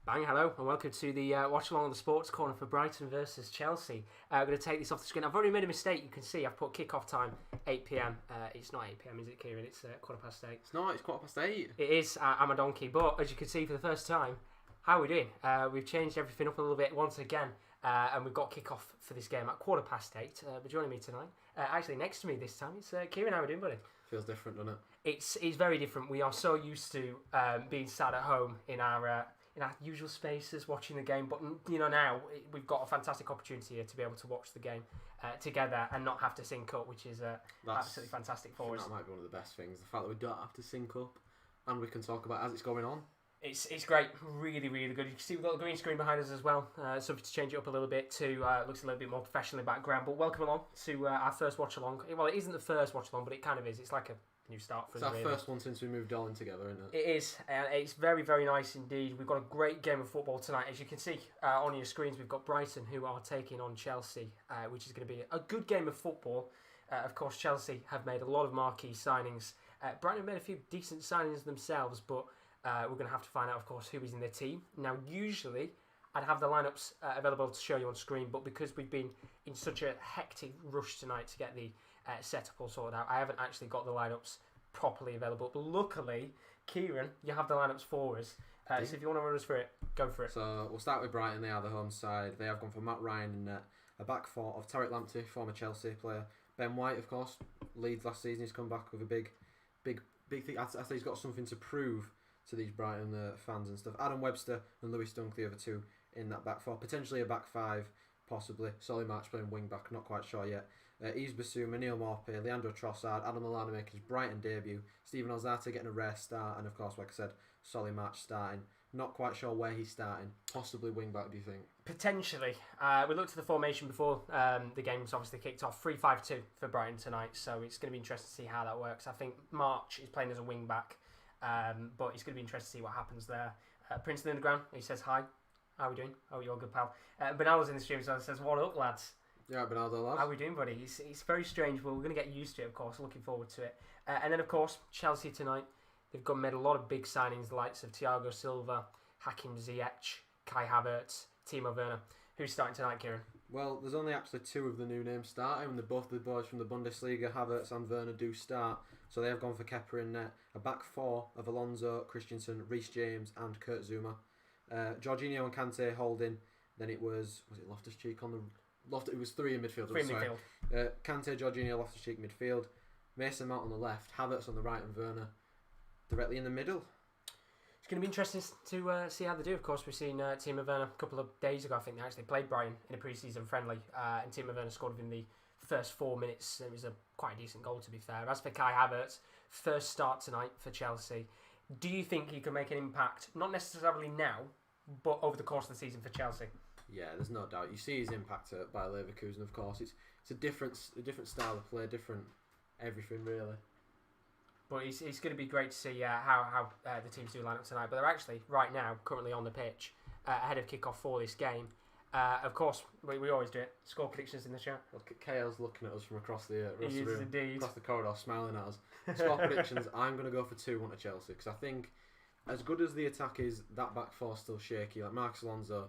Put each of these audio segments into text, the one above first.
Bang, hello, and welcome to the Watchalong on the Sports Corner for Brighton versus Chelsea. I'm going to take this off the screen. I've already made a mistake. You can see I've put kick-off time 8 p.m. It's not 8 p.m, is it, Kieren? It's 8:15. It's not, it's 8:15. It is. I'm a donkey. But as you can see for the first time, how are we doing? We've changed everything up a little bit once again, and we've got kick-off for this game at 8:15. But joining me tonight, actually next to me this time, it's Kieren. How are we doing, buddy? Feels different, doesn't it? It's very different. We are so used to being sat at home in our usual spaces watching the game, but now we've got a fantastic opportunity here to be able to watch the game together and not have to sync up, which is absolutely fantastic for us. That might be one of the best things, the fact that we don't have to sync up and we can talk about it as it's going on. It's great, really, really good. You can see we've got the green screen behind us as well, something to change it up a little bit to looks a little bit more professional in the background. But welcome along to our first watch along. Well, it isn't the first watch along, but it kind of is. It's like a new start for us. It's our really. first one since we moved on together, isn't it? It is. It's very, very nice indeed. We've got a great game of football tonight. As you can see on your screens, we've got Brighton who are taking on Chelsea, which is going to be a good game of football. Of course, Chelsea have made a lot of marquee signings. Brighton have made a few decent signings themselves, but we're going to have to find out, of course, who is in their team. Now, usually, I'd have the lineups available to show you on screen, but because we've been in such a hectic rush tonight to get the setup all sorted out, I haven't actually got the lineups properly available. But luckily, Kieren, you have the lineups for us. So if you want to run us through it, go for it. So we'll start with Brighton. They are the home side. They have gone for Matt Ryan in a back four of Taylor and Raphael, former Chelsea player. Ben White, of course, Leeds last season. He's come back with a big thing. I think he's got something to prove to these Brighton fans and stuff. Adam Webster and Lewis Dunk, the other two in that back four. Potentially a back five, possibly. Solly March playing wing back, not quite sure yet. Yves Bissouma, Neil Maupay, Leandro Trossard, Adam Lallana making his Brighton debut, Steven Alzate getting a rare start, and of course, like I said, Solly March starting. Not quite sure where he's starting. Possibly wing back, do you think? Potentially. We looked at the formation before the game's obviously kicked off. 3-5-2 for Brighton tonight, so it's going to be interesting to see how that works. I think March is playing as a wing back, but it's going to be interesting to see what happens there. Princeton in the ground, he says hi. How are we doing? Oh, you're a good pal. Bernardo's in the stream, so he says, what up, lads? Yeah, Bernardo, lads. How are we doing, buddy? It's very strange, but we're going to get used to it, of course. Looking forward to it. And then, of course, Chelsea tonight. They've made a lot of big signings, the likes of Thiago Silva, Hakim Ziyech, Kai Havertz, Timo Werner. Who's starting tonight, Kieren? Well, there's only actually two of the new names starting, and they're both the boys from the Bundesliga. Havertz and Werner do start, so they have gone for Kepa in net. A back four of Alonso, Christensen, Reece James, and Kurt Zouma. Jorginho and Kante holding. Then it was it Loftus-Cheek on the it was three in midfield. Kante, Jorginho, Loftus-Cheek midfield. Mason Mount on the left, Havertz on the right, and Werner directly in the middle. It's going to be interesting to see how they do. Of course, we've seen Timo Werner a couple of days ago. I think they actually played Brighton in a pre-season friendly, and Timo Werner scored within the first 4 minutes. It was quite a decent goal, to be fair. As for Kai Havertz, first start tonight for Chelsea. Do you think he can make an impact, not necessarily now, but over the course of the season for Chelsea? Yeah, there's no doubt. You see his impact at Bayer Leverkusen, of course. It's a different style of play, different everything really. But it's going to be great to see how the teams do line up tonight. But they're actually right now currently on the pitch ahead of kickoff for this game. Of course, we always do it. Score predictions in the chat. Look, KL's looking at us from across the room, indeed. Across the corridor, smiling at us. Score predictions. I'm going to go for 2-1 to Chelsea because I think, as good as the attack is, that back four still shaky. Like Marcus Alonso,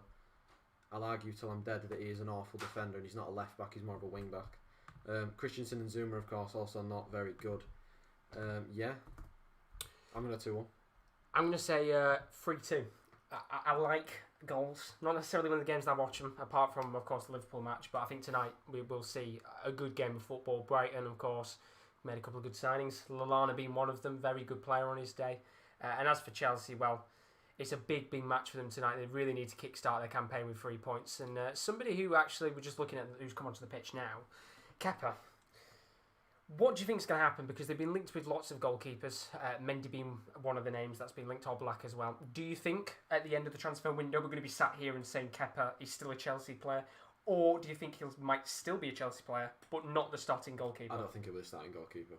I'll argue till I'm dead that he is an awful defender and he's not a left back. He's more of a wing back. Christensen and Zouma, of course, also not very good. Yeah, I'm going to 2-1. I'm going to say 3-2. I like goals. Not necessarily when the games I watch them, apart from, of course, the Liverpool match. But I think tonight we will see a good game of football. Brighton, of course, made a couple of good signings. Lallana being one of them, very good player on his day. And as for Chelsea, well, it's a big match for them tonight. They really need to kickstart their campaign with 3 points. And somebody who actually, we're just looking at who's come onto the pitch now, Kepa. What do you think is going to happen? Because they've been linked with lots of goalkeepers, Mendy being one of the names that's been linked to Oblak as well. Do you think at the end of the transfer window we're going to be sat here and saying Kepa is still a Chelsea player? Or do you think he might still be a Chelsea player, but not the starting goalkeeper? I don't think he'll be the starting goalkeeper.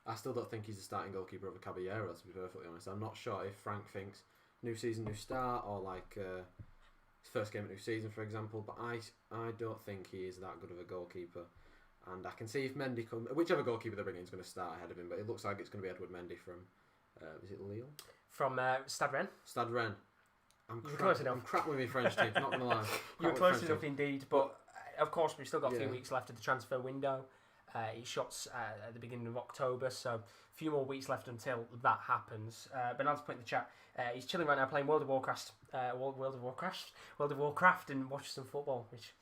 I still don't think he's the starting goalkeeper over Caballero, to be perfectly honest. I'm not sure if Frank thinks new season, new start, or like his first game of new season, for example. But I don't think he is that good of a goalkeeper. And I can see if Mendy comes, whichever goalkeeper they bring in is going to start ahead of him. But it looks like it's going to be Edward Mendy from, is it Lille? From Stade Rennes. Stade Rennes. You were close enough. I'm crap with my French team, not going to lie. You were close enough indeed, but of course we've still got a few weeks left of the transfer window. He shots at the beginning of October, so a few more weeks left until that happens. But now to put in the chat, he's chilling right now playing World of Warcraft, and watching some football, which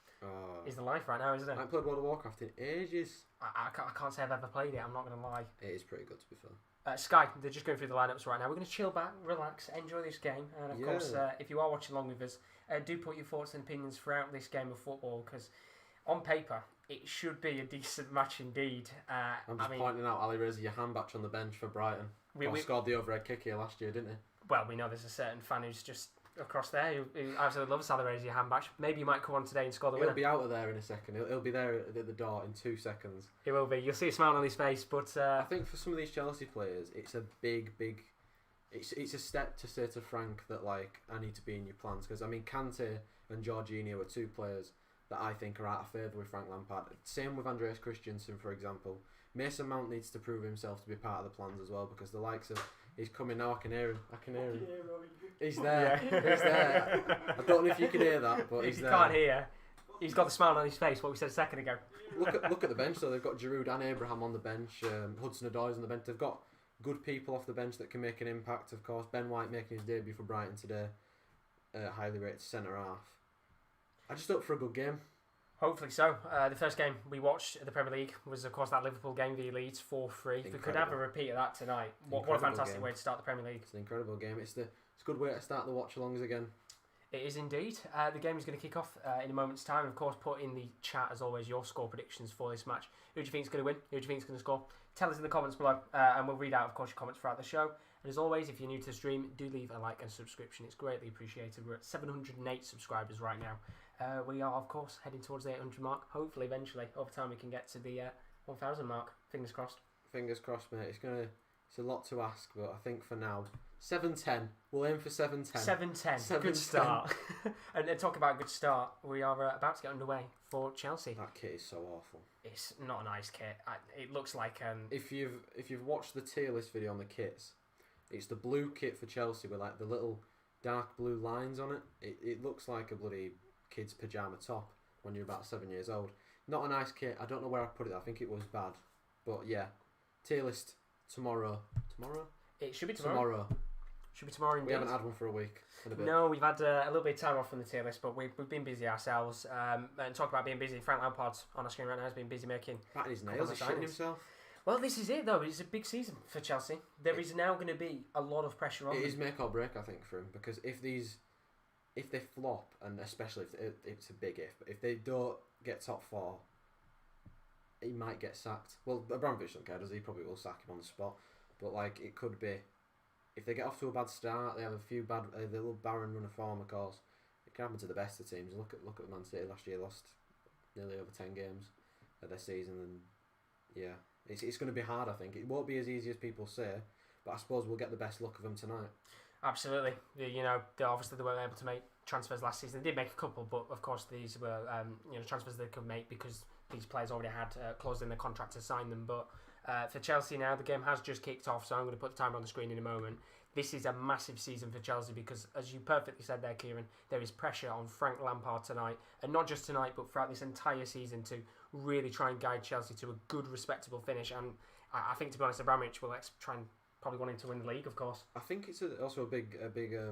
is the life right now, isn't it? I haven't played World of Warcraft in ages. I can't say I've ever played it, I'm not going to lie. It is pretty good, to be fair. Sky, they're just going through the lineups right now. We're going to chill back, relax, enjoy this game, and of course, if you are watching along with us, do put your thoughts and opinions throughout this game of football, because on paper it should be a decent match indeed. I'm just pointing out Ali Reza Jahanbakhsh on the bench for Brighton. We scored the overhead kick here last year, didn't he? Well, we know there's a certain fan who's just across there who absolutely loves Alireza Jahanbakhsh. Maybe he might come on today and score the winner. He'll be out of there in a second. He'll be there at the door in 2 seconds. He will be. You'll see a smile on his face. But I think for some of these Chelsea players, it's a big. It's a step to say to Frank that like I need to be in your plans, because I mean Kante and Jorginho are 2 players that I think are out of favour with Frank Lampard. Same with Andreas Christensen, for example. Mason Mount needs to prove himself to be part of the plans as well, because the likes of he's coming now. I can hear him. He's there. Yeah. He's there. I don't know if you can hear that, but he's there. You can't hear. He's got the smile on his face. What we said a second ago. Look at the bench. So they've got Giroud and Abraham on the bench. Hudson-Odoi's on the bench. They've got good people off the bench that can make an impact. Of course, Ben White making his debut for Brighton today. Highly rated centre half. I just hope for a good game. Hopefully so. The first game we watched at the Premier League was, of course, that Liverpool game v Leeds 4-3. If we could have a repeat of that tonight, what a fantastic way to start the Premier League. It's an incredible game. It's a good way to start the watch-alongs again. It is indeed. The game is going to kick off in a moment's time. Of course, put in the chat, as always, your score predictions for this match. Who do you think is going to win? Who do you think is going to score? Tell us in the comments below, and we'll read out, of course, your comments throughout the show. And as always, if you're new to the stream, do leave a like and subscription. It's greatly appreciated. We're at 708 subscribers right now. We are, of course, heading towards the 800 mark. Hopefully, eventually, over time, we can get to the 1,000 mark. Fingers crossed. Fingers crossed, mate. It's a lot to ask, but I think for now, 710. We'll aim for 710. 710. Good start. And talk about a good start. We are about to get underway for Chelsea. That kit is so awful. It's not a nice kit. It looks like if you've watched the tier list video on the kits, it's the blue kit for Chelsea with like the little dark blue lines on it. It looks like a bloody kid's pyjama top when you're about 7 years old. Not a nice kit. I don't know where I put it. I think it was bad. But yeah, tier list tomorrow. Tomorrow? It should be tomorrow. Should be tomorrow indeed. We haven't had one for a week. No, we've had a little bit of time off from the tier list, but we've been busy ourselves. And talk about being busy, Frank Lampard's on our screen right now has been busy making... Batting his nails, he's shitting himself. Well, this is it though. It's a big season for Chelsea. There is now going to be a lot of pressure on them. It is make or break, I think, for him, because if they flop, and especially if it's a big if they don't get top 4, he might get sacked. Well, Abramovich doesn't care, does he? He probably will sack him on the spot. But like, it could be, if they get off to a bad start, they have a few bad, the little barren run of form, of course. It can happen to the best of teams. Look at Man City last year, lost nearly over 10 games of their season, and yeah, it's going to be hard. I think it won't be as easy as people say, but I suppose we'll get the best look of them tonight. Absolutely. You know, they weren't able to make transfers last season. They did make a couple, but of course these were transfers they could make because these players already had clauses in their contract to sign them. But for Chelsea now, the game has just kicked off, so I'm going to put the timer on the screen in a moment. This is a massive season for Chelsea because, as you perfectly said there, Kieren, there is pressure on Frank Lampard tonight, and not just tonight, but throughout this entire season to really try and guide Chelsea to a good, respectable finish. And I think, to be honest, Abramovich will try and probably wanting to win the league, of course. I think it's also a big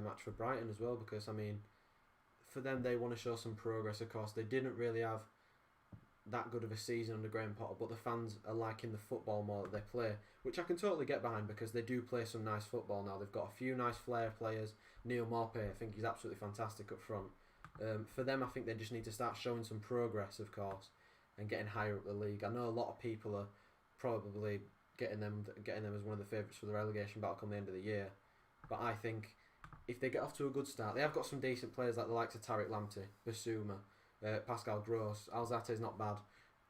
match for Brighton as well, because I mean, for them they want to show some progress. Of course, they didn't really have that good of a season under Graham Potter, but the fans are liking the football more that they play, which I can totally get behind because they do play some nice football now. They've got a few nice flair players. Neil Maupay, I think he's absolutely fantastic up front. For them, I think they just need to start showing some progress, of course, and getting higher up the league. I know a lot of people are probably getting them as one of the favourites for the relegation battle come the end of the year, but I think if they get off to a good start, they have got some decent players like the likes of Tariq Lamptey, Basuma, Pascal Gross. Alzate's not bad.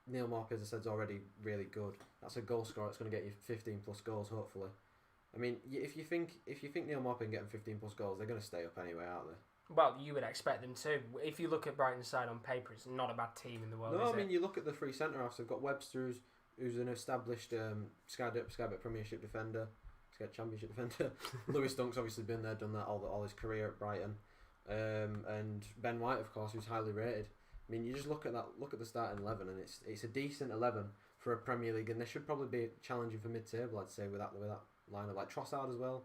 Neil Maupay, as I said, is already really good. That's a goal scorer that's going to get you 15 plus goals, hopefully. I mean, if you think Neil Maupay can get them 15 plus goals, they're going to stay up anyway, aren't they? Well, you would expect them to. If you look at Brighton's side on paper, it's not a bad team in the world. No, I mean, you look at the three centre halves. They've got Webster, who's an established Sky Bet Premiership defender, Sky Championship defender. Lewis Dunk's obviously been there, done that all his career at Brighton. and Ben White, of course, who's highly rated. I mean, you just look at the starting 11, and it's a decent 11 for a Premier League, and they should probably be challenging for mid-table, I'd say, with that lineup. Like Trossard as well.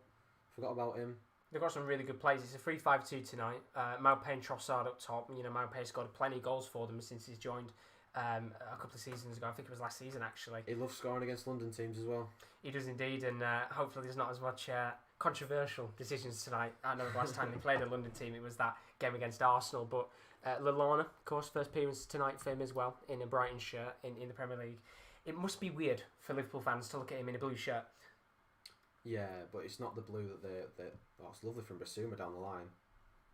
Forgot about him. They've got some really good plays. It's a 3-5-2 tonight. Maupay and Trossard up top. You know, Maupay scored plenty of goals for them since he's joined a couple of seasons ago. I think it was last season, actually. He loves scoring against London teams as well. He does indeed, and hopefully there's not as much controversial decisions tonight. I know the last time they played a London team, it was that game against Arsenal. But Lallana, of course, first appearance tonight for him as well, in a Brighton shirt in the Premier League. It must be weird for Liverpool fans to look at him in a blue shirt. Yeah, but it's not the blue that they. Oh, it's lovely from Basuma down the line.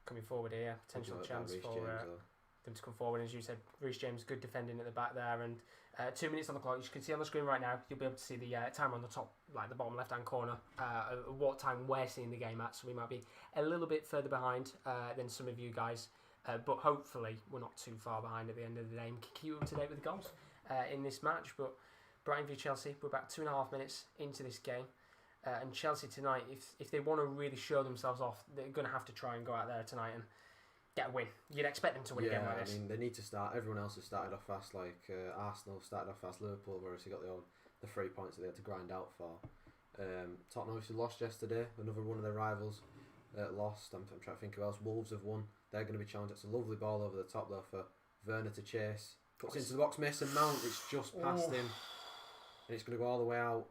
Coming forward here, potential chance for them to come forward. As you said, Reece James, good defending at the back there, and 2 minutes on the clock. You can see on the screen right now. You'll be able to see the timer on the top, like the bottom left-hand corner, what time we're seeing the game at. So we might be a little bit further behind than some of you guys, but hopefully we're not too far behind at the end of the day and can keep you up to date with the goals in this match. But Brighton v Chelsea, we're about 2.5 minutes into this game. And Chelsea tonight, if they want to really show themselves off, they're going to have to try and go out there tonight and get a win. You'd expect them to win a game like this. I mean, they need to start. Everyone else has started off fast, like Arsenal started off fast. Liverpool have obviously got the 3 points that they had to grind out for. Tottenham obviously lost yesterday. Another one of their rivals lost. I'm trying to think who else. Wolves have won. They're going to be challenged. It's a lovely ball over the top though for Werner to chase. Puts into the box, Mason Mount. It's just past him, and it's going to go all the way out.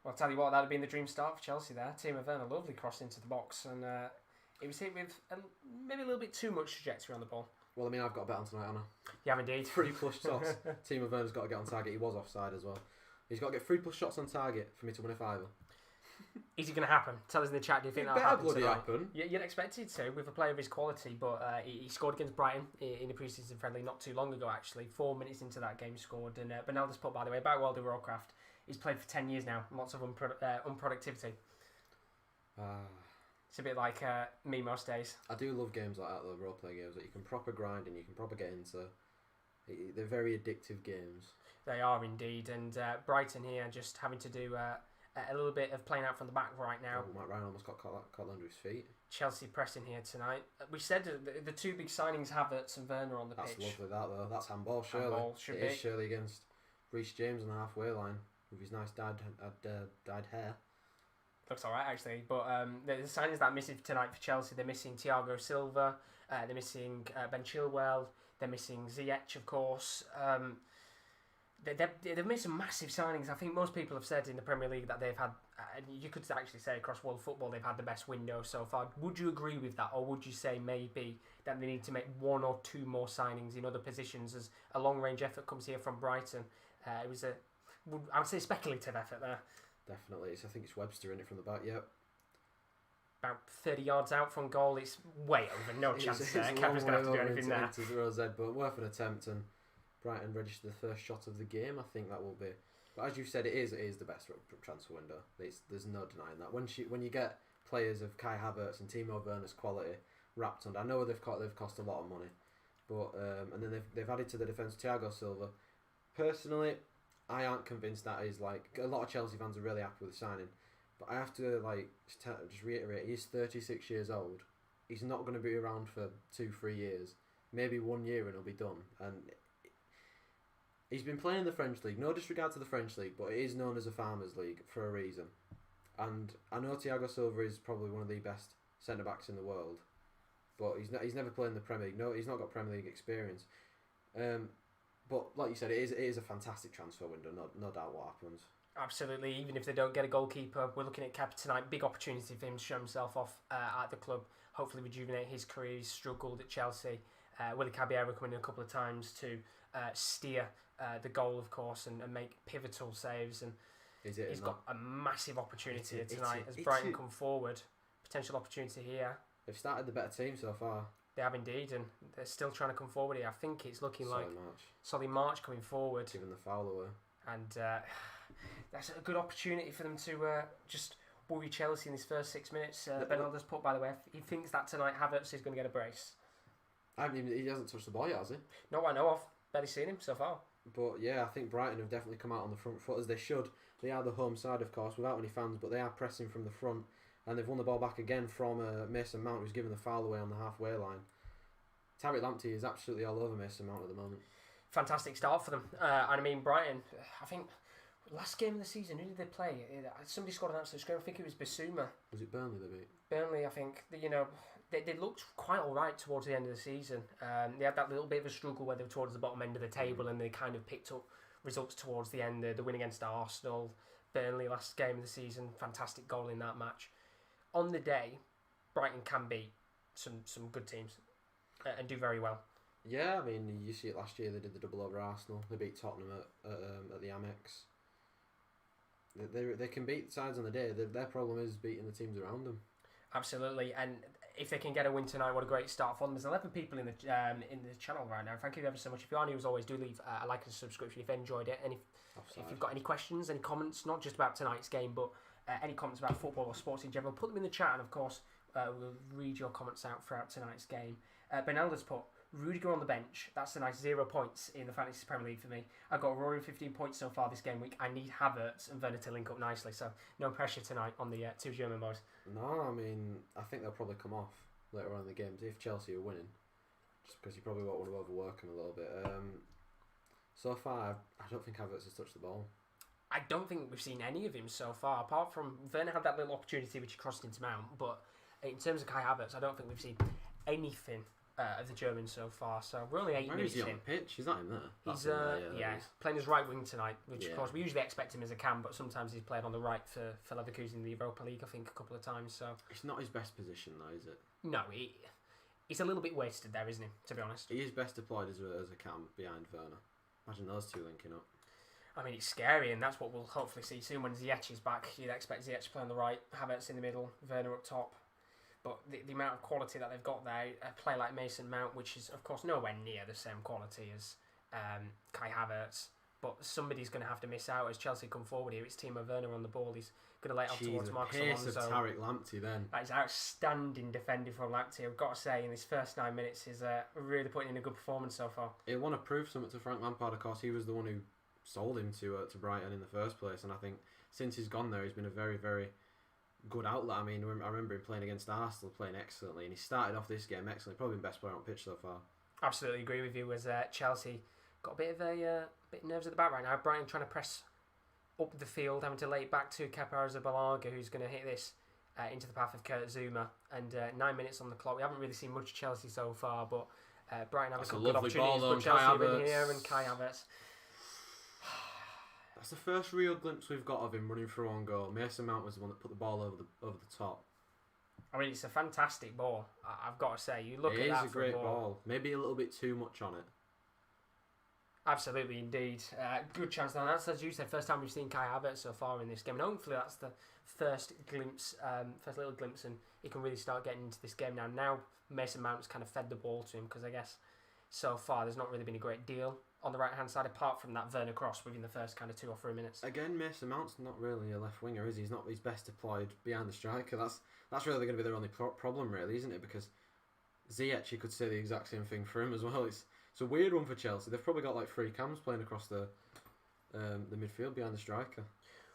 Well, I'll tell you what, that would have been the dream start for Chelsea there. Timo Werner, lovely cross into the box, and it was hit with maybe a little bit too much trajectory on the ball. Well, I mean, I've got a bet on tonight, Anna. You have indeed. 3+ shots. Timo Werner's got to get on target. He was offside as well. He's got to get 3+ shots on target for me to win a fiver. Is it going to happen? Tell us in the chat, do you think that'll happen tonight? You'd expect it to, with a player of his quality, but he scored against Brighton in a pre-season friendly not too long ago, actually. 4 minutes into that game scored, and Bernardo's put, by the way, about World of Warcraft. He's played for 10 years now. Lots of unproductivity. It's a bit like me most days. I do love games like that, though, role-play games that you can proper grind and you can proper get into. They're very addictive games. They are indeed. And Brighton here just having to do a little bit of playing out from the back right now. Oh, Matt Ryan almost got caught under his feet. Chelsea pressing here tonight. We said the two big signings, Havertz and Werner on the pitch. That's lovely, that, though. That's handball, surely. Handball, should be. It is surely against Reece James on the halfway line. With his nice dyed hair. Looks alright actually, but the signings that are missing tonight for Chelsea, they're missing Thiago Silva, they're missing Ben Chilwell, they're missing Ziyech, of course. They've made some massive signings. I think most people have said in the Premier League that they've had, you could actually say across world football, they've had the best window so far. Would you agree with that, or would you say maybe that they need to make 1 or 2 more signings in other positions as a long-range effort comes here from Brighton? It was I would say speculative effort there. Definitely. I think it's Webster in it from the back, yep. About 30 yards out from goal. It's way over. No chance there. Kepa's going to have to do anything there. Into 0Z, but worth an attempt, and Brighton registered the first shot of the game. I think that will be. But as you said, it is the best transfer window. There's no denying that. When you get players of Kai Havertz and Timo Werner's quality wrapped under, I know they've cost a lot of money, but and then they've added to the defence Thiago Silva. Personally, I aren't convinced that is like a lot of Chelsea fans are really happy with the signing, but I have to just reiterate, he's 36 years old. He's not going to be around for 2-3 years, maybe 1 year, and he'll be done. And he's been playing in the French league. No disregard to the French league, but it is known as a farmers' league for a reason. And I know Thiago Silva is probably one of the best centre backs in the world, but he's never played in the Premier League. No, he's not got Premier League experience. But like you said, it is a fantastic transfer window. No doubt what happens. Absolutely. Even if they don't get a goalkeeper, we're looking at Kepa tonight. Big opportunity for him to show himself off at the club. Hopefully rejuvenate his career. He's struggled at Chelsea. Willy Caballero coming in a couple of times to steer the goal, of course, and make pivotal saves. And he's got a massive opportunity tonight as Brighton come forward. Potential opportunity here. They've started the better team so far. They have indeed, and they're still trying to come forward here. I think it's looking like Solly March coming forward. Giving the foul away. And that's a good opportunity for them to just worry Chelsea in this first 6 minutes. Bernardo's put, by the way, he thinks that tonight Havertz is going to get a brace. I mean, he hasn't touched the ball yet, has he? Not what I know of. Barely seen him so far. But yeah, I think Brighton have definitely come out on the front foot as they should. They are the home side, of course, without any fans, but they are pressing from the front. and they've won the ball back again from Mason Mount, who's given the foul away on the halfway line. Tarek Lamptey is absolutely all over Mason Mount at the moment. Fantastic start for them. And I mean, Brighton, I think last game of the season, who did they play? Somebody scored an absolute screamer. I think it was Bissouma. Was it Burnley they beat? Burnley, I think. They looked quite alright towards the end of the season. They had that little bit of a struggle where they were towards the bottom end of the table and they kind of picked up results towards the end. The win against Arsenal, Burnley last game of the season, fantastic goal in that match. On the day, Brighton can beat some good teams and do very well. Yeah, I mean, you see it last year, they did the double over Arsenal. They beat Tottenham at the Amex. They can beat sides on the day. Their problem is beating the teams around them. Absolutely, and if they can get a win tonight, what a great start for them. There's 11 people in the channel right now. Thank you ever so much. If you are new, as always, do leave a like and subscription if you enjoyed it. And if you've got any questions, any comments, not just about tonight's game, but any comments about football or sports in general, put them in the chat, and of course, we'll read your comments out throughout tonight's game. Benalda's put Rudiger on the bench. That's a nice 0 points in the Fantasy Premier League for me. I've got a roaring 15 points so far this game week. I need Havertz and Werner to link up nicely, so no pressure tonight on the two German boys. No, I mean, I think they'll probably come off later on in the game if Chelsea are winning, just because you probably won't want to overwork them a little bit. So far, I don't think Havertz has touched the ball. I don't think we've seen any of him so far, apart from Werner had that little opportunity which he crossed into Mount, but in terms of Kai Havertz, I don't think we've seen anything of the Germans so far. So we're only 8 minutes in. Where is he on the pitch? He's not in there. He's playing as right wing tonight, which of course we usually expect him as a cam, but sometimes he's played on the right for Leverkusen in the Europa League, I think, a couple of times. So it's not his best position though, is it? No, he's a little bit wasted there, isn't he? To be honest, he is best deployed as a cam behind Werner. Imagine those two linking up. I mean, it's scary, and that's what we'll hopefully see soon when Ziyech is back. You'd expect Ziyech to play on the right, Havertz in the middle, Werner up top. But the amount of quality that they've got there, a player like Mason Mount, which is, of course, nowhere near the same quality as Kai Havertz. But somebody's going to have to miss out as Chelsea come forward here. It's Timo Werner on the ball. He's going to lay it off towards Marcus Alonso. The pace of Tarek Lamptey then. That is outstanding defending from Lamptey. I've got to say, in his first 9 minutes, he's really putting in a good performance so far. He'll want to prove something to Frank Lampard, of course. He was the one who sold him to Brighton in the first place. And I think since he's gone there, he's been a very, very good outlet. I mean, I remember him playing against Arsenal, playing excellently, and he started off this game excellently. Probably been best player on pitch so far. Absolutely agree with you. As Chelsea got a bit of nerves at the back right now. Brighton trying to press up the field, having to lay it back to Kepa Arrizabalaga, who's going to hit this into the path of Kurt Zouma. And 9 minutes on the clock. We haven't really seen much Chelsea so far, but Brighton have a good opportunity to put Chelsea in here, and Kai Havertz. That's the first real glimpse we've got of him running through on goal. Mason Mount was the one that put the ball over the top. I mean, it's a fantastic ball. I've got to say, you look at that. It is a great ball. Maybe a little bit too much on it. Absolutely, indeed. Good chance. Now, that's, as you said, first time we've seen Kai Havertz so far in this game, and hopefully that's the first little glimpse, and he can really start getting into this game now. Now Mason Mount's kind of fed the ball to him, because I guess so far there's not really been a great deal on the right hand side, apart from that Werner cross within the first kind of 2 or 3 minutes. Again, Mason Mount's not really a left winger, is he? He's not his best deployed behind the striker. That's really going to be their only problem, really, isn't it? Because Ziyech, you could say the exact same thing for him as well. It's a weird one for Chelsea. They've probably got like 3 cams playing across the midfield behind the striker.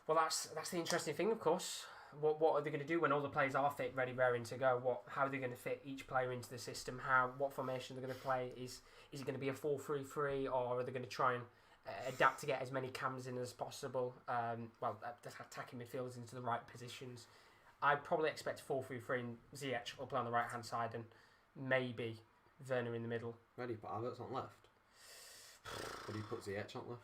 Well, that's the interesting thing, of course. What are they going to do when all the players are fit, ready, raring to go? How are they going to fit each player into the system? What formation they're going to play? Is it going to be a 4-3-3, or are they going to try and adapt to get as many cams in as possible? Attacking midfielders into the right positions. I'd probably expect 4-3-3 and Ziyech will play on the right hand side, and maybe Werner in the middle. Where do you put Havertz on left? Or do you put Ziyech on left?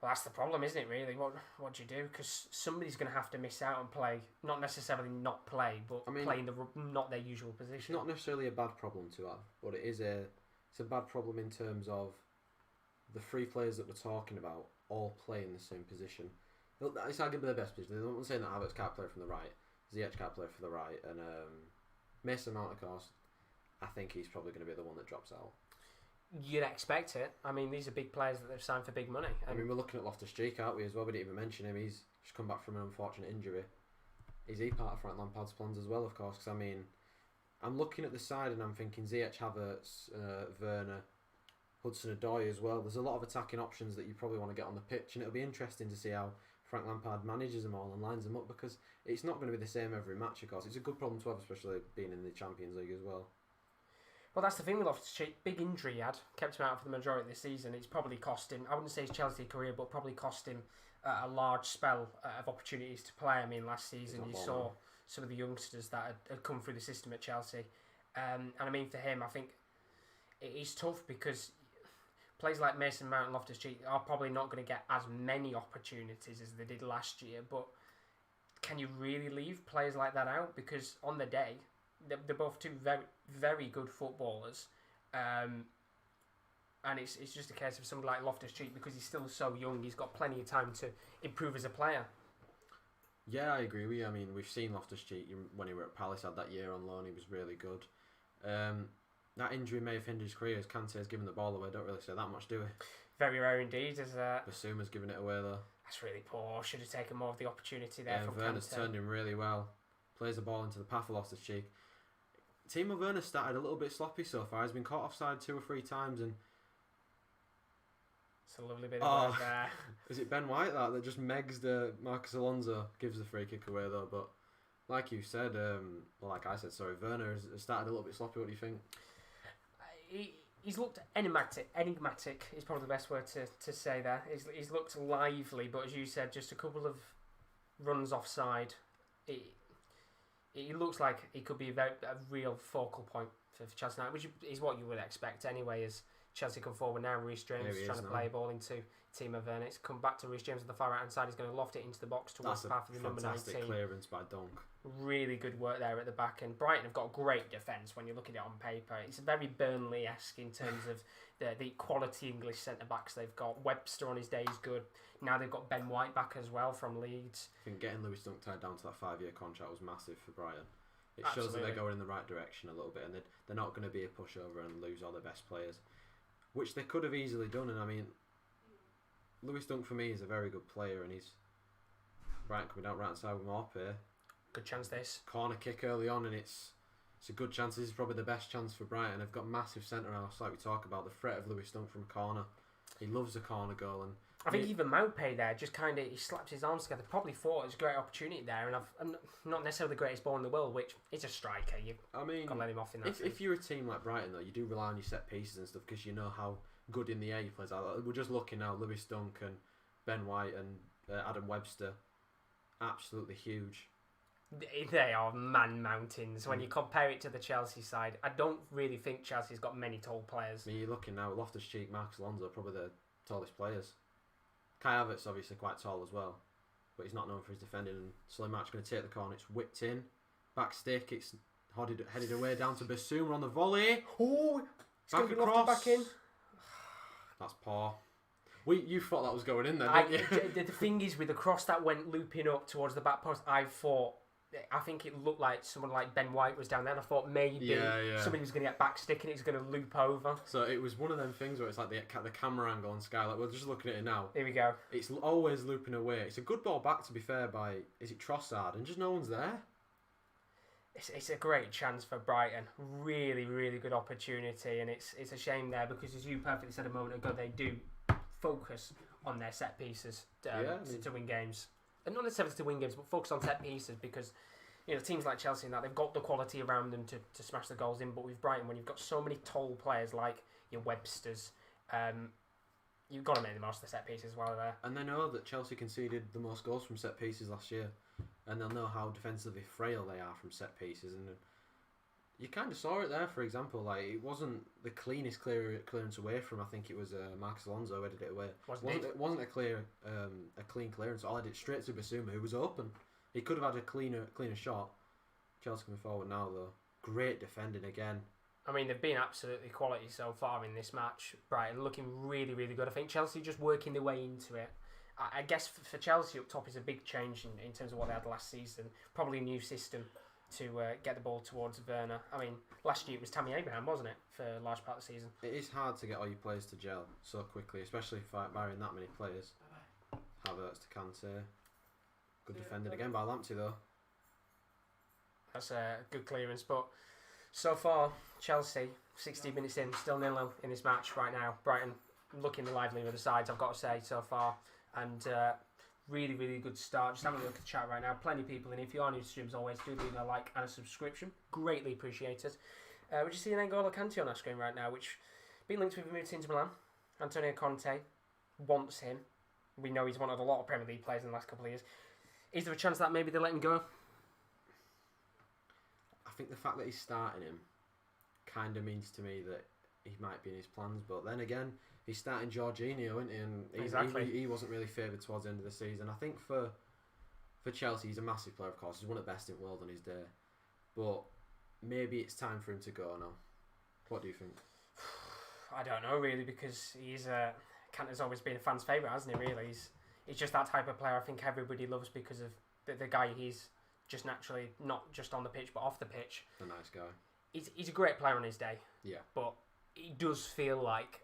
Well, that's the problem, isn't it, really? What do you do? Because somebody's going to have to miss out and play, not necessarily not play, but play in not their usual position. It's not necessarily a bad problem to have, but it's a bad problem in terms of the 3 players that we're talking about all play in the same position. It's arguably the best position. I'm not saying that Havertz can't play from the right, Ziyech can't play from the right, and Mason Mount, of course, I think he's probably going to be the one that drops out. You'd expect it. I mean, these are big players that they've signed for big money. I mean, we're looking at Loftus-Cheek, aren't we, as well? We didn't even mention him. He's just come back from an unfortunate injury. Is he part of Frank Lampard's plans as well, of course? Because, I mean, I'm looking at the side and I'm thinking Ziyech, Havertz, Werner, Hudson-Odoi as well. There's a lot of attacking options that you probably want to get on the pitch, and it'll be interesting to see how Frank Lampard manages them all and lines them up, because it's not going to be the same every match, of course. It's a good problem to have, especially being in the Champions League as well. Well, that's the thing with Loftus-Cheek. Big injury he had, kept him out for the majority of the season. It's probably cost him, I wouldn't say his Chelsea career, but probably cost him a large spell of opportunities to play. I mean, last season you saw some of the youngsters that had come through the system at Chelsea. And I mean, for him, I think it is tough because players like Mason Mount and Loftus-Cheek are probably not going to get as many opportunities as they did last year. But can you really leave players like that out? Because on the day, they're both two very, very good footballers. And it's just a case of somebody like Loftus-Cheek, because he's still so young, he's got plenty of time to improve as a player. Yeah, I agree with you. I mean, we've seen Loftus-Cheek when he were at Palace, had that year on loan, he was really good. That injury may have hindered his career, as Kante has given the ball away. Don't really say that much, do we? Very rare indeed. Basuma's giving it away though. That's really poor. Should have taken more of the opportunity there from Werner's Kante. turned him really well. Plays the ball into the path of Loftus-Cheek. Timo Werner started a little bit sloppy so far. He's been caught offside 2 or 3 times, and it's a lovely bit of work there. Is it Ben White that just megs the Marcus Alonso, gives the free kick away though? But like you said, like I said, Werner has started a little bit sloppy. What do you think? He's looked enigmatic. Enigmatic is probably the best word to say there. He's looked lively, but as you said, just a couple of runs offside. He looks like he could be a real focal point for Chelsea now, which is what you would expect anyway, as Chelsea come forward now. Reece James trying to play a ball into Timo Werner. It's come back to Reece James on the far right hand side. He's going to loft it into the box towards the path of the number 19. Fantastic clearance by Dunk. Really good work there at the back. And Brighton have got great defence when you look at it on paper. It's very Burnley-esque in terms of the quality English centre-backs they've got. Webster on his day is good. Now they've got Ben White back as well from Leeds. I think getting Lewis Dunk tied down to that 5-year contract was massive for Brighton. It Absolutely. shows that they're going in the right direction a little bit, and they're not going to be a pushover and lose all their best players, which they could have easily done. And I mean, Lewis Dunk for me is a very good player, and he's Brighton coming out right hand side with Marquee. Good chance this. Corner kick early on, and it's a good chance. This is probably the best chance for Brighton. They've got massive centre halves, like we talk about, the threat of Lewis Dunk from corner. He loves a corner goal, and I think even Maupay there just kind of he slaps his arms together. Probably thought it was a great opportunity there, and I'm not necessarily the greatest ball in the world, which is a striker. You can't let him off in that. If you're a team like Brighton though, you do rely on your set pieces and stuff because you know how good in the air he plays. We're just looking now, Lewis Dunk and Ben White and Adam Webster, absolutely huge. They are man mountains when you compare it to the Chelsea side. I don't really think Chelsea's got many tall players. I mean, you're looking now, Loftus-Cheek, Marcus Alonso, probably the tallest players. Kai Havertz obviously quite tall as well, but he's not known for his defending. And Slimark's going to take the corner. It's whipped in, back stick. It's headed away down to Basuma on the volley. Oh, it's back going to be across. Back in. That's poor. You thought that was going in then, didn't you? The thing is, with the cross that went looping up towards the back post, I think it looked like someone like Ben White was down there, and I thought maybe somebody was going to get back stick and it was going to loop over. So it was one of them things where it's like the camera angle on Sky. Like, we're just looking at it now. Here we go. It's always looping away. It's a good ball back, to be fair, by, is it Trossard? And just no one's there. It's a great chance for Brighton. Really, really good opportunity, and it's a shame there because, as you perfectly said a moment ago, they do focus on their set pieces to win games. And not necessarily to win games, but focus on set pieces because, teams like Chelsea and that, they've got the quality around them to smash the goals in. But with Brighton, when you've got so many tall players like your Websters, you've got to make the most of the set pieces while they're there. And they know that Chelsea conceded the most goals from set pieces last year, and they'll know how defensively frail they are from set pieces. And you kind of saw it there, for example. Like, it wasn't the cleanest clearance away from. I think it was Marcus Alonso who headed it away. It wasn't a clean clearance. All I did straight to Basuma, who was open. He could have had a cleaner shot. Chelsea coming forward now though. Great defending again. I mean, they've been absolutely quality so far in this match. Brighton looking really, really good. I think Chelsea just working their way into it. I guess for Chelsea up top is a big change in terms of what they had last season. Probably a new system to get the ball towards Werner. I mean, last year it was Tammy Abraham, wasn't it, for a large part of the season? It is hard to get all your players to gel so quickly, especially barring that many players. Havertz to Kante. Good defending again by Lamptey though. That's a good clearance, but so far, Chelsea, 60 minutes in, still 0-0 in this match right now. Brighton looking the lively with the sides, I've got to say, so far. And Really, really good start. Just having a look at the chat right now. Plenty of people in. If you are new to streams, always do leave a like and a subscription. Greatly appreciated. We're just seeing N'Golo Kante on our screen right now, which been linked with a move to Inter Milan. Antonio Conte wants him. We know he's wanted a lot of Premier League players in the last couple of years. Is there a chance that maybe they let him go? I think the fact that he's starting him kind of means to me that he might be in his plans. But then again, he's starting Jorginho, isn't he? And he wasn't really favoured towards the end of the season. I think for Chelsea, he's a massive player, of course. He's one of the best in the world on his day. But maybe it's time for him to go now. What do you think? I don't know, really, because Kante's always been a fan's favourite, hasn't he, really? He's just that type of player I think everybody loves because of the guy he's just naturally, not just on the pitch, but off the pitch. A nice guy. He's a great player on his day. Yeah. But it does feel like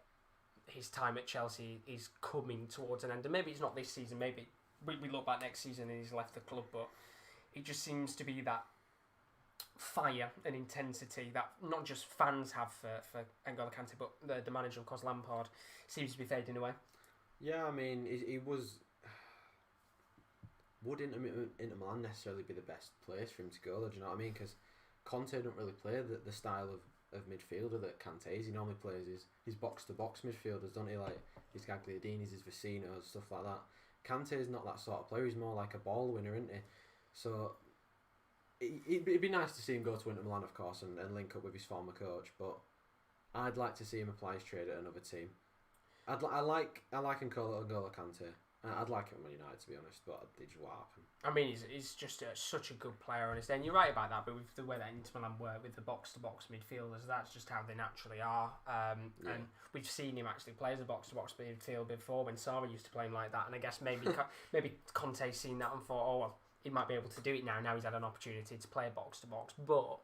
his time at Chelsea is coming towards an end. And maybe it's not this season. Maybe we look back next season and he's left the club. But it just seems to be that fire and intensity that not just fans have for N'Golo Kante, but the manager, of course, Lampard, seems to be fading away. Yeah, I mean, he was... Would Inter Milan necessarily be the best place for him to go, though? Do you know what I mean? Because Conte don't really play the style of midfielder that Kante is. He normally plays his box-to-box midfielders, don't he? Like his Gagliardinis, his Vecinos, stuff like that. Kante is not that sort of player. He's more like a ball winner, isn't he? So it'd be nice to see him go to Inter Milan, of course, and link up with his former coach. But I'd like to see him apply his trade at another team. I like N'Golo Kante. I'd like him at United, to be honest, but it just won't happen. I mean, he's just such a good player on his day, and you're right about that, but with the way that Inter Milan work with the box-to-box midfielders, that's just how they naturally are. And we've seen him actually play as a box-to-box midfield before when Sarri used to play him like that, and I guess maybe Conte's seen that and thought, oh, well, he might be able to do it now. Now he's had an opportunity to play a box-to-box, but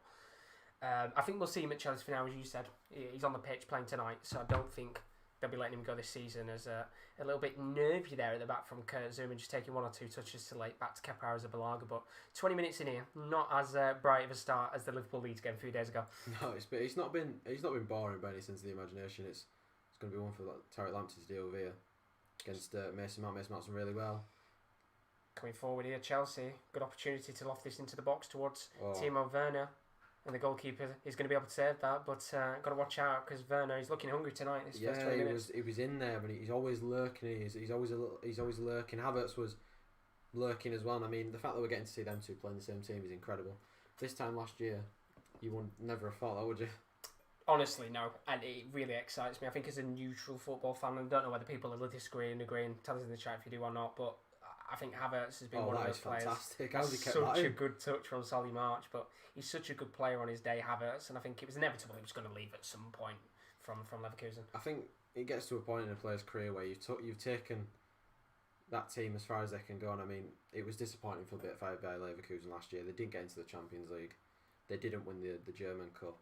I think we'll see him at Chelsea for now, as you said. He's on the pitch playing tonight, so I don't think they'll be letting him go this season. As a little bit nervy there at the back from Kurt Zouma, just taking one or two touches to late back to Kepa Arrizabalaga. But 20 minutes in here, not as bright of a start as the Liverpool Leeds game a few days ago. No, it's not been boring by any sense of the imagination. It's going to be one for Taylor and Raphael deal over here against Mason Mount. Mason Mount's done really well. Coming forward here, Chelsea, good opportunity to loft this into the box towards Timo Werner. And the goalkeeper is going to be able to save that, but got to watch out because Werner is looking hungry tonight. This first 20 minutes. He was in there, but he's always lurking. He's always lurking. Havertz was lurking as well. And I mean, the fact that we're getting to see them two playing the same team is incredible. This time last year, you would never have thought that, would you? Honestly, no, and it really excites me. I think as a neutral football fan, I don't know whether people will disagree and agree, and tell us in the chat if you do or not, but I think Havertz has been one of those players. Fantastic. How's he kept such a good touch from Solly March, but he's such a good player on his day, Havertz, and I think it was inevitable he was going to leave at some point from Leverkusen. I think it gets to a point in a player's career where you've taken that team as far as they can go, and I mean, it was disappointing for a bit by Leverkusen last year. They didn't get into the Champions League. They didn't win the German Cup,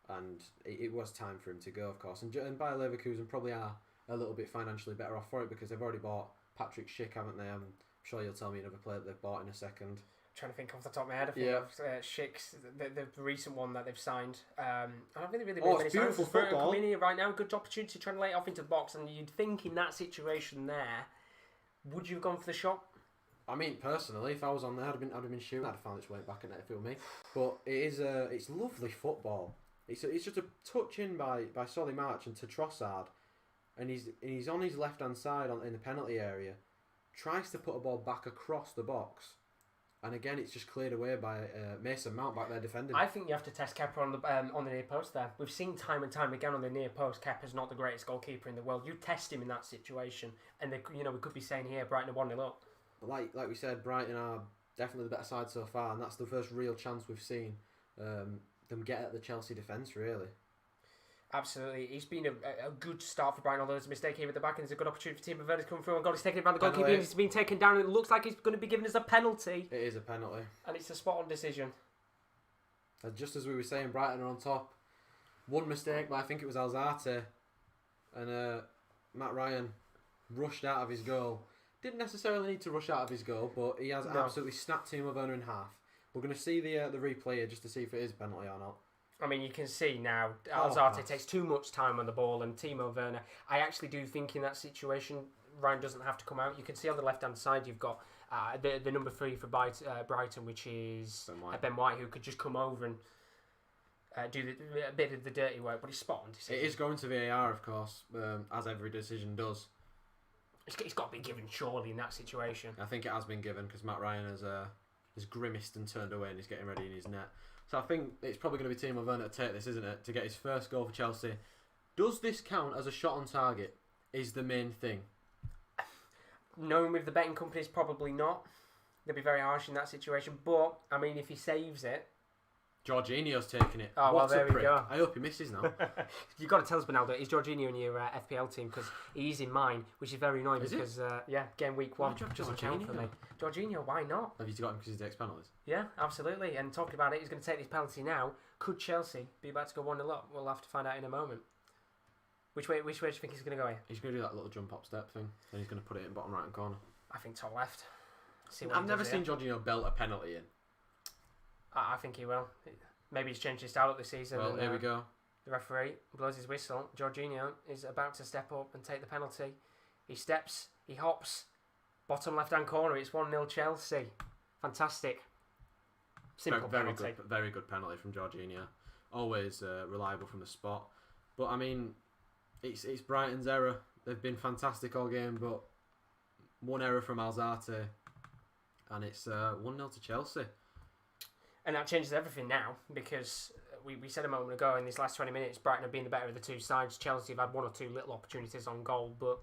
and it was time for him to go, of course. And Bayer Leverkusen probably are a little bit financially better off for it because they've already bought Patrick Schick, haven't they? I'm sure you'll tell me another player that they've bought in a second. I'm trying to think off the top of my head. I think Schick's the recent one that they've signed. I don't really many it's beautiful football. Coming in here right now, good opportunity to try and lay it off into the box. And you'd think in that situation there, would you have gone for the shot? I mean, personally, if I was on there, I'd have been shooting. I'd have found its way back in there if it were me. But it's lovely football. It's just a touch in by Solly March and to Trossard. And he's on his left hand side in the penalty area, tries to put a ball back across the box, and again it's just cleared away by Mason Mount back there defending. I think you have to test Kepa on the near post there. We've seen time and time again on the near post, Kepa's not the greatest goalkeeper in the world. You test him in that situation, and we could be saying here Brighton are 1-0 up. But like we said, Brighton are definitely the better side so far, and that's the first real chance we've seen them get at the Chelsea defence really. Absolutely. He's been a good start for Brighton, although there's a mistake here at the back and there's a good opportunity for Timo Werner to come through and God, he's taken it around the goalkeeper. He's been taken down and it looks like he's going to be given us a penalty. It is a penalty. And it's a spot-on decision. And just as we were saying, Brighton are on top. One mistake, but I think it was Alzate. And Matt Ryan rushed out of his goal. Didn't necessarily need to rush out of his goal, but he has absolutely snapped Timo Werner in half. We're going to see the replay here just to see if it is a penalty or not. I mean, you can see now, Alzate takes too much time on the ball, and Timo Werner, I actually do think in that situation, Ryan doesn't have to come out. You can see on the left-hand side you've got the number 3 for Brighton, which is Ben White, who could just come over and do a bit of the dirty work, but he's spot on. It is going to VAR, of course, as every decision does. It's got to be given, surely, in that situation. I think it has been given because Matt Ryan has grimaced and turned away and he's getting ready in his net. So I think it's probably going to be Timo Werner to take this, isn't it? To get his first goal for Chelsea. Does this count as a shot on target? Is the main thing. Knowing with the betting companies, probably not. They'll be very harsh in that situation. But, I mean, if he saves it... Jorginho's taking it. Oh, well, there we go. I hope he misses now. You've got to tell us, Benaldo, is Jorginho in your FPL team? Because he's in mine, which is very annoying because, game week 1 doesn't count for me. Jorginho, why not? Have you got him because he takes penalties? Yeah, absolutely. And talking about it, he's going to take this penalty now. Could Chelsea be about to go 1-0 up? We'll have to find out in a moment. Which way do you think he's going to go here? He's going to do that little jump up step thing. Then he's going to put it in bottom right hand corner. I think top left. I've never seen Jorginho belt a penalty in. I think he will. Maybe he's changed his style up this season. Well, here we go. The referee blows his whistle. Jorginho is about to step up and take the penalty. He steps, he hops. Bottom left-hand corner, it's 1-0 Chelsea. Fantastic. Simple penalty. Very good penalty from Jorginho. Always reliable from the spot. But, I mean, it's Brighton's error. They've been fantastic all game, but one error from Alzate, and it's 1-0 to Chelsea. And that changes everything now, because we said a moment ago in these last 20 minutes, Brighton have been the better of the two sides. Chelsea have had one or two little opportunities on goal, but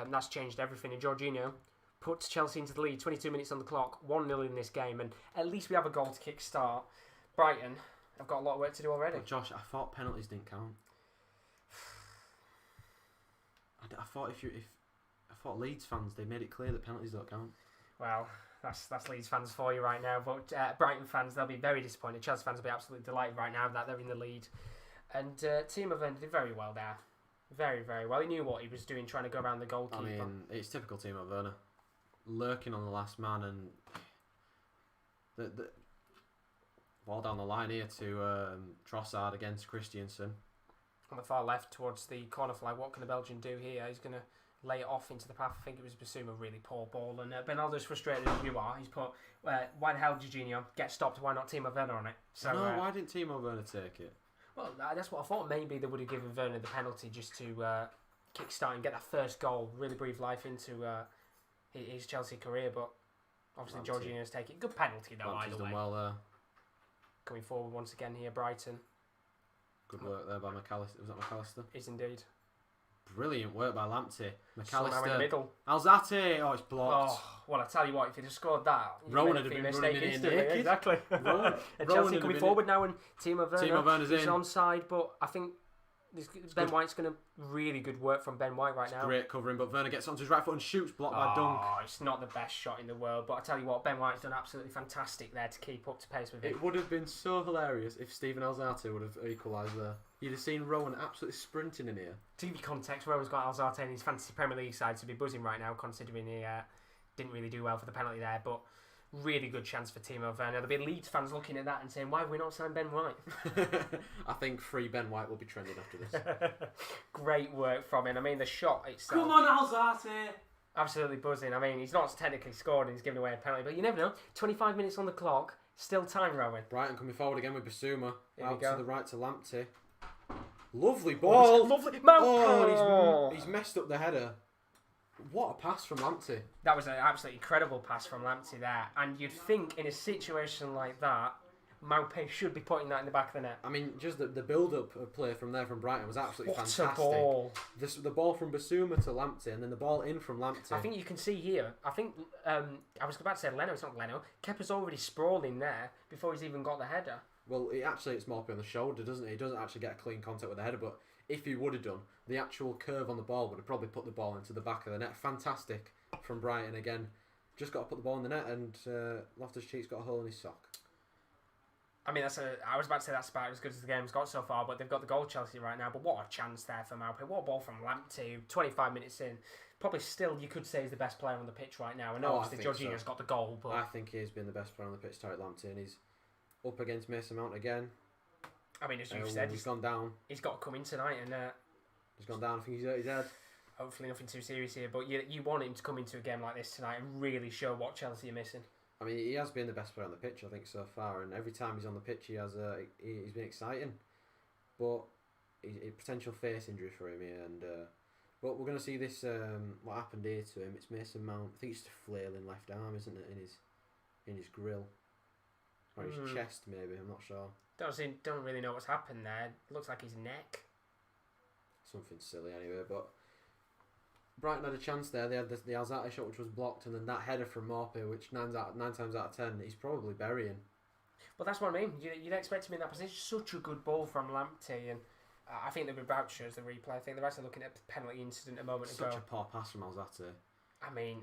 that's changed everything. And Jorginho puts Chelsea into the lead, 22 minutes on the clock, 1-0 in this game, and at least we have a goal to kick-start. Brighton have got a lot of work to do already. But Josh, I thought penalties didn't count. I thought Leeds fans, they made it clear that penalties don't count. Well, that's Leeds fans for you right now. But Brighton fans, they'll be very disappointed. Chelsea fans will be absolutely delighted right now that they're in the lead. And Timo Werner did very well there. Very, very well. He knew what he was doing, trying to go around the goalkeeper. I mean, it's typical Timo Werner. Lurking on the last man, and the ball down the line here to Trossard against Christensen. On the far left towards the corner flag, what can the Belgian do here? He's going to lay it off into the path. I think it was Basuma, really poor ball. And Benaldo's frustrated as you are. He's put, why the hell did Jorginho get stopped? Why not Timo Werner on it? So, no, why didn't Timo Werner take it? Well, that's what I thought. Maybe they would have given Werner the penalty just to kick-start and get that first goal, really breathe life into his Chelsea career. But obviously Jorginho's taking good penalty though, either way. Done well there. Coming forward once again here, Brighton. Good work there by McAllister. Was that McAllister? Is indeed. Brilliant work by Lamptey. McAllister in the middle. Alzate. Oh, it's blocked. Oh, well, I tell you what, if he'd have scored that, Rowan would have been running in instantly. naked. Exactly. And Chelsea coming forward now, and Timo Werner's is onside, but I think White's going to really good work from Ben White right now. Great covering, but Werner gets onto his right foot and shoots, blocked by Dunk. Oh, it's not the best shot in the world, but I tell you what, Ben White's done absolutely fantastic there to keep up to pace with him. It would have been so hilarious if Steven Alzate would have equalised there. You'd have seen Rowan absolutely sprinting in here. To give you context, Rowan's got Alzate in his fantasy Premier League side to be buzzing right now, considering he didn't really do well for the penalty there, but really good chance for Timo Werner. There'll be Leeds fans looking at that and saying, why have we not signed Ben White? I think free Ben White will be trending after this. Great work from him. I mean, the shot itself... Come on, Alzate! Absolutely buzzing. I mean, he's not technically scored and he's given away a penalty, but you never know. 25 minutes on the clock, still time, Rowan. Brighton coming forward again with Basuma. Here out we go. to the right to Lamptey. Lovely ball! Lovely. Oh, he's messed up the header. What a pass from Lamptey. That was an absolutely incredible pass from Lamptey there. And you'd think in a situation like that, Maupay should be putting that in the back of the net. I mean, just the build-up of play from there from Brighton was absolutely fantastic. What a ball. The ball from Basuma to Lamptey, and then the ball in from Lamptey. I think you can see here, I think, I was about to say Leno, it's not Leno. Kepa's already sprawling there before he's even got the header. Well, it's Maupay on the shoulder, doesn't it? He doesn't actually get a clean contact with the header, but if he would have done, the actual curve on the ball would have probably put the ball into the back of the net. Fantastic from Brighton again. Just got to put the ball in the net, and Loftus-Cheek's got a hole in his sock. I mean, I was about to say that's about as good as the game's got so far, but they've got the goal Chelsea right now. But what a chance there for Maupay. What a ball from Lamptey, 25 minutes in. Probably still, you could say, he's the best player on the pitch right now. I know obviously Jorginho's got the goal, but I think he's been the best player on the pitch, Taylor Lamptey, and he's up against Mason Mount again. I mean, as you said, he's gone down. He's got to come in tonight, and he's gone down. I think he's hurt his head. hopefully nothing too serious here, but you want him to come into a game like this tonight and really show what Chelsea are missing. I mean, he has been the best player on the pitch, I think, so far, and every time he's on the pitch, he's been exciting. But a potential face injury for him here, and but we're going to see this. What happened here to him? It's Mason Mount. I think it's a flailing left arm, isn't it, in his grill or his chest, maybe. I'm not sure. Don't really know what's happened there. It looks like his neck. Something silly, anyway. But Brighton had a chance there. They had the Alzate shot, which was blocked, and then that header from Morphy, which 9 times out of 10, he's probably burying. Well, that's what I mean. You'd expect him in that position. Such a good ball from Lamptey, and I think the Bout shows the replay. I think they're actually looking at the penalty incident a moment ago. Such a poor pass from Alzate. I mean,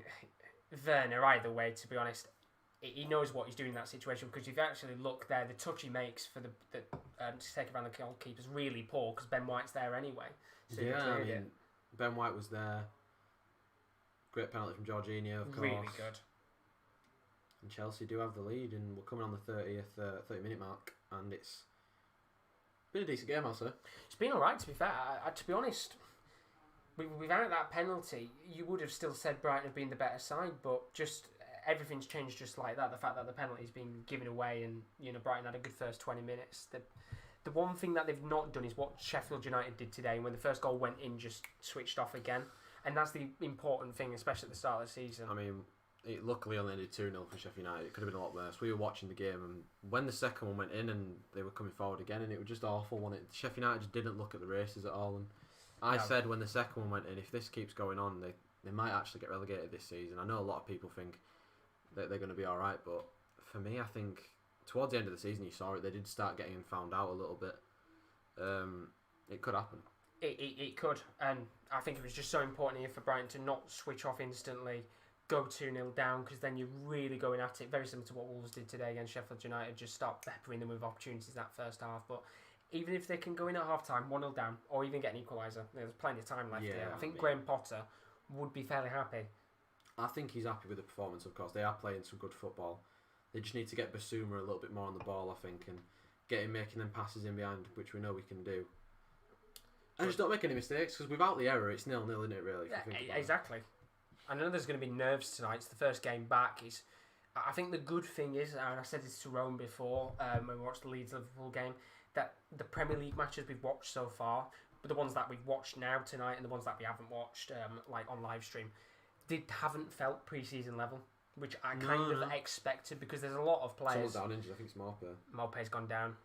Werner, either way, to be honest, he knows what he's doing in that situation, because if you actually look there, the touch he makes for the to take around the goalkeeper is really poor, because Ben White's there anyway. So Ben White was there. Great penalty from Jorginho, of course. Really good. And Chelsea do have the lead, and we're coming on the 30-minute mark, and it's been a decent game, I'll say. It's been alright, to be fair. To be honest, without that penalty, you would have still said Brighton have been the better side, but just everything's changed just like that. The fact that the penalty's been given away, and Brighton had a good first 20 minutes. The one thing that they've not done is what Sheffield United did today, and when the first goal went in, just switched off again. And that's the important thing, especially at the start of the season. I mean, it luckily only ended 2-0 for Sheffield United. It could have been a lot worse. We were watching the game, and when the second one went in, and they were coming forward again, and it was just awful. Sheffield United just didn't look at the races at all. And I said when the second one went in, if this keeps going on, they might actually get relegated this season. I know a lot of people think that they're going to be all right, but for me, I think towards the end of the season, you saw it. They did start getting found out a little bit. It could happen. It could, and I think it was just so important here for Brighton to not switch off instantly, go 2-0 down, because then you're really going at it, very similar to what Wolves did today against Sheffield United, just start peppering them with opportunities that first half. But even if they can go in at half time, 1-0 down, or even get an equaliser, there's plenty of time left here. I think Graham Potter would be fairly happy. I think he's happy with the performance, of course. They are playing some good football. They just need to get Basuma a little bit more on the ball, I think, and get him making them passes in behind, which we know we can do. And just don't make any mistakes, because without the error, it's 0-0, isn't it, really? Yeah, exactly. I know there's going to be nerves tonight. It's the first game back. I think the good thing is, and I said this to Rome before when we watched the Leeds-Liverpool game, that the Premier League matches we've watched so far, but the ones that we've watched now tonight and the ones that we haven't watched like on live stream, haven't felt pre-season level, which I kind of expected, because there's a lot of players. Someone's down injured. I think it's Morphy. Morpé's gone down.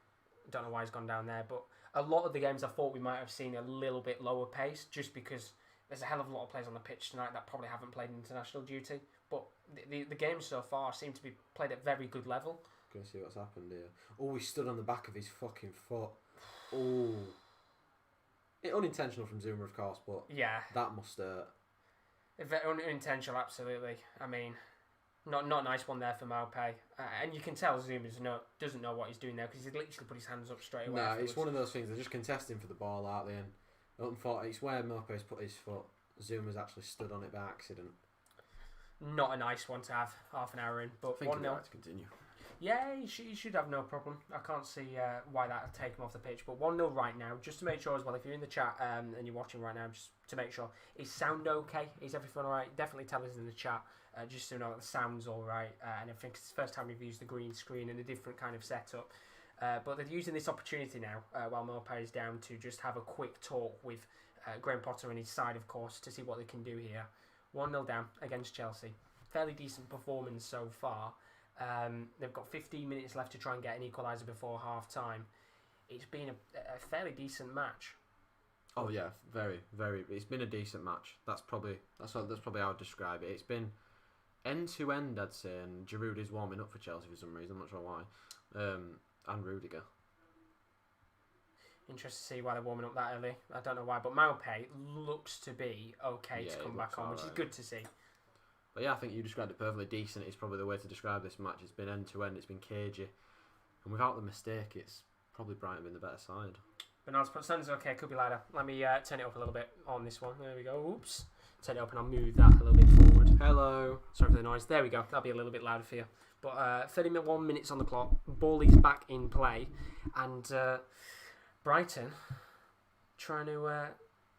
Don't know why he's gone down there, but a lot of the games I thought we might have seen a little bit lower pace, just because there's a hell of a lot of players on the pitch tonight that probably haven't played international duty. But the games so far seem to be played at very good level. Gonna see what's happened here. Oh, he stood on the back of his fucking foot. Oh, unintentional from Zuma, of course, but yeah, that must hurt. Unintentional, absolutely. I mean, not a nice one there for Maupay, and you can tell Zuma doesn't know what he's doing there, because he's literally put his hands up straight away. Nah, it's one of those things. They're just contesting for the ball, aren't they? And it's where Maupay's put his foot. Zuma's actually stood on it by accident. Not a nice one to have half an hour in, but 1-0 to continue. Yeah, he should have no problem. I can't see why that would take him off the pitch. But 1-0 right now, just to make sure as well, if you're in the chat and you're watching right now, just to make sure, is sound okay? Is everything alright? Definitely tell us in the chat, just so you know that the sound's alright. And I think it's the first time we've used the green screen and a different kind of setup. But they're using this opportunity now, while Maupay is down, to just have a quick talk with Graham Potter and his side, of course, to see what they can do here. 1-0 down against Chelsea. Fairly decent performance so far. They've got 15 minutes left to try and get an equaliser before half time. It's been a fairly decent match. Oh yeah, very, very. It's been a decent match. That's probably how I'd describe it. It's been end to end, I'd say, and Giroud is warming up for Chelsea for some reason. I'm not sure why. And Rudiger. Interested to see why they're warming up that early. I don't know why, but Maupay looks to be okay to come back on, which is good to see. But yeah, I think you described it perfectly. Decent is probably the way to describe this match. It's been end to end. It's been cagey, and without the mistake, it's probably Brighton been the better side. Bernard's put sounds okay. Could be louder. Let me turn it up a little bit on this one. There we go. Oops. Turn it up and I'll move that a little bit forward. Hello. Sorry for the noise. There we go. That'll be a little bit louder for you. But 31 minutes on the clock. Ball is back in play, and Brighton trying to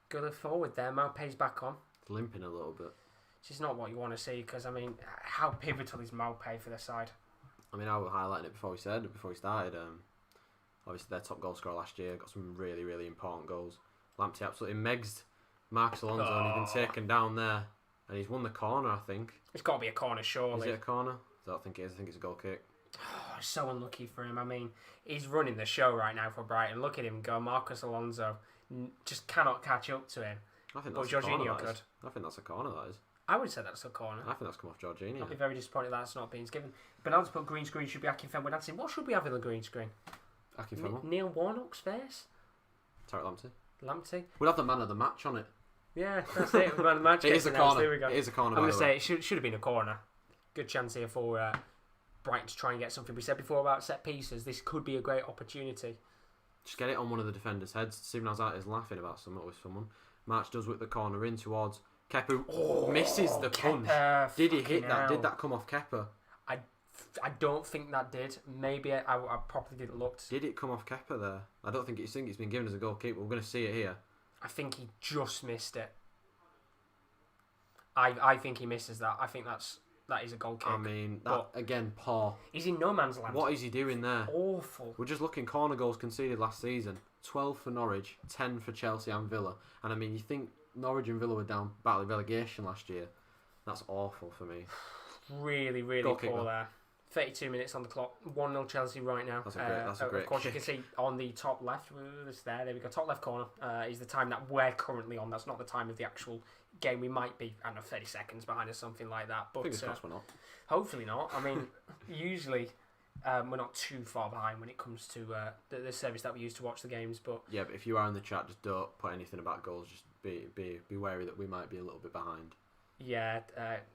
Good forward there. Maupay's back on. Limping a little bit. Which is not what you want to see because, I mean, how pivotal is Maupay for the side? I mean, I was highlighting it before we started. Obviously, their top goal scorer last year got some really, really important goals. Lamptey absolutely megged Marcus Alonso and he's been taken down there. And he's won the corner, I think. It's got to be a corner, surely. Is it a corner? I don't think it is. I think it's a goal kick. Oh, so unlucky for him. I mean, he's running the show right now for Brighton. Look at him go. Marcus Alonso just cannot catch up to him. I think that's a corner. Could. I think that's a corner, that is. I would say that's a corner. I think that's come off Jorginho. I'd be very disappointed that's not being given. Bernardo's put green screen should be Akinfenwa dancing. What should we have in the green screen? Akinfenwa. Neil Warnock's face? Tarek Lamptey? We'll have the man of the match on it. Yeah, that's it. The man of the match. It is a corner. There we go. It is a corner. I'm going to say it should have been a corner. Good chance here for Brighton to try and get something. We said before about set pieces. This could be a great opportunity. Just get it on one of the defenders' heads. Steven Hazard is laughing about something with someone. March does whip the corner in towards Kepa. Misses the punch. Did he hit that? Did that come off Kepa? I don't think that did. Maybe I probably didn't look. Did it come off Kepa there? I don't think it's been given as a goal kick. We're going to see it here. I think he just missed it. I think he misses that. I think that is a goal kick. I mean, that again, poor. He's in no man's land. What is he doing there? Awful. We're just looking corner goals conceded last season. 12 for Norwich, 10 for Chelsea and Villa. And I mean, you think Norwich and Villa were down battling relegation last year. That's awful for me. Really, really poor there. 32 minutes on the clock. 1-0 Chelsea right now. That's a great Of course, kick. you can see on the top left, there we go, top left corner, is the time that we're currently on. That's not the time of the actual game. We might be, I don't know, 30 seconds behind or something like that. But Fingers crossed we're not. Hopefully not. I mean, usually we're not too far behind when it comes to the service that we use to watch the games. But yeah, but if you are in the chat, just don't put anything about goals. Just be wary that we might be a little bit behind. Yeah,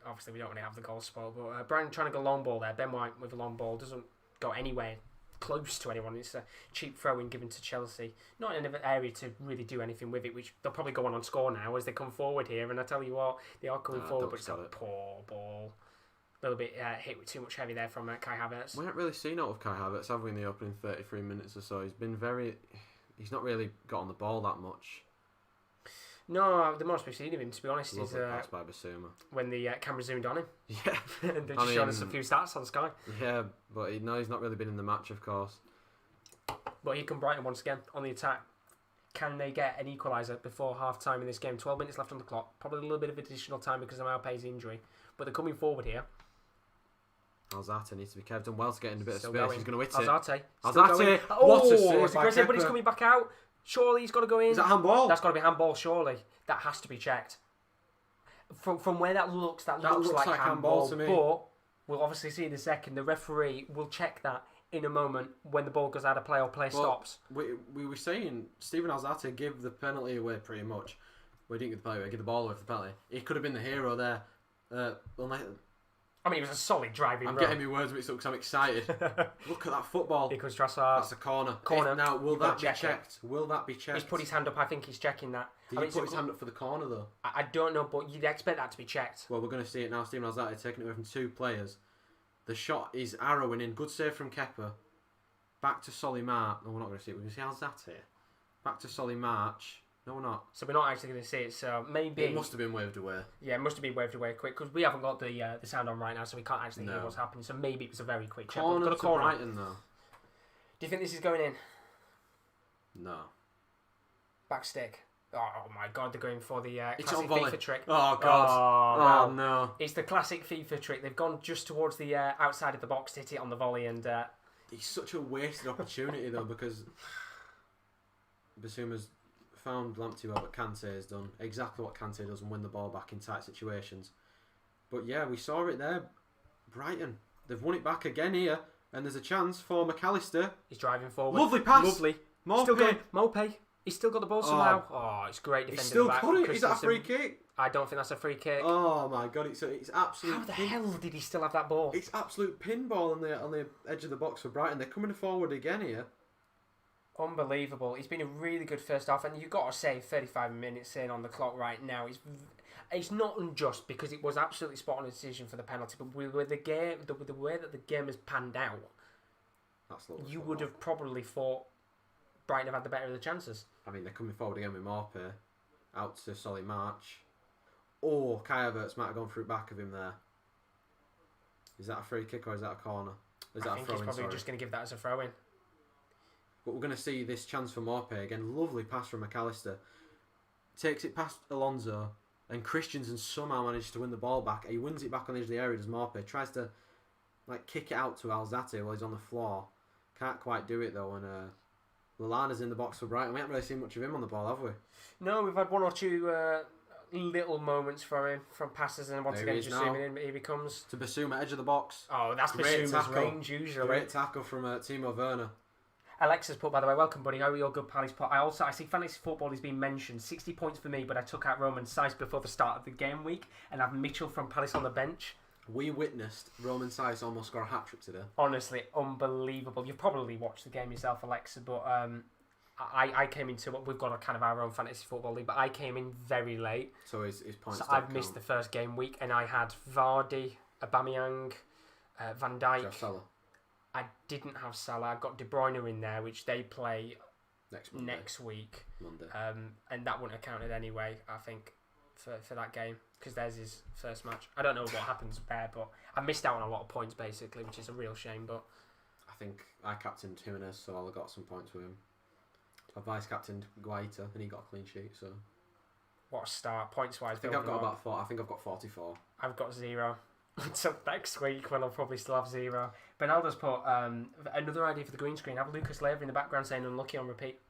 obviously we don't really have the goal spoil, but Brian trying to go long ball there. Ben White with a long ball doesn't go anywhere close to anyone. It's a cheap throw-in given to Chelsea. Not in an area to really do anything with it, which they'll probably go on and score now as they come forward here. And I tell you what, they are coming forward, but it's a poor ball. A little bit hit with too much heavy there from Kai Havertz. We haven't really seen out of Kai Havertz, have we, in the opening 33 minutes or so? He's not really got on the ball that much. No, the most we've seen of him, to be honest, is pass by Basuma. When the camera zoomed on him. Yeah. And they've just shown us a few stats on Sky. Yeah, but he's not really been in the match, of course. But here come Brighton once again on the attack. Can they get an equaliser before half-time in this game? 12 minutes left on the clock. Probably a little bit of additional time because of Maupay's injury. But they're coming forward here. Alzate needs to be careful. Done well to get in a bit of space. Going. He's going to hit it. Alzate. What a save it's by aggressive, but Kepa. he's coming back out. Surely he's got to go in. Is that handball? That's got to be handball, surely. That has to be checked. From where that looks like handball to me. But we'll obviously see in a second. The referee will check that in a moment when the ball goes out of play or play stops. We were saying Steven Alzate gave the penalty away pretty much. We didn't give the penalty away, give the ball away for the penalty. He could have been the hero there. I mean, it was a solid driving I'm run. getting my words mixed up because I'm excited. Look at that football. Because Trossard. That's a corner. Corner. Now, will that be checked? Will that be checked? He's put his hand up. I think he's checking that. Did he put his hand up for the corner, though? I don't know, but you'd expect that to be checked. Well, we're going to see it now. Steven Alzate taking it away from two players. The shot is arrowing in. Good save from Kepa. Back to Solly March. No, we're not going to see it. We're going to see Alzate. Back to Solly March. No, we're not. So we're not actually going to see it. So maybe it must have been waved away. Yeah, it must have been waved away quick because we haven't got the sound on right now, so we can't actually hear what's happening. So maybe it was a very quick check. Corner to Brighton, though. Do you think this is going in? No. Back stick. Oh my God, they're going for the classic FIFA trick. Oh God. Oh no. It's the classic FIFA trick. They've gone just towards the outside of the box to hit it on the volley, and it's such a wasted opportunity though because Basuma's found Lamptey well, but Kante has done exactly what Kante does and win the ball back in tight situations. But yeah, we saw it there. Brighton, they've won it back again here, and there's a chance for McAllister. He's driving forward. Lovely pass. Lovely. Still going. Maupay. He's still got the ball somehow. Oh, it's great defending. He's still back. got it. Is that a free kick? I don't think that's a free kick. Oh my God! It's absolute. How the hell did he still have that ball? It's absolute pinball on the edge of the box for Brighton. They're coming forward again here. Unbelievable. It's been a really good first half, and you've got to say 35 minutes in on the clock right now. It's not unjust because it was absolutely spot on decision for the penalty, but with the way that the game has panned out, you would have probably thought Brighton have had the better of the chances. I mean, they're coming forward again with Maupay. out to Solly March. Or Kai Havertz might have gone through back of him there. Is that a free kick or is that a corner? Is that I think he's probably just going to give that as a throw in. But we're going to see this chance for Morpé again. Lovely pass from McAllister. Takes it past Alonso, and Christensen somehow manages to win the ball back. He wins it back on the edge of the area, does Morpé. Tries to kick it out to Alzate while he's on the floor. Can't quite do it though, and Lallana's in the box for Brighton. We haven't really seen much of him on the ball, have we? No, we've had one or two little moments for him from passes, and once again just zooming in, here he comes. To Basuma, edge of the box. Oh, that's Basuma's range usually. Great tackle from Timo Werner. Alexa's put, by the way, welcome buddy, how are your good Palace put? I see fantasy football is being mentioned, 60 points for me, but I took out Roman Saiz before the start of the game week and have Mitchell from Palace on the bench. We witnessed Roman Saiz almost score a hat-trick today. Honestly, unbelievable. You've probably watched the game yourself, Alexa, but I came into it, we've got a kind of our own fantasy football league, but I came in very late. So his points So I've missed the first game week, and I had Vardy, Aubameyang, Van Dijk. Salah. I didn't have Salah. I got De Bruyne in there, which they play next week. Monday. And that wouldn't have counted anyway, I think, for that game, because there's his first match. I don't know what happens there, but I missed out on a lot of points, basically, which is a real shame. But I think I captained Jimenez, so I got some points with him. I vice-captained Guaita, and he got a clean sheet, so... What a start, points-wise. I think I've got 44. I've got 0. Until next week when I'll probably still have 0. Bernaldo's put another idea for the green screen. Have Lucas Leiva in the background saying unlucky on repeat.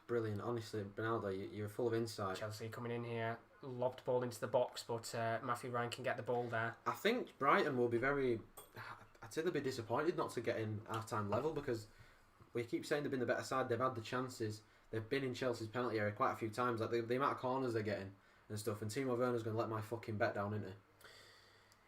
Brilliant, honestly, Bernaldo, you're full of insight. Chelsea coming in here, lobbed ball into the box, but Matthew Ryan can get the ball there. I think Brighton will be I'd say they'll be disappointed not to get in half-time level, because we keep saying they've been the better side. They've had the chances. They've been in Chelsea's penalty area quite a few times. Like the amount of corners they're getting and stuff. And Timo Werner's going to let my fucking bet down, isn't he?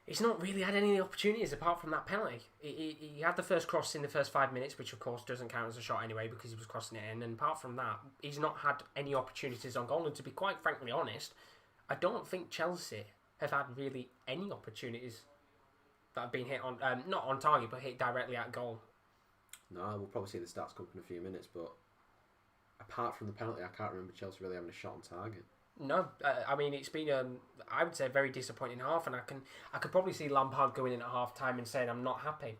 He's not really had any opportunities apart from that penalty. He had the first cross in the first 5 minutes, which of course doesn't count as a shot anyway because he was crossing it in. And apart from that, he's not had any opportunities on goal. And to be quite frankly honest, I don't think Chelsea have had really any opportunities that have been hit on, not on target, but hit directly at goal. No, we'll probably see the stats come up in a few minutes, but apart from the penalty, I can't remember Chelsea really having a shot on target. No, I mean it's been I would say a very disappointing half, and I could probably see Lampard going in at half time and saying I'm not happy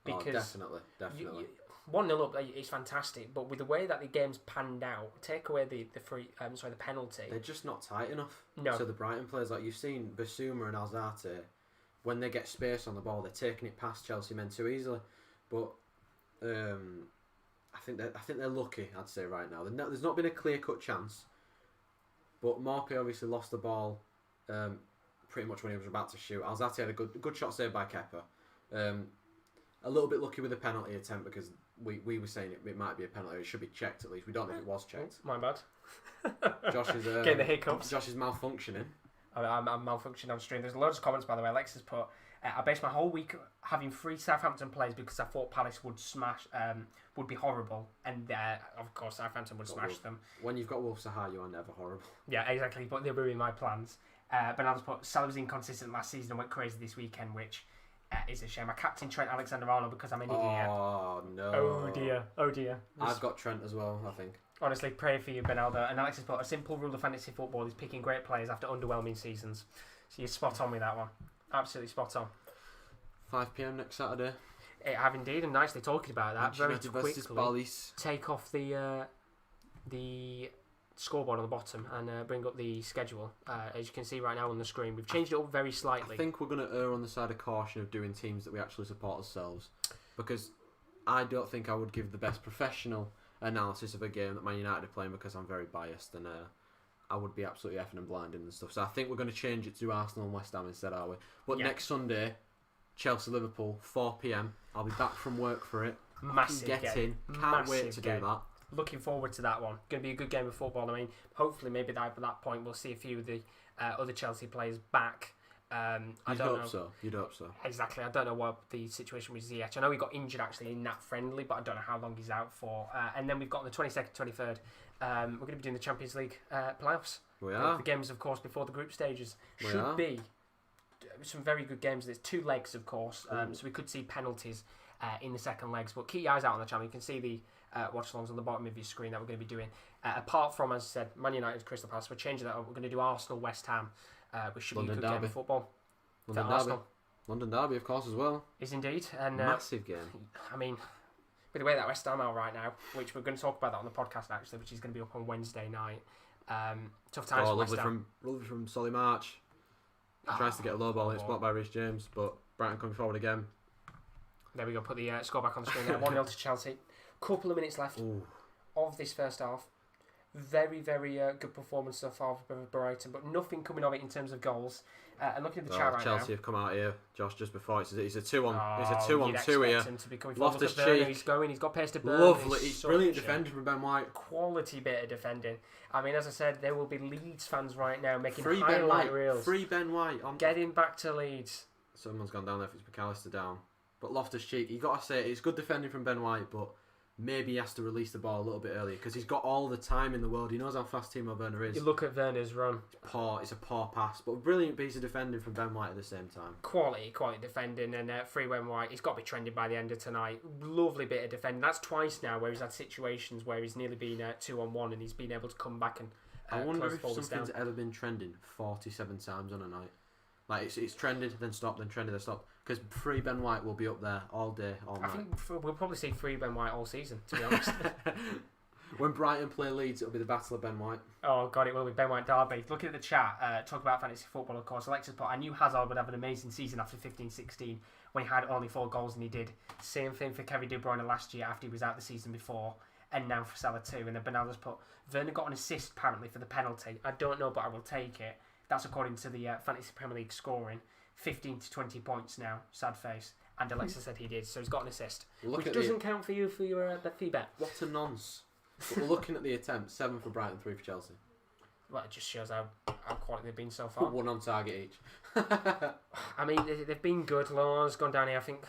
because definitely 1-0 up is fantastic, but with the way that the game's panned out, take away the penalty, they're just not tight enough. No. So the Brighton players, like you've seen Basuma and Alzate, when they get space on the ball, they're taking it past Chelsea men too easily. But I think they're lucky. I'd say right now, there's not been a clear cut chance. But Morpé obviously lost the ball pretty much when he was about to shoot. Alzate had a good shot saved by Kepa. A little bit lucky with the penalty attempt because we were saying it might be a penalty. It should be checked at least. We don't know if it was checked. My bad. Josh is getting the hiccups. Josh is malfunctioning. I'm malfunctioning on stream. There's loads of comments by the way. Alexa's put, I based my whole week having 3 Southampton players because I thought Palace would be horrible, and of course Southampton would smash them. When you've got Wolf Sahar, you are never horrible. Yeah, exactly. But they were in my plans. But I was put Salah was inconsistent last season and went crazy this weekend, which is a shame. I captained Trent Alexander-Arnold because I'm an idiot. Oh no! Oh dear! I've got Trent as well. I think. Honestly, pray for you, Benaldo. And Alex has put a simple rule of fantasy football is picking great players after underwhelming seasons. So you're spot on with that one. Absolutely spot on. 5 PM next Saturday. It have indeed, and nicely talking about that. Very quickly take off the scoreboard on the bottom and bring up the schedule. As you can see right now on the screen, we've changed it up very slightly. I think we're going to err on the side of caution of doing teams that we actually support ourselves, because I don't think I would give the best professional analysis of a game that Man United are playing because I'm very biased and I would be absolutely effing and blinding and stuff. So I think we're going to change it to Arsenal and West Ham instead, are we? But next Sunday, Chelsea-Liverpool, 4 PM. I'll be back from work for it. Massive game. Can't wait to do that. Looking forward to that one. Going to be a good game of football. I mean, hopefully maybe at that point we'll see a few of the other Chelsea players back. You'd hope so. Exactly. I don't know what the situation with Ziyech. I know he got injured actually in that friendly, but I don't know how long he's out for. And then we've got on the 22nd, 23rd, we're going to be doing the Champions League playoffs. We are. The games, of course, before the group stages. Should be some very good games. There's 2 legs, of course, so we could see penalties in the second legs. But keep your eyes out on the channel. You can see the watch-alongs on the bottom of your screen that we're going to be doing. Apart from, as I said, Man United, Crystal Palace, we're changing that up. We're going to do Arsenal, West Ham, which should London be a good game derby. of football. London For derby. Arsenal. London derby, of course, as well. Is indeed. And Massive game. I mean, with the way that West Ham are right now, which we're going to talk about that on the podcast actually, which is going to be up on Wednesday night. Tough times for West Ham. Lovely from Solly March. Tries to get a low ball and it's blocked by Reece James, but Brighton coming forward again. There we go, put the score back on the screen there. 1-0 to Chelsea. Couple of minutes left of this first half. Very, very good performance so far for Brighton, but nothing coming of it in terms of goals. And looking at the chat right Chelsea now, have come out here, Josh, just before. It's a 2-on. It's a you'd 2-on-2 here. him to be coming forward. Look at Loftus-Cheek. Werner, he's going. He's got pace to burn. Lovely. It's brilliant defending from Ben White. Quality bit of defending. I mean, as I said, there will be Leeds fans right now making Free Ben highlight White. reels. Free Ben White. Getting back to Leeds. Someone's gone down there if it's McAllister down. But Loftus-Cheek, you got to say, it's good defending from Ben White, but maybe he has to release the ball a little bit earlier because he's got all the time in the world. He knows how fast Timo Werner is. You look at Werner's run. It's a poor pass, but a brilliant piece of defending from Ben White at the same time. Quality defending, and free Ben White. He's got to be trending by the end of tonight. Lovely bit of defending. That's twice now where he's had situations where he's nearly been 2-on-1 and he's been able to come back and I wonder if close something's down. ever been trending 47 times on a night. Like it's trended, then stopped, then trended, then stopped. Because free Ben White will be up there all day, all night. I think we'll probably see free Ben White all season, to be honest. When Brighton play Leeds, it'll be the battle of Ben White. Oh god, it will be Ben White derby. Looking at the chat, talk about fantasy football, of course. Alexis put, I knew Hazard would have an amazing season after 15-16 when he had only 4 goals, and he did. Same thing for Kevin De Bruyne last year after he was out the season before, and now for Salah too. And then Bernardo's put, Werner got an assist apparently for the penalty. I don't know, but I will take it. That's according to the Fantasy Premier League scoring. 15 to 20 points now, sad face. And Alexa said he did, so he's got an assist. Which doesn't count for you for your fee bet. What a nonce. But we're looking at the attempt, 7 for Brighton, 3 for Chelsea. Well, it just shows how quality they've been so far. 1 on target each. I mean, they've been good. Lallana's gone down here, I think.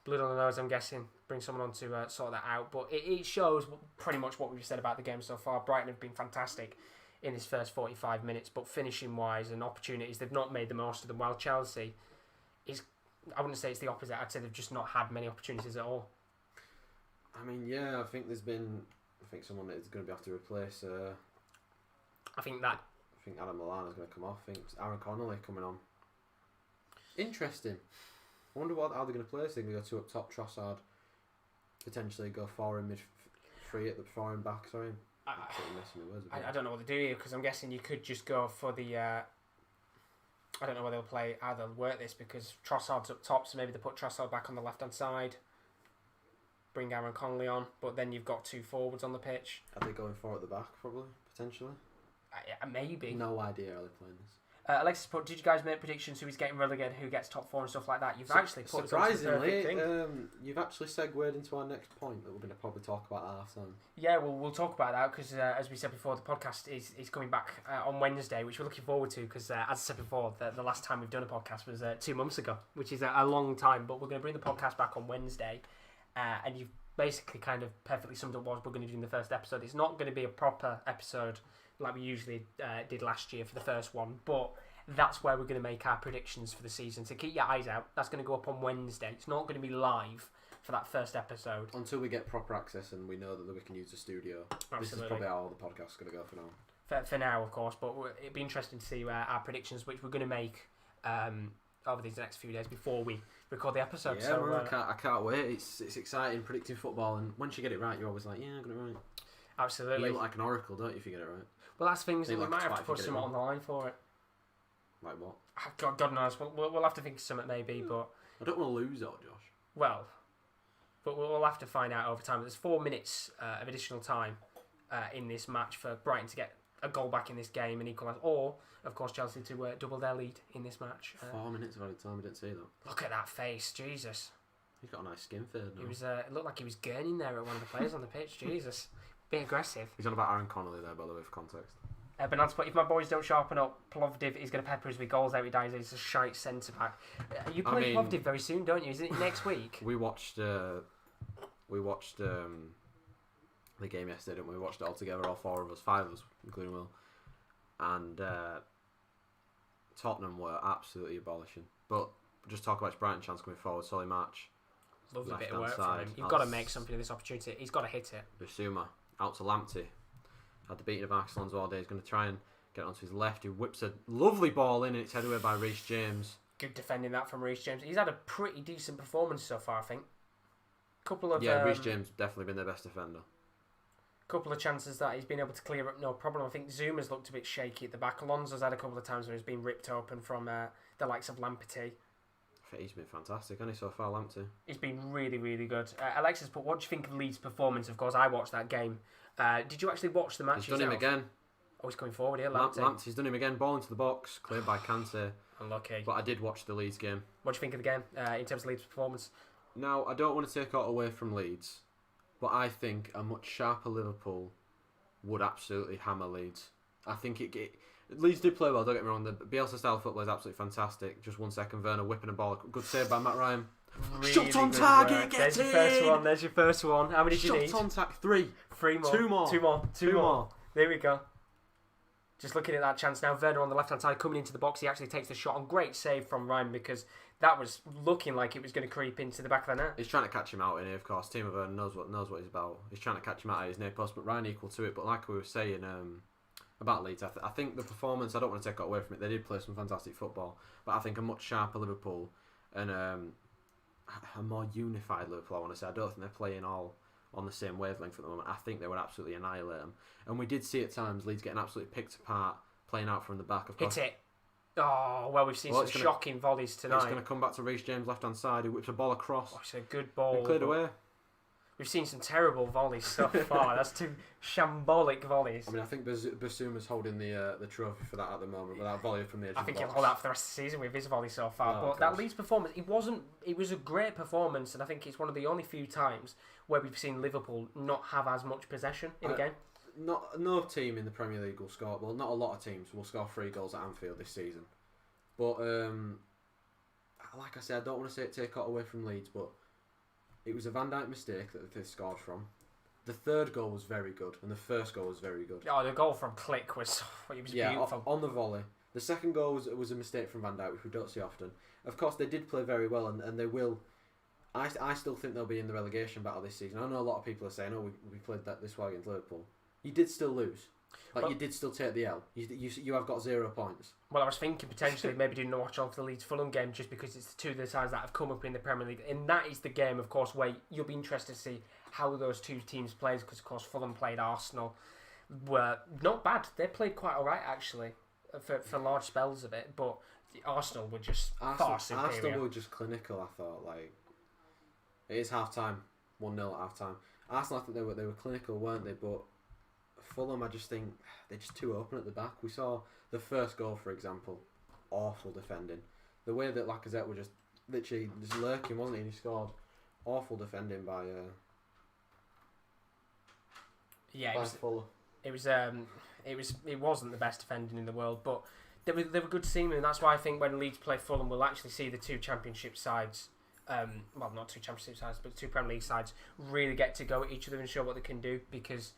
Blood on the nose, I'm guessing. Bring someone on to sort that out. But it shows pretty much what we've said about the game so far. Brighton have been fantastic in this first 45 minutes, but finishing-wise and opportunities, they've not made the most of them, while Chelsea is, I wouldn't say it's the opposite, I'd say they've just not had many opportunities at all. I mean, yeah, I think someone is going to have to replace... I think Adam Lallana's going to come off. I think Aaron Connolly coming on. Interesting. I wonder how they're going to play this thing. They go 2 up top, Trossard, potentially go 4 in mid, 3 at the 4 in back, sorry. I don't know what they do here, because I'm guessing you could just go for the... I don't know whether they'll play, how they'll work this, because Trossard's up top, so maybe they put Trossard back on the left-hand side, bring Aaron Connolly on, but then you've got 2 forwards on the pitch. Are they going 4 at the back, probably, potentially? Maybe. No idea how they're playing this. Alexis put, did you guys make predictions who's getting relegated, who gets top 4 and stuff like that? You've actually put surprisingly, you've actually segued into our next point that we're going to probably talk about at half time. Yeah, we'll talk about that because as we said before, the podcast is coming back on Wednesday, which we're looking forward to because as I said before, the last time we've done a podcast was 2 months ago, which is a long time, but we're going to bring the podcast back on Wednesday and you've basically kind of perfectly summed up what we're going to do in the first episode. It's not going to be a proper episode like we usually did last year for the first one, but that's where we're going to make our predictions for the season. So keep your eyes out. That's going to go up on Wednesday. It's not going to be live for that first episode. Until we get proper access and we know that we can use the studio. Absolutely. This is probably how all the podcast's going to go for now. For now, of course, but it'd be interesting to see our predictions, which we're going to make over these next few days before we record the episode. Yeah, so, I can't wait. It's exciting predicting football, and once you get it right, you're always like, yeah, I got it right. Absolutely. You look like an oracle, don't you, if you get it right? Well, that's things that we might have to put something on the line for it. Like what? God knows. We'll have to think of something maybe, but... I don't want to lose though, Josh. Well, but we'll have to find out over time. There's 4 minutes of additional time in this match for Brighton to get a goal back in this game and equalise, or, of course, Chelsea to double their lead in this match. 4 minutes of added time, I didn't see that. Look at that face, Jesus. He's got a nice skin fade now. He was, it looked like he was gurning there at one of the players on the pitch, Jesus. Bit aggressive. He's on about Aaron Connolly there, by the way, for context. Bernard's put, if my boys don't sharpen up, Plovdiv is going to pepper us with goals every day. He's a shite centre-back. You play Plovdiv very soon, don't you? Is it next week? We watched the game yesterday, didn't we? We watched it all together, all 4 of us, 5 of us, including Will. And Tottenham were absolutely abolishing. But just talk about Brighton chance coming forward, Solly March. Lovely bit of left-hand work from side. him. You've got to make something of this opportunity. He's got to hit it. Bissouma out to Lamptey. Had the beating of Arsenal's all day. He's going to try and get onto his left. He whips a lovely ball in and it's headed away by Reece James. Good defending that from Reece James. He's had a pretty decent performance so far, I think. Reece James definitely been their best defender. Couple of chances that he's been able to clear up, no problem. I think Zuma's looked a bit shaky at the back. Alonso's had a couple of times where he's been ripped open from the likes of Lampard. I think he's been fantastic, hasn't he, so far, Lamptey? He's been really, really good. Alexis, but what do you think of Leeds' performance? Of course, I watched that game. Did you actually watch the match He's done him again. Oh, he's coming forward here, Lamptey. Lamptey's done him again. Ball into the box, cleared by Kante. Unlucky. But I did watch the Leeds game. What do you think of the game in terms of Leeds' performance? Now, I don't want to take it away from Leeds, but I think a much sharper Liverpool would absolutely hammer Leeds. I think Leeds did play well, don't get me wrong. The Bielsa style football is absolutely fantastic. Just 1 second, Werner whipping a ball. Good save by Matt Ryan. Really Shot on target, get There's your first one. How many did you need? Shot on target, 3. 3 more. 2 more. There we go. Just looking at that chance now, Werner on the left-hand side coming into the box. He actually takes the shot on. Great save from Ryan because that was looking like it was going to creep into the back of the net. He's trying to catch him out in here, of course. Timo Werner knows what he's about. He's trying to catch him out at his near post, but Ryan equal to it. But like we were saying about Leeds, I think the performance, I don't want to take it away from it. They did play some fantastic football, but I think a much sharper Liverpool and a more unified Liverpool, I want to say. I don't think they're playing all on the same wavelength at the moment. I think they would absolutely annihilate them. And we did see at times Leeds getting absolutely picked apart, playing out from the back. Of course. Hit it. Oh, well, we've seen some shocking volleys tonight. It's going to come back to Reece James, left-hand side, who whips a ball across. Oh, it's a good ball. Cleared away. We've seen some terrible volleys so far. That's 2 shambolic volleys. I mean, I think Bissouma's holding the trophy for that at the moment, with that volley from the edge I of the think box. he'll hold out for the rest of the season with his volley so far. But that Leeds performance, it was a great performance, and I think it's one of the only few times where we've seen Liverpool not have as much possession in a game. No team in the Premier League will score. Well, not a lot of teams will score 3 goals at Anfield this season. But like I said, I don't want to take it away from Leeds, but it was a Van Dijk mistake that they scored from. The third goal was very good, and the first goal was very good. Oh, the goal from Click was beautiful. On the volley. The second goal was a mistake from Van Dijk, which we don't see often. Of course, they did play very well, and they will. I still think they'll be in the relegation battle this season. I know a lot of people are saying, "Oh, we played that this way against Liverpool." You did still lose. You did still take the L. You have got 0 points. Well, I was thinking potentially maybe doing the watch on for the Leeds Fulham game just because it's the 2 of the sides that have come up in the Premier League. And that is the game, of course, where you'll be interested to see how those 2 teams played because, of course, Fulham played Arsenal. Were not bad. They played quite all right, actually, for large spells of it. But Arsenal were just far superior. Arsenal were just clinical, I thought. It is half-time. 1-0 at half-time. Arsenal, I think they were clinical, weren't they? But Fulham, I just think they're just too open at the back. We saw the first goal, for example, awful defending. The way that Lacazette was just literally just lurking, wasn't he? And he scored. Awful defending by Fulham. It wasn't the best defending in the world, but they were good team, and that's why I think when Leeds play Fulham, we'll actually see the 2 Championship sides. Well, not 2 Championship sides, but 2 Premier League sides really get to go at each other and show what they can do because.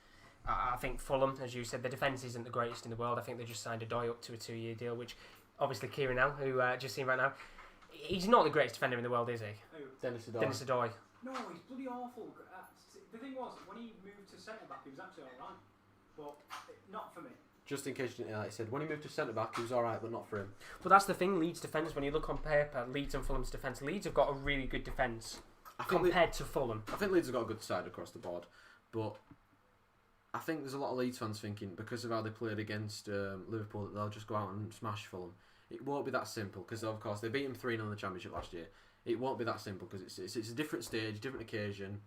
I think Fulham, as you said, the defence isn't the greatest in the world. I think they just signed Adoy up to a 2-year deal, which obviously Kieren now, who just seen right now, he's not the greatest defender in the world, is he? Dennis Adoy. No, he's bloody awful. The thing was, when he moved to centre back, he was actually alright, but not for me. Just in case you didn't hear that, he said when he moved to centre back, he was alright, but not for him. But that's the thing, Leeds defenders. When you look on paper, Leeds and Fulham's defence, Leeds have got a really good defence compared to Fulham. I think Leeds have got a good side across the board, but I think there's a lot of Leeds fans thinking because of how they played against Liverpool that they'll just go out and smash Fulham. It won't be that simple because of course they beat them 3-0 in the Championship last year. It won't be that simple because it's a different stage, different occasion,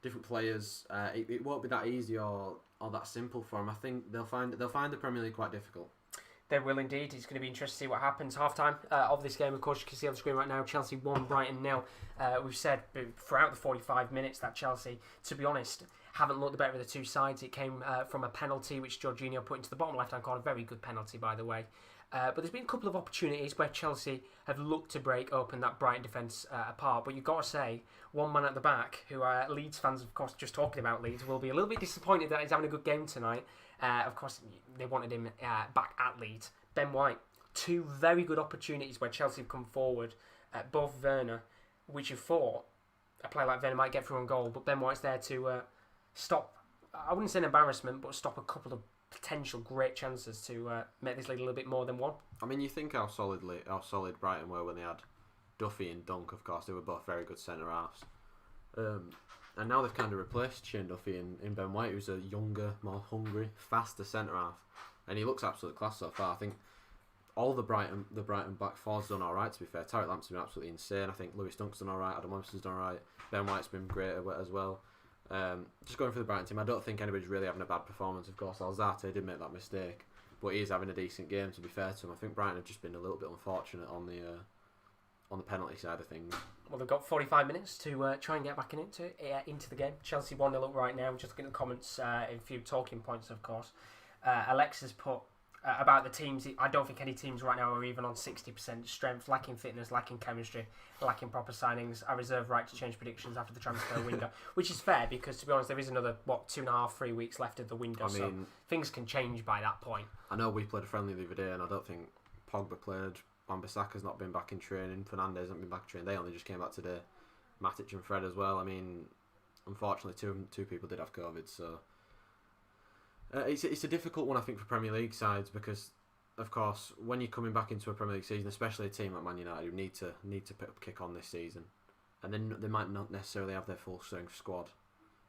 different players. It won't be that easy or that simple for them. I think they'll find the Premier League quite difficult. They will indeed. It's going to be interesting to see what happens. Half-time of this game, of course, you can see on the screen right now, Chelsea 1, Brighton 0. We've said throughout the 45 minutes that Chelsea, to be honest, haven't looked the better of the 2 sides. It came from a penalty which Jorginho put into the bottom left-hand corner. Very good penalty, by the way. But there's been a couple of opportunities where Chelsea have looked to break open that Brighton defence apart. But you've got to say, one man at the back, who Leeds fans, of course, just talking about Leeds, will be a little bit disappointed that he's having a good game tonight. Of course, they wanted him back at Leeds. Ben White. 2 very good opportunities where Chelsea have come forward, both Werner, which you thought a player like Werner might get through on goal, but Ben White's there to stop. I wouldn't say an embarrassment, but stop a couple of potential great chances to make this league a little bit more than one. I mean, you think how solid Brighton were when they had Duffy and Dunk. Of course, they were both very good centre halves. And now they've kind of replaced Shane Duffy in Ben White, who's a younger, more hungry, faster centre half, and he looks absolute class so far. I think all the Brighton back four's done all right. To be fair, Taylor and Raphael Honigstein's been absolutely insane. I think Lewis Dunk's done all right. Adam Webster's done all right. Ben White's been great as well. Just going for the Brighton team, I don't think anybody's really having a bad performance. Of course, Alzate did make that mistake, but he is having a decent game. To be fair to him, I think Brighton have just been a little bit unfortunate on the penalty side of things. Well, they've got 45 minutes to try and get back into the game. Chelsea 1-0 up right now. Just looking at the comments, a few talking points, of course. Alexa's put about the teams. I don't think any teams right now are even on 60% strength, lacking fitness, lacking chemistry, lacking proper signings. I reserve right to change predictions after the transfer window, which is fair because, to be honest, there is another 2.5-3 weeks left of the window, so things can change by that point. I know we played a friendly the other day, and I don't think Pogba played. Wan-Bissaka's not been back in training. Fernandes hasn't been back in training. They only just came back today. Matic and Fred as well. I mean, unfortunately, two people did have COVID, so it's a difficult one, I think, for Premier League sides because, of course, when you're coming back into a Premier League season, especially a team like Man United who need to put up kick on this season, and then they might not necessarily have their full strength squad.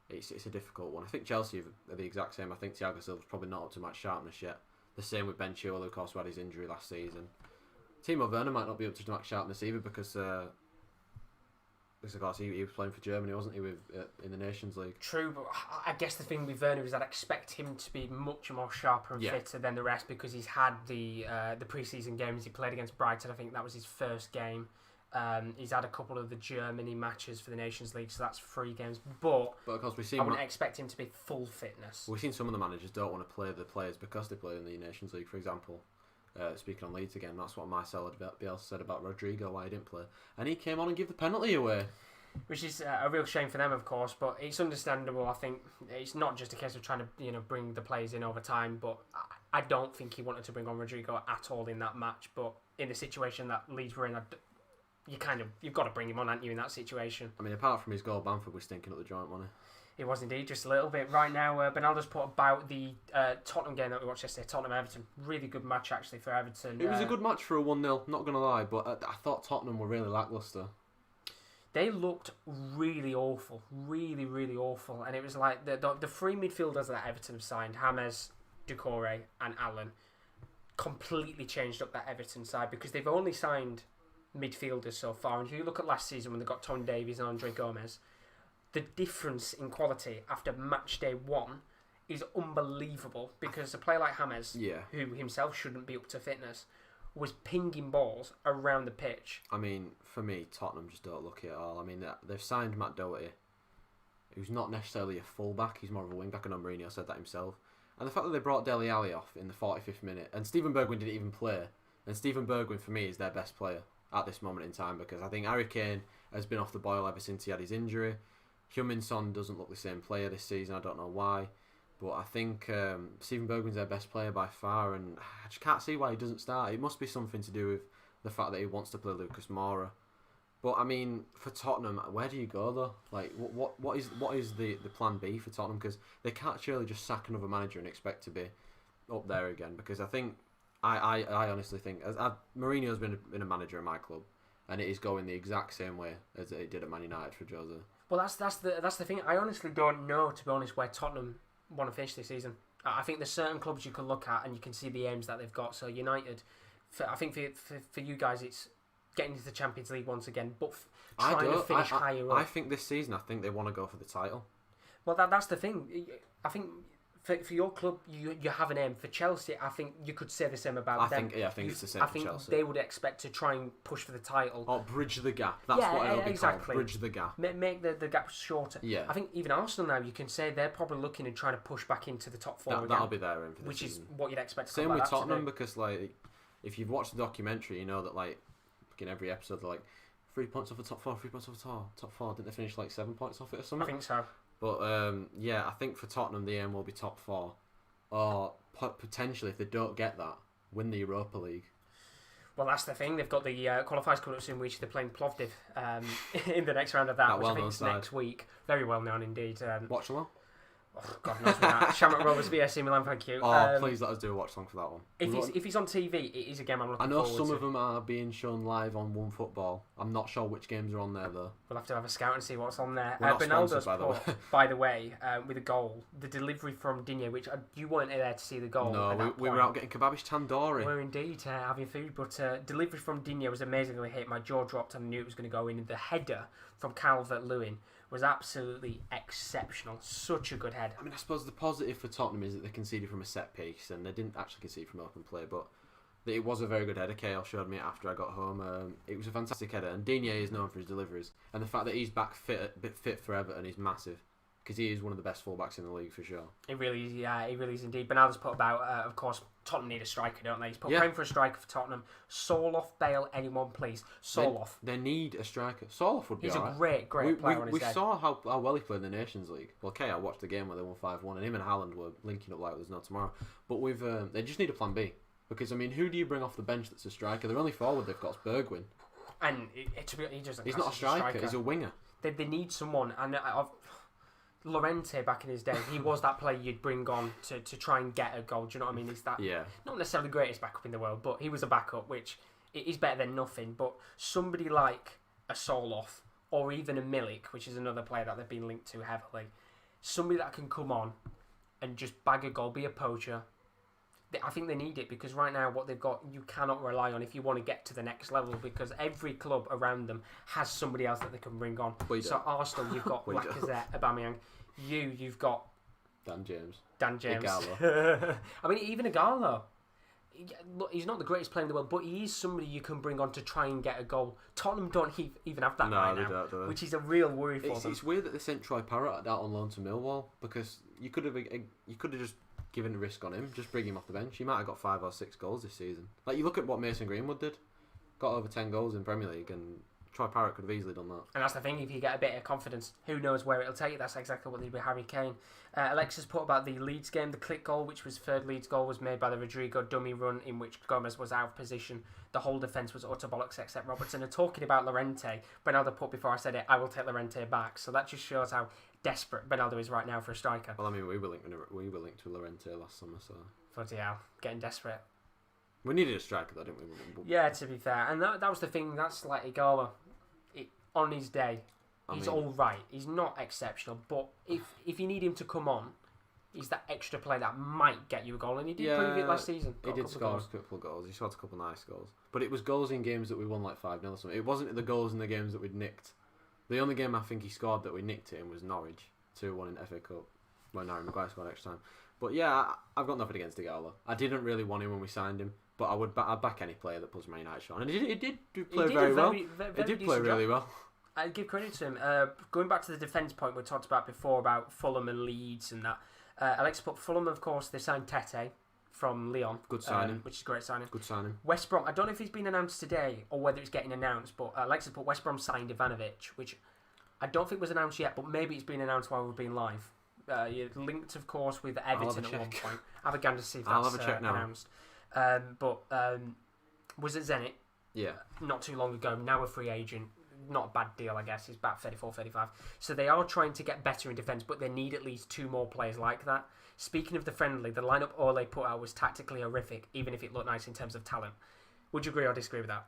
It's a difficult one. I think Chelsea are the exact same. I think Thiago Silva's probably not up to match sharpness yet. The same with Ben Chilwell, of course, who had his injury last season. Timo Werner might not be up to match sharpness either because of course he was playing for Germany, wasn't he, in the Nations League? True, but I guess the thing with Werner is I'd expect him to be much more sharper and fitter than the rest because he's had the pre-season games. He played against Brighton. I think that was his first game. He's had a couple of the Germany matches for the Nations League, so that's 3 games. But of course, I wouldn't expect him to be full fitness. We've seen some of the managers don't want to play the players because they play in the Nations League, for example. Speaking on Leeds again, that's what Marcelo Bielsa said about Rodrigo, why he didn't play. And he came on and gave the penalty away. Which is a real shame for them, of course, but it's understandable. I think it's not just a case of trying to bring the players in over time, but I don't think he wanted to bring on Rodrigo at all in that match. But in the situation that Leeds were in, you've got to bring him on, haven't you, in that situation? I mean, apart from his goal, Bamford was stinking up the joint, wasn't he? It was indeed, just a little bit. Right now, Bernardo's put about the Tottenham game that we watched yesterday, Tottenham-Everton. Really good match, actually, for Everton. It was a good match for a 1-0, not going to lie, but I thought Tottenham were really lacklustre. They looked really awful, really, really awful. And it was like the 3 midfielders that Everton have signed, James, Doucouré and Allen, completely changed up that Everton side because they've only signed midfielders so far. And if you look at last season when they got Tony Davies and Andre Gomez, the difference in quality after match day 1 is unbelievable because a player like James, who himself shouldn't be up to fitness, was pinging balls around the pitch. I mean, for me, Tottenham just don't look it at all. I mean, they've signed Matt Doherty, who's not necessarily a full-back, he's more of a wing-back. I know Mourinho said that himself. And the fact that they brought Dele Alli off in the 45th minute, and Steven Bergwijn didn't even play, and Steven Bergwijn, for me, is their best player at this moment in time because I think Harry Kane has been off the boil ever since he had his injury. Heung-min Son doesn't look the same player this season. I don't know why. But I think Steven Bergwijn's their best player by far. And I just can't see why he doesn't start. It must be something to do with the fact that he wants to play Lucas Moura. But, I mean, for Tottenham, where do you go, though? Like, what is the plan B for Tottenham? Because they can't surely just sack another manager and expect to be up there again. Because I think, I honestly think, Mourinho's been a manager at my club. And it is going the exact same way as it did at Man United for Jose. Well, that's the thing. I honestly don't know, to be honest, where Tottenham want to finish this season. I think there's certain clubs you can look at and you can see the aims that they've got. So United, I think for you guys, it's getting into the Champions League once again, but trying to finish higher up. I think this season, I think they want to go for the title. Well, that's the thing. I think for your club, you have an aim. For Chelsea, I think you could say the same about them. I think it's the same for Chelsea. I think they would expect to try and push for the title. Or bridge the gap. That's what it'll be called. Bridge the gap. Make the gap shorter. Yeah. I think even Arsenal now, you can say they're probably looking and trying to push back into the top 4 again. That'll be their aim for this which season. Is what you'd expect. Same with Tottenham because, like, if you've watched the documentary, you know that, like, in every episode, they're like 3 points off the top 4, 3 points off the top 4. Didn't they finish like 7 points off it or something? I think so. But I think for Tottenham, the aim will be top 4. Or potentially, if they don't get that, win the Europa League. Well, that's the thing. They've got the qualifiers coming up soon, which they're playing Plovdiv in the next round of that, which I think is next week. Very well known indeed. Watchalong? Oh, God knows that. Shamrock Rovers vs AC Milan, thank you. Please let us do a watch along for that one. If he's on TV, it is a game I'm looking forward to. I know some of them are being shown live on One Football. I'm not sure which games are on there though. We'll have to have a scout and see what's on there. We're not Bernaldo's sponsored, by the way, with a goal. The delivery from Digne, which you weren't there to see the goal. No, we were out getting kebabish tandoori. We were indeed having food, but delivery from Digne was amazingly hit. My jaw dropped and I knew it was going to go in. The header from Calvert-Lewin was absolutely exceptional. Such a good head. I mean, I suppose the positive for Tottenham is that they conceded from a set piece and they didn't actually concede from open play, but it was a very good header. KL showed me after I got home. It was a fantastic header, and Digne is known for his deliveries, and the fact that he's back fit for Everton is massive, because he is one of the best fullbacks in the league for sure. He really is, yeah, he really is indeed. Bernardo's put about, of course, Tottenham need a striker, don't they? He's praying for a striker for Tottenham. Soloff, Bale, anyone please. Soloff. They need a striker. Soloff would be He's alright. a great player on his day. We saw how well he played in the Nations League. Well, I watched the game where they won 5-1, and him and Haaland were linking up like there's no tomorrow. But they just need a plan B. Because, I mean, who do you bring off the bench that's a striker? Their only forward they've got is Bergwijn. And he's not a striker, he's a winger. They need someone, and Llorente back in his day, he was that player you'd bring on to try and get a goal. Do you know what I mean? He's that not necessarily the greatest backup in the world, but he was a backup, which is better than nothing. But somebody like a Soloff or even a Milik, which is another player that they've been linked to heavily, somebody that can come on and just bag a goal, be a poacher. I think they need it, because right now what they've got, you cannot rely on if you want to get to the next level, because every club around them has somebody else that they can bring on. So Arsenal, you've got Lacazette, Aubameyang. You've got Dan James. Igalo. I mean, even Igalo. He's not the greatest player in the world, but he is somebody you can bring on to try and get a goal. Tottenham don't even have that right now, don't. Which is a real worry for them. It's weird that they sent Troy Parrott out on loan to Millwall, because you could have just given a risk on him, just bring him off the bench. He might have got 5 or 6 goals this season. Like, you look at what Mason Greenwood did, got over 10 goals in Premier League, and Troy Parrott could have easily done that. And that's the thing, if you get a bit of confidence, who knows where it'll take you. That's exactly what they did with Harry Kane. Alexis put about the Leeds game, the click goal, which was third Leeds goal, was made by the Rodrigo dummy run in which Gomez was out of position. The whole defence was utter bollocks except Robertson. And talking about Llorente, Bernardo put before I said it, I will take Llorente back. So that just shows how desperate Bernardo is right now for a striker. Well, I mean, we were linked to Llorente last summer, so... Bloody hell, getting desperate. We needed a striker though, didn't we? Yeah, to be fair. And that was the thing, that's like Igalo. On his day, he's alright. He's not exceptional, but if you need him to come on, he's that extra player that might get you a goal, and he did prove it last season. He did score a couple of goals. He scored a couple of nice goals. But it was goals in games that we won like 5-0 or something. It wasn't the goals in the games that we'd nicked. The only game I think he scored that we nicked it in was Norwich, 2-1 in FA Cup, where Harry Maguire scored extra time. But yeah, I've got nothing against Igalo. I didn't really want him when we signed him, but I'd back any player that puts Man United on. And he did play very well. He did play really well. I give credit to him. Going back to the defence point we talked about before about Fulham and Leeds and that. Alex put Fulham, of course, they signed Tete from Lyon. Good signing. Which is a great signing. Good signing. West Brom, I don't know if he's been announced today or whether it's getting announced, but Alex put West Brom signed Ivanovic, which I don't think was announced yet, but maybe it's been announced while we've been live. You're linked, of course, with Everton at one point. Have a gander to see if that's announced. Was at Zenit. Yeah. Not too long ago. Now a free agent. Not a bad deal, I guess. He's about 34, 35. So they are trying to get better in defence, but they need at least 2 more players like that. Speaking of the friendly, the lineup Ole put out was tactically horrific, even if it looked nice in terms of talent. Would you agree or disagree with that?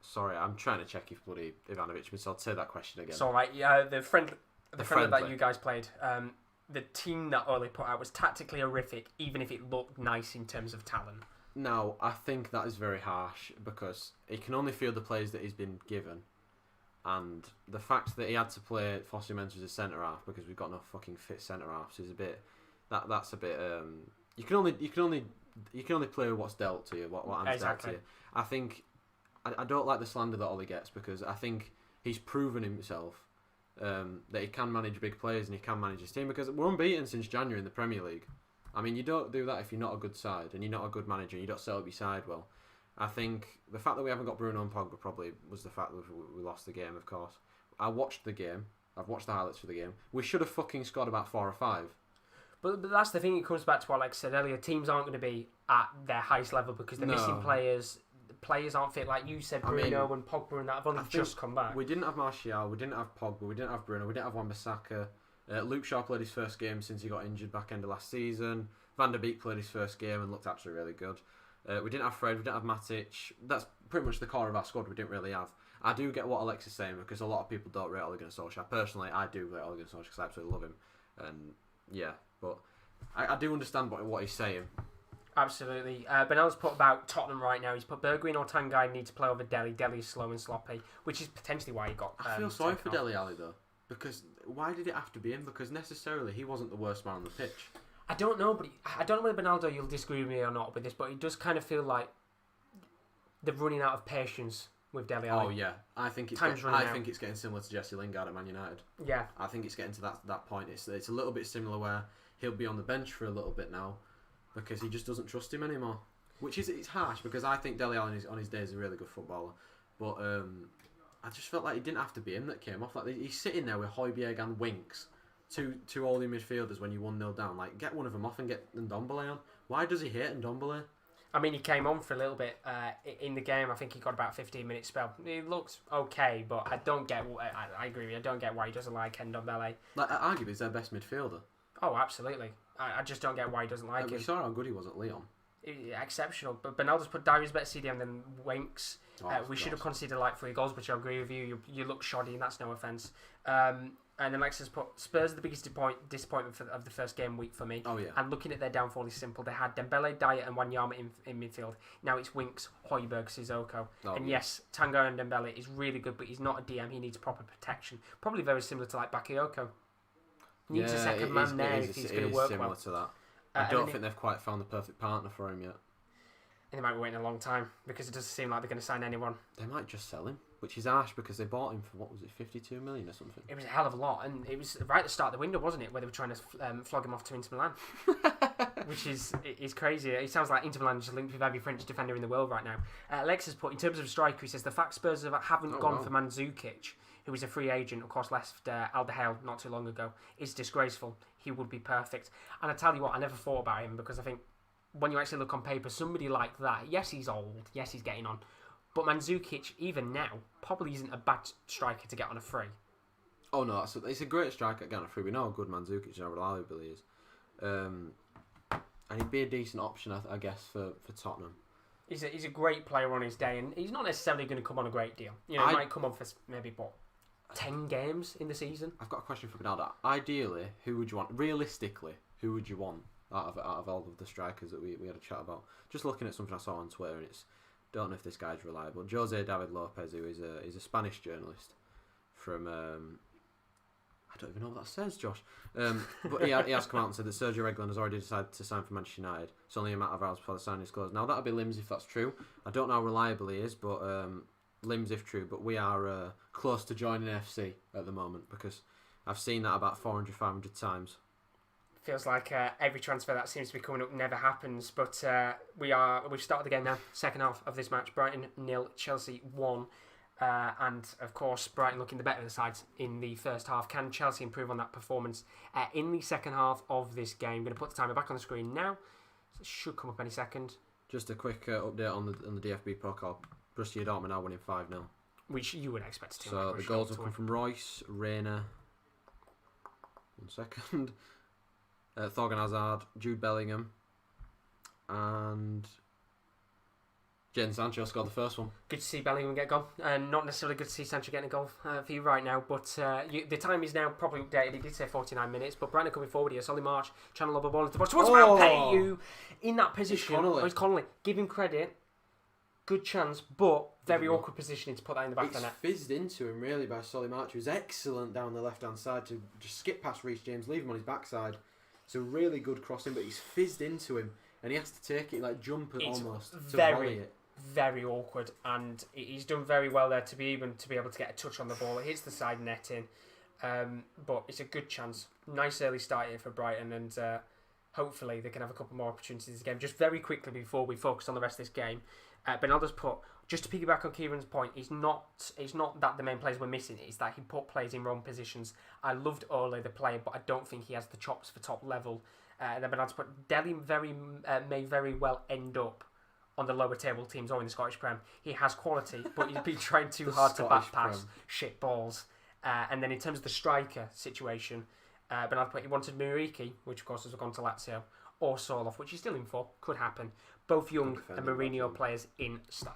Sorry, I'm trying to check if bloody Ivanovic missed. I'll say that question again. It's all right. Yeah, the friendly that you guys played, the team that Ole put out was tactically horrific, even if it looked nice in terms of talent. No, I think that is very harsh, because he can only field the players that he's been given. And the fact that he had to play Fossey Mensah as a centre half because we've got no fucking fit centre halves is a bit. That's a bit. You can only play with what's dealt to you, what hands dealt to you. I think I don't like the slander that Ollie gets, because I think he's proven himself that he can manage big players and he can manage his team, because we're unbeaten since January in the Premier League. I mean, you don't do that if you're not a good side and you're not a good manager and you don't set up your side well. I think the fact that we haven't got Bruno and Pogba probably was the fact that we lost the game, of course. I watched the game. I've watched the highlights for the game. We should have fucking scored about 4 or 5. But that's the thing, it comes back to what Alex said earlier. Teams aren't going to be at their highest level because they're missing players. players aren't fit. Like you said, Bruno and Pogba and that have only just come back. We didn't have Martial, we didn't have Pogba, we didn't have Bruno, we didn't have Wan-Bissaka. Luke Shaw played his first game since he got injured back end of last season. Van der Beek played his first game and looked actually really good. We didn't have Fred, we didn't have Matic. That's pretty much the core of our squad we didn't really have. I do get what Alex is saying because a lot of people don't rate Ole Gunnar Solskjaer. Personally, I do rate Ole Gunnar Solskjaer because I absolutely love him. And yeah, but I do understand what he's saying. Absolutely. Benel's put about Tottenham right now. He's put Bergwijn or Tanguy need to play over Dele. Dele is slow and sloppy, which is potentially why he got. I feel sorry for Dele Alli though, because why did it have to be him? Because necessarily he wasn't the worst man on the pitch. I don't know, but I don't know whether Benaldo, you'll disagree with me or not with this, but it does kind of feel like they're running out of patience with Dele Alli. Oh yeah, I think it's getting similar to Jesse Lingard at Man United. Yeah, I think it's getting to that point. It's a little bit similar where he'll be on the bench for a little bit now because he just doesn't trust him anymore. Which is it's harsh because I think Dele Alli on his day is a really good footballer, but I just felt like it didn't have to be him that came off. Like he's sitting there with Højbjerg and Winks, two holding midfielders when you 1-0 down. Like get one of them off and get Ndombele on. Why does he hate Ndombele? I mean, he came on for a little bit in the game. I think he got about a 15-minute spell. He looks okay, but I don't get. I agree with you. I don't get why he doesn't like Ndombele. Like arguably, he's their best midfielder. Oh, absolutely. I just don't get why he doesn't like him. We saw how good he was at Lyon. Exceptional. But Benaldo's put Darius better CDM than Winks. We should have conceded like 3 goals, but I agree with you. You look shoddy, and that's no offence. And then Lex has put Spurs are the biggest disappointment of the first game week for me. Oh yeah. And looking at their downfall is simple. They had Dembele, Dyer, and Wanyama in midfield. Now it's Winks, Højbjerg, Sissoko. Yes, Tango and Dembele is really good, but he's not a DM. He needs proper protection. Probably very similar to like Bakayoko. Needs a second man there if he's going to work similar well. To that. I don't think they've quite found the perfect partner for him yet. And they might be waiting a long time because it doesn't seem like they're going to sign anyone. They might just sell him, which is harsh because they bought him for, what was it, 52 million or something? It was a hell of a lot, and it was right at the start of the window, wasn't it, where they were trying to flog him off to Inter Milan, which is crazy. It sounds like Inter Milan is linked with every French defender in the world right now. Lex has put, in terms of striker, he says the fact Spurs haven't gone for Mandzukic, who is a free agent, of course left Al Dahel not too long ago, is disgraceful. He would be perfect. And I tell you what, I never thought about him because I think when you actually look on paper, somebody like that, yes, he's old, yes, he's getting on, but Mandzukic, even now, probably isn't a bad striker to get on a free. Oh no, it's a great striker to get on a free. We know how good Mandzukic and how reliable he is. And he'd be a decent option, I guess, for Tottenham. He's a great player on his day, and he's not necessarily going to come on a great deal. You know, he might come on for maybe, 10 games in the season. I've got a question for Benaldo. Ideally, who would you want? Realistically, who would you want out of all of the strikers that we had a chat about? Just looking at something I saw on Twitter, and don't know if this guy's reliable. Jose David Lopez, who is a Spanish journalist from I don't even know what that says, Josh. But he has come out and said that Sergio Reguilón has already decided to sign for Manchester United. It's only a matter of hours before the signing is closed. Now that'll be Lims if that's true. I don't know how reliable he is, but Lims if true. But we are close to joining FC at the moment because I've seen that about 400, 500 times. Feels like every transfer that seems to be coming up never happens, but we've started the game now. Second half of this match, Brighton 0, Chelsea 1, and of course Brighton looking the better of the sides in the first half. Can Chelsea improve on that performance in the second half of this game? I'm going to put the timer back on the screen now. So it should come up any second. Just a quick update on the DFB protocol. Borussia Dortmund now winning 5-0. Which you would expect to. So the goals have come from Royce, Werner. 1 second. Thorgan Hazard, Jude Bellingham, and Jadon Sancho scored the first one. Good to see Bellingham get a goal. Not necessarily good to see Sancho getting a goal for you right now, but the time is now probably updated. He did say 49 minutes, but Brighton coming forward here. Solly March trying to lob a ball into the box. What's about pay you in that position? It's Connolly. Give him credit. Good chance, but very awkward positioning to put that in the back of the net. It's fizzed into him really by Solly March, who's excellent down the left-hand side to just skip past Reece James, leave him on his backside. It's a really good crossing, but he's fizzed into him, and he has to take it, like jump it almost to volley it. Very awkward, and he's done very well there to be able to get a touch on the ball. It hits the side netting, but it's a good chance. Nice early start here for Brighton, and hopefully they can have a couple more opportunities in this game. Just very quickly before we focus on the rest of this game, Benaldo's put, just to piggyback on Kieran's point, it's not that the main players were missing, it's that he put players in wrong positions. I loved Ole, the player, but I don't think he has the chops for top level. Then Benaldo's put, Dele may very well end up on the lower table teams or in the Scottish Prem. He has quality, but he's been trying too The hard to Scottish back pass Prem. shit balls. And then in terms of the striker situation, he wanted Muriqi, which of course has gone to Lazio, or Sorloth, which he's still in for. Could happen. Both young and Mourinho players in style.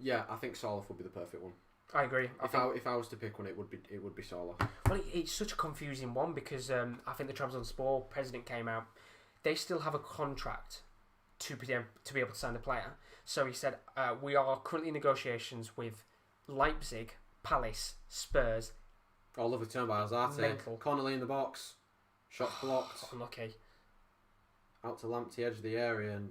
Yeah, I think Sorloth would be the perfect one. I agree. If I was to pick one, it would be Sorloth. Well, it's such a confusing one because I think the Trabzonspor president came out. They still have a contract to be able to sign the player. So he said, we are currently in negotiations with Leipzig, Palace, Spurs. Oh, lovely turn by Alzate. Connolly in the box. Shots blocked. Unlucky. Out to Lamptey, edge of the area, and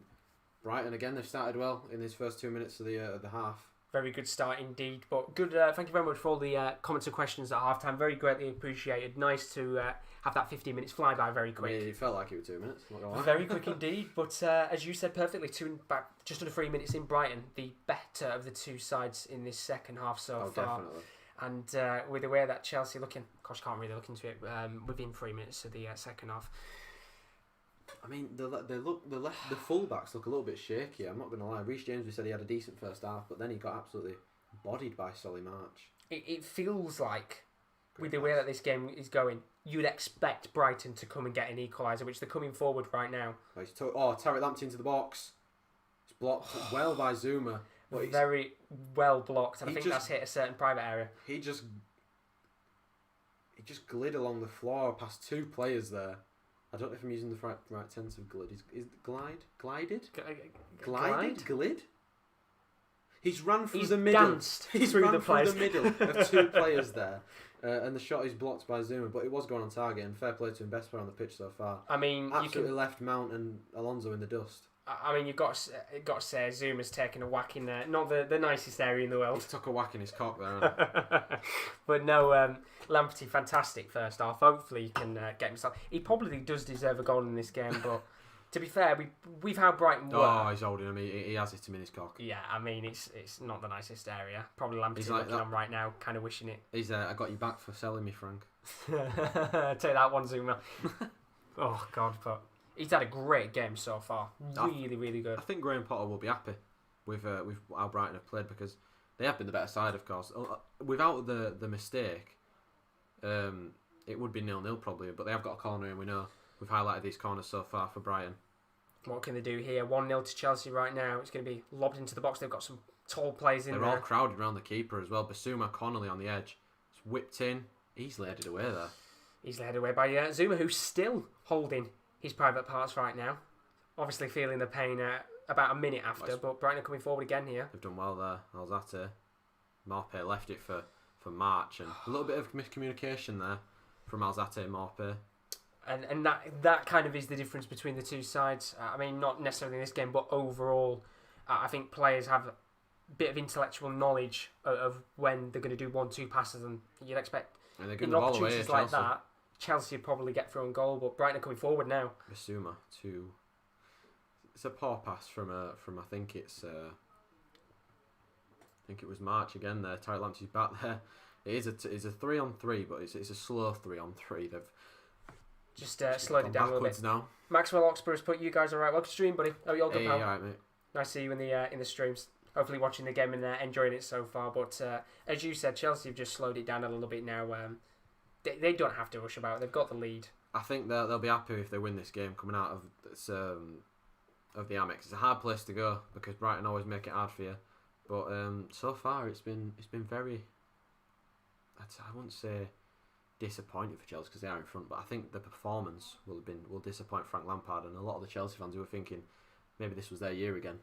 Brighton again. They've started well in these first 2 minutes of the half. Very good start indeed. But good. Thank you very much for all the comments and questions at halftime. Very greatly appreciated. Nice to have that 15 minutes fly by very quick. It felt like it was 2 minutes. Not gonna lie. Very quick indeed. But as you said perfectly, just under 3 minutes in Brighton, the better of the two sides in this second half so far. Definitely. And with the way that Chelsea looking, of course, can't really look into it within 3 minutes of the second half. I mean, the fullbacks look a little bit shaky. I'm not going to lie. Reece James, we said he had a decent first half, but then he got absolutely bodied by Solly March. It feels like, with the way that this game is going, you'd expect Brighton to come and get an equaliser, which they're coming forward right now. Tarek Lamptey into the box. It's blocked well by Zuma. Very well blocked, and I think that's hit a certain private area. He just glid along the floor past two players there. I don't know if I'm using the right tense of glid. Is glided? Glid? He's run through the middle. He's run through the middle of two players there. And the shot is blocked by Zuma, but it was going on target, and fair play to him, best player on the pitch so far. I mean, absolutely left Mount and Alonso in the dust. I mean, you've got to say Zuma's taken a whack in there. Not the nicest area in the world. He's took a whack in his cock there. But no, Lamptey, fantastic first half. Hopefully he can get himself... He probably does deserve a goal in this game, but to be fair, we've had Brighton work. Oh, he's holding him. He has hit him in his cock. Yeah, I mean, it's not the nicest area. Probably Lamptey looking on right now, kind of wishing it. He's I got you back for selling me, Frank. Take that one, Zuma. Oh, God, but... He's had a great game so far. Really, really good. I think Graham Potter will be happy with how Brighton have played because they have been the better side, of course. Without the mistake, it would be 0-0 probably, but they have got a corner and we know we've highlighted these corners so far for Brighton. What can they do here? 1-0 to Chelsea right now. It's going to be lobbed into the box. They've got some tall players in there. They're all crowded around the keeper as well. Basuma, Connolly on the edge. It's whipped in. Easily headed away there. Easily headed away by Zuma, who's still holding his private parts right now. Obviously feeling the pain about a minute after, but Brighton are coming forward again here. They've done well there. Alzate. Marpe left it for March, and a little bit of miscommunication there from Alzate and Marpe. And that kind of is the difference between the two sides. I mean, not necessarily in this game, but overall, I think players have a bit of intellectual knowledge of when they're going to do 1-2 passes, and you'd expect and they're in opportunities like that, Chelsea would probably get through on goal, but Brighton are coming forward now. Basuma to... It's a poor pass from I think it was March again there. Taylor Lamptey's back there. It's a 3-on-3, but it's a slow 3-on-3. They've just slowed it down a little bit. Now. Maxwell Oxborough's put you guys alright. Welcome to stream, buddy. Oh, you all good, pal? Alright, mate. Nice to see you in the streams. Hopefully watching the game and enjoying it so far. But as you said, Chelsea have just slowed it down a little bit now. They don't have to rush about it. They've got the lead. I think they'll be happy if they win this game coming out of the Amex. It's a hard place to go because Brighton always make it hard for you. But so far it's been very... I wouldn't say disappointing for Chelsea because they are in front, but I think the performance will disappoint Frank Lampard and a lot of the Chelsea fans who are thinking maybe this was their year again.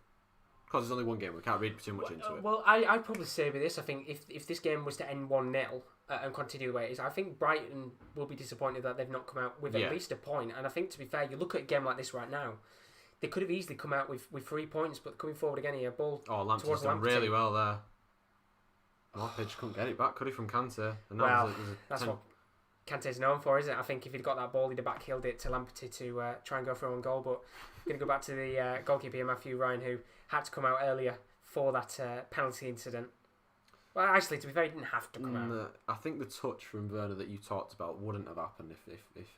Because there's only one game, we can't read too much into it. Well, I'd probably say with this, I think if this game was to end 1-0 and continue the way it is, I think Brighton will be disappointed that they've not come out with at least a point. And I think, to be fair, you look at a game like this right now, they could have easily come out with 3 points, but coming forward again here, ball Lamptey's done really well there. Marpage couldn't get it back, could he, from Kante? Well, that's what Kante's known for, isn't it? I think if he'd got that ball, he'd have backheeled it to Lamptey to try and go for on goal. But going to go back to the goalkeeper here, Matthew Ryan, who had to come out earlier for that penalty incident. Well, actually, to be fair, he didn't have to come out. I think the touch from Werner that you talked about wouldn't have happened if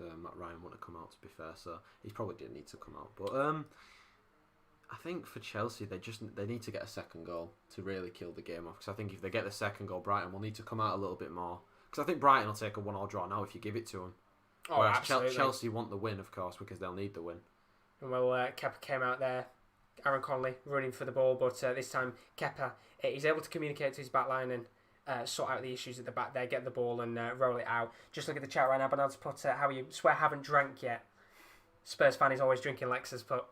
Matt Ryan wouldn't have come out, to be fair. So he probably didn't need to come out. But I think for Chelsea, they need to get a second goal to really kill the game off. Because I think if they get the second goal, Brighton will need to come out a little bit more. Because I think Brighton will take a 1-1 draw now if you give it to them. Oh, whereas absolutely. Chelsea want the win, of course, because they'll need the win. Well, Kepa came out there, Aaron Connolly running for the ball, but this time Kepa he's able to communicate to his back line and sort out the issues at the back there, get the ball and roll it out. Just look at the chat right now, Bernard's put, how are you? Swear haven't drank yet. Spurs fan is always drinking, Lexus put.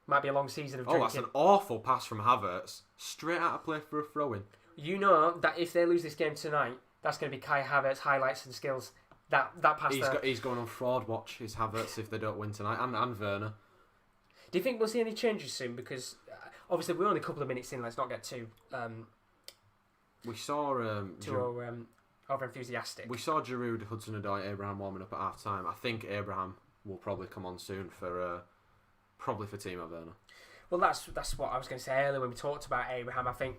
Might be a long season of drinking. Oh, that's an awful pass from Havertz. Straight out of play for a throw-in. You know that if they lose this game tonight, that's going to be Kai Havertz highlights and skills. That pass He's going on fraud watch, is Havertz, if they don't win tonight, and Werner. Do you think we'll see any changes soon? Because obviously we're only a couple of minutes in. Let's not get too we saw over enthusiastic. We saw Giroud, Hudson-Odoi, Abraham warming up at half time. I think Abraham will probably come on soon for Timo Werner. Well, that's what I was going to say earlier when we talked about Abraham. I think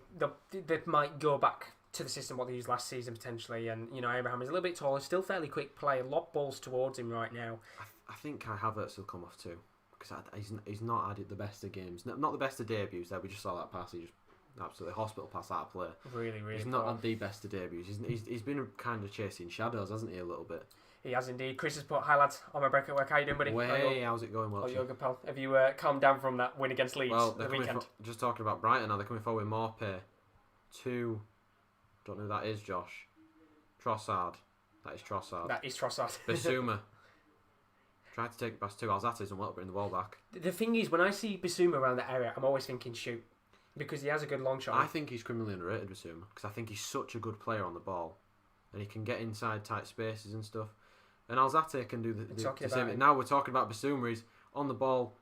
they might go back to the system what they used last season potentially, and Abraham is a little bit taller, still fairly quick play, a lot of balls towards him right now. I think Kai Havertz will come off too, because he's not had the best of games, not the best of debuts. There we just saw that pass, he just absolutely hospital pass out of play. Really, he's not had the best of debuts. He's been kind of chasing shadows, hasn't he, a little bit? He has indeed. Chris has put, hi lads, on my break at work. How you doing, buddy? How's it going, Welch? Oh, you're good, pal. Have you calmed down from that win against Leeds the weekend? Just talking about Brighton now, they're coming forward with Marquee. Don't know who that is, Josh. Trossard. That is Trossard. Basuma. Tried to take it past two. Alzate isn't well to bring the ball back. The thing is, when I see Basuma around that area, I'm always thinking shoot. Because he has a good long shot. I think he's criminally underrated, Basuma. Because I think he's such a good player on the ball. And he can get inside tight spaces and stuff. And Alzate can do the same thing. Now we're talking about Basuma. He's on the ball.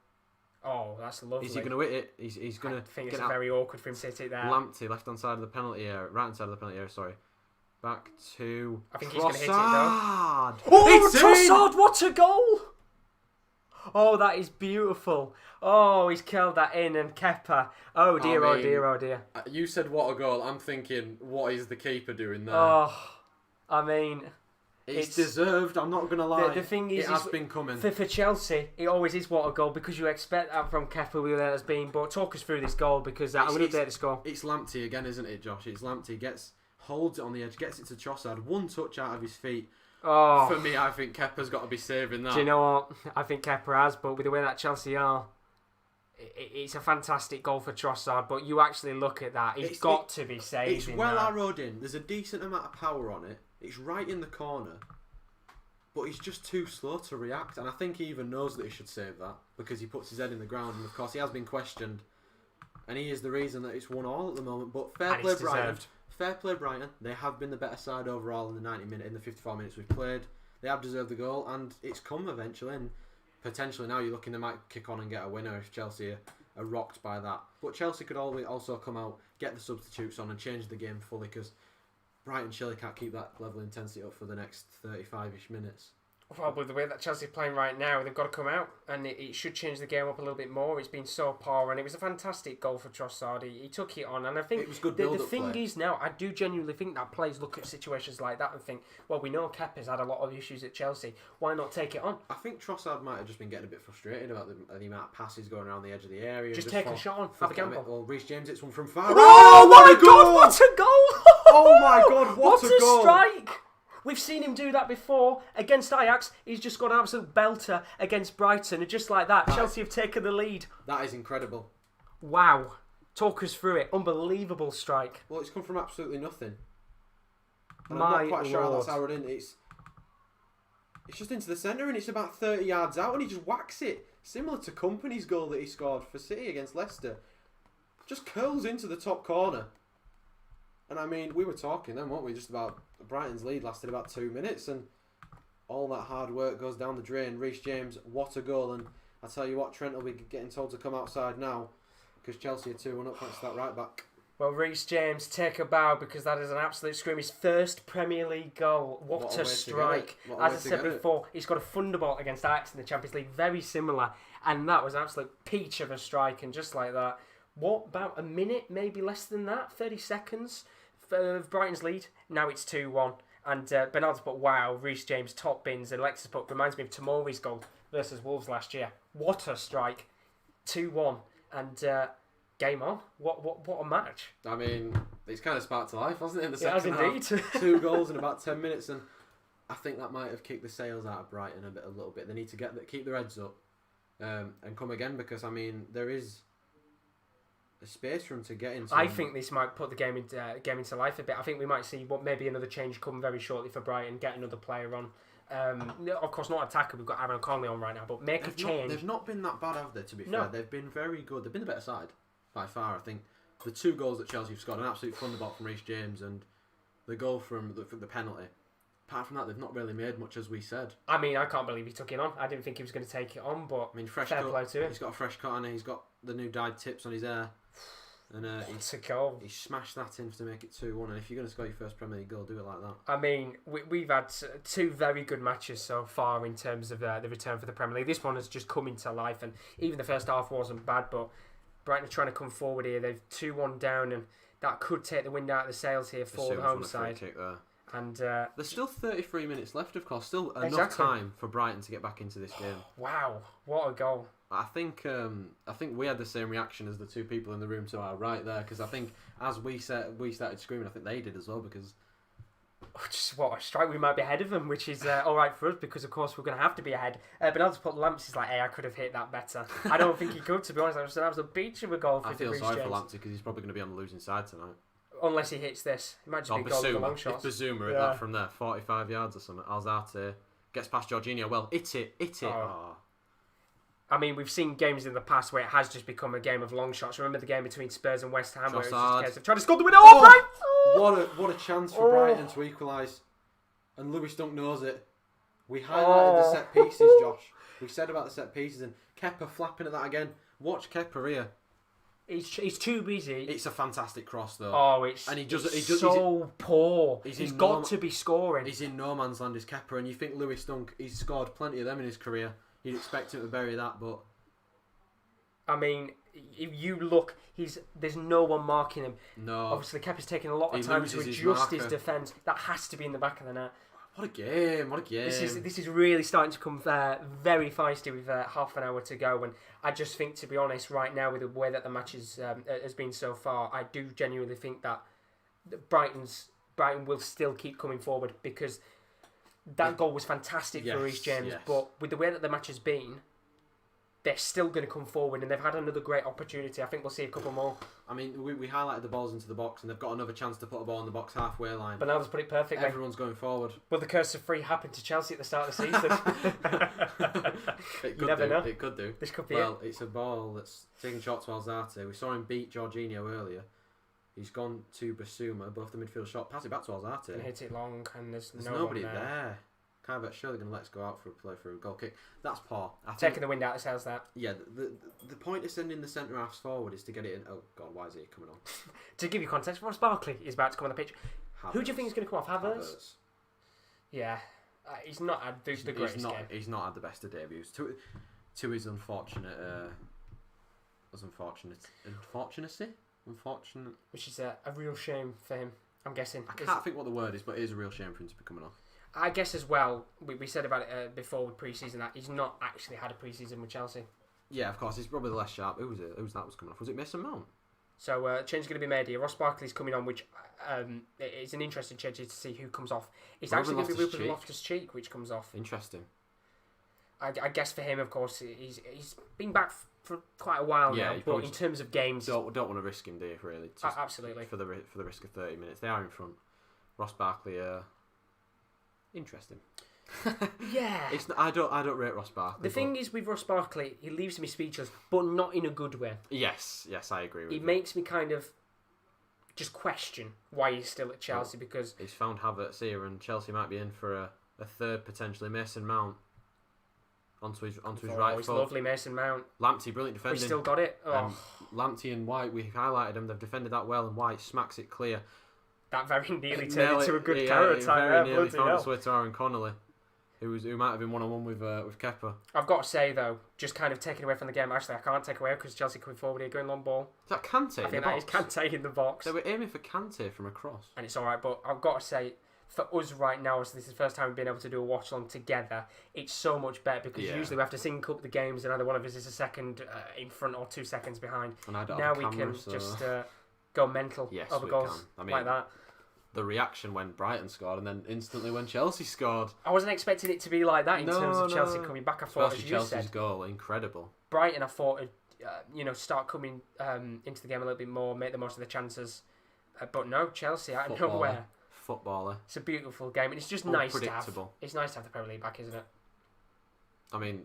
Oh, that's lovely. Is he going to hit it? He's going to. I think it's very awkward for him to hit it there. Lamptey, left hand side of the penalty area, right hand side of the penalty area. Sorry, back to. I think Trossard. he's going to hit it though. Oh, Trossard! What a goal! Oh, that is beautiful. Oh, he's curled that in, and Kepa. Oh dear, oh dear, oh dear. You said what a goal. I'm thinking, what is the keeper doing there? Oh, I mean. It's deserved, I'm not going to lie. The thing is, it has been coming. For Chelsea, it always is what a goal because you expect that from Kepa with that has been. But talk us through this goal because I'm going to update the score. It's Lamptey again, isn't it, Josh? It's Lamptey. Holds it on the edge, gets it to Trossard. One touch out of his feet. Oh. For me, I think Kepa's got to be saving that. Do you know what? I think Kepa has, but with the way that Chelsea are, it's a fantastic goal for Trossard. But you actually look at that, it's got to be saved. It's well arrowed in. There's a decent amount of power on it. It's right in the corner. But he's just too slow to react, and I think he even knows that he should save that because he puts his head in the ground, and of course he has been questioned, and he is the reason that it's 1-1 at the moment. But fair play Brighton. They have been the better side overall in the 54 minutes we've played. They have deserved the goal, and it's come eventually. And potentially now you're looking, they might kick on and get a winner if Chelsea are rocked by that. But Chelsea could always also come out, get the substitutes on, and change the game fully because Brighton surely can't keep that level of intensity up for the next 35-ish minutes. Well, with the way that Chelsea are playing right now, they've got to come out, and it should change the game up a little bit more. It's been so poor, and it was a fantastic goal for Trossard. He took it on, and I think it was good the thing is now, I do genuinely think that players look at situations like that and think, well, we know Kepa's had a lot of issues at Chelsea. Why not take it on? I think Trossard might have just been getting a bit frustrated about the amount of passes going around the edge of the area. Just take a shot on, have a gamble. Well, Reece James hits one from far. Oh my God, what a goal! Oh my God, what a goal! Strike! We've seen him do that before against Ajax. He's just got an absolute belter against Brighton, and just like that, Chelsea have taken the lead. That is incredible. Wow. Talk us through it. Unbelievable strike. Well, it's come from absolutely nothing. And I'm not quite sure how that's arrowed in. It's just into the centre, and it's about 30 yards out, and he just whacks it. Similar to Kompany's goal that he scored for City against Leicester. Just curls into the top corner. And I mean, we were talking then, weren't we, just about Brighton's lead lasted about 2 minutes, and all that hard work goes down the drain. Reece James, what a goal. And I tell you what, Trent will be getting told to come outside now because Chelsea are 2-1 up thanks to that right back. Well, Reece James, take a bow because that is an absolute scream. His first Premier League goal. What a strike. As I said before, he's got a thunderbolt against Ajax in the Champions League, very similar. And that was an absolute peach of a strike. And just like that, what, about a minute, maybe less than that, 30 seconds of Brighton's lead. Now it's 2-1. And Bernard's put, wow, Reece James top bins. And Alexis put, reminds me of Tomori's goal versus Wolves last year. What a strike. 2-1. and game on. What a match! I mean, it's kind of sparked to life, hasn't it? In the It has second indeed. half, 2 goals in about 10 minutes, and I think that might have kicked the sails out of Brighton a little bit. They need to keep their heads up and come again, because I mean there is a space for them to get into. I think this might put the game into life a bit. I think we might see maybe another change come very shortly for Brighton. Get another player on. Of course, not attacker. We've got Aaron Conley on right now, but make a change. They've not been that bad, have they? To be fair, they've been very good. They've been the better side by far. I think the 2 goals that Chelsea have scored, an absolute thunderbolt from Reece James, and the goal from the penalty. Apart from that, they've not really made much, as we said. I mean, I can't believe he took it on. I didn't think he was going to take it on, but I mean, fresh fair cut. play to him. He's got a fresh cut on it. He's got the new dyed tips on his hair. And It's a goal. he smashed that in to make it 2-1. And if you're going to score your first Premier League goal, do it like that. I mean, we've had 2 very good matches so far in terms of the return for the Premier League. This one has just come into life, and even the first half wasn't bad, but Brighton are trying to come forward here. They've 2-1 down, and that could take the wind out of the sails here for the home side. And there's still 33 minutes left, of course. Still enough Exactly. time for Brighton to get back into this game. Wow, what a goal. I think we had the same reaction as the 2 people in the room to our right there, because I think as we started screaming, I think they did as well, because Just what a strike. We might be ahead of them, which is all right for us, because of course we're going to have to be ahead. But I'll just put Lamps is like, hey, I could have hit that better. I don't think he could, to be honest. That was a beach of a goal for I feel Reece sorry James. for Lamptey, because he's probably going to be on the losing side tonight. Unless he hits this. It might just be a goal with a long shot. If Bazuma hit that from there, 45 yards or something, Alzate gets past Jorginho. Well, hit it. Oh. I mean, we've seen games in the past where it has just become a game of long shots. Remember the game between Spurs and West Ham, where it was just a case of trying to score the winner. Oh, right! What a chance for Brighton to equalise. And Lewis Dunk knows it. We highlighted the set pieces, Josh. We said about the set pieces, and Kepa flapping at that again. Watch Kepa here. He's too busy. It's a fantastic cross, though. Oh, it's so poor. He's got to be scoring. He's in no man's land, is Kepa, and you think Lewis Dunk, he's scored plenty of them in his career. You'd expect him to bury that, but I mean, if you look, there's no one marking him. No. Obviously, Kepa's taking a lot of time to adjust his defence. That has to be in the back of the net. What a game! This is really starting to come very feisty with half an hour to go, and I just think, to be honest, right now with the way that the match has been so far, I do genuinely think that Brighton will still keep coming forward, because that goal was fantastic for Reece James, but with the way that the match has been, they're still going to come forward, and they've had another great opportunity. I think we'll see a couple more. I mean, we highlighted the balls into the box, and they've got another chance to put a ball in the box halfway line. Bernardo's put it perfectly. Everyone's going forward. Will the curse of free happen to Chelsea at the start of the season? You never know. It could do. This could be Well, it's a ball that's taking shots to Alzate. We saw him beat Jorginho earlier. He's gone to Basuma, both the midfield shot. Pass it back to Alzate. And hit it long, and there's no nobody one there. Havertz surely going to let us go out for a play for a goal kick. That's poor. Taking the wind out of the sails there. Yeah, the point of sending the centre halves forward is to get it in. Oh God, why is he coming on? To give you context, Ross Barkley is about to come on the pitch. Havertz. Who do you think is going to come off? Havertz? Yeah, he's not had the greatest game. He's not had the best of debuts. To his unfortunate, Which is a real shame for him, I'm guessing. I can't think what the word is, but it is a real shame for him to be coming off. I guess as well, we said about it before with pre-season, that he's not actually had a pre-season with Chelsea. Yeah, of course, he's probably the less sharp. Who was that was coming off? Was it Mason Mount? So change is going to be made here. Ross Barkley's coming on, which is an interesting change to see who comes off. It's actually going to be Ruben Loftus-Cheek, which comes off. Interesting. I guess for him, of course, he's been back for quite a while now. But in terms of games, don't want to risk him, do you? Really? Absolutely. For the risk of 30 minutes, they are in front. Ross Barkley, interesting. Yeah. I don't rate Ross Barkley. The thing is with Ross Barkley, he leaves me speechless, but not in a good way. Yes, I agree with you. It makes me kind of just question why he's still at Chelsea, because he's found Havertz here, and Chelsea might be in for a third, potentially Mason Mount onto his right foot. Lovely Mason Mount. Lamptey, brilliant defending. We still got it. Lamptey and White, we highlighted them. They've defended that well, and White smacks it clear. That very nearly turned into a good counter attack. Very nearly found its way to Aaron Connolly, who might have been 1-on-1 with Kepa. I've got to say though, just kind of taking away from the game. Actually, I can't take away because Chelsea coming forward here, going long ball. Is that Kante? I think that is Kante in the box. They were aiming for Kante from across, and it's all right. But I've got to say, for us right now, so this is the first time we've been able to do a watch along together. It's so much better because usually we have to sync up the games, and either one of us is a second in front or 2 seconds behind. And I don't Now have a we camera, can so... just go mental over we goals can. I mean, like that. The reaction when Brighton scored, and then instantly when Chelsea scored. I wasn't expecting it to be like that in terms of Chelsea coming back. I thought, as you Chelsea's said, goal, incredible. Brighton, I thought, start coming into the game a little bit more, make the most of the chances. But no, Chelsea out of nowhere. Footballer. It's a beautiful game, and it's just nice to have. Unpredictable. It's nice to have the Premier League back, isn't it? I mean,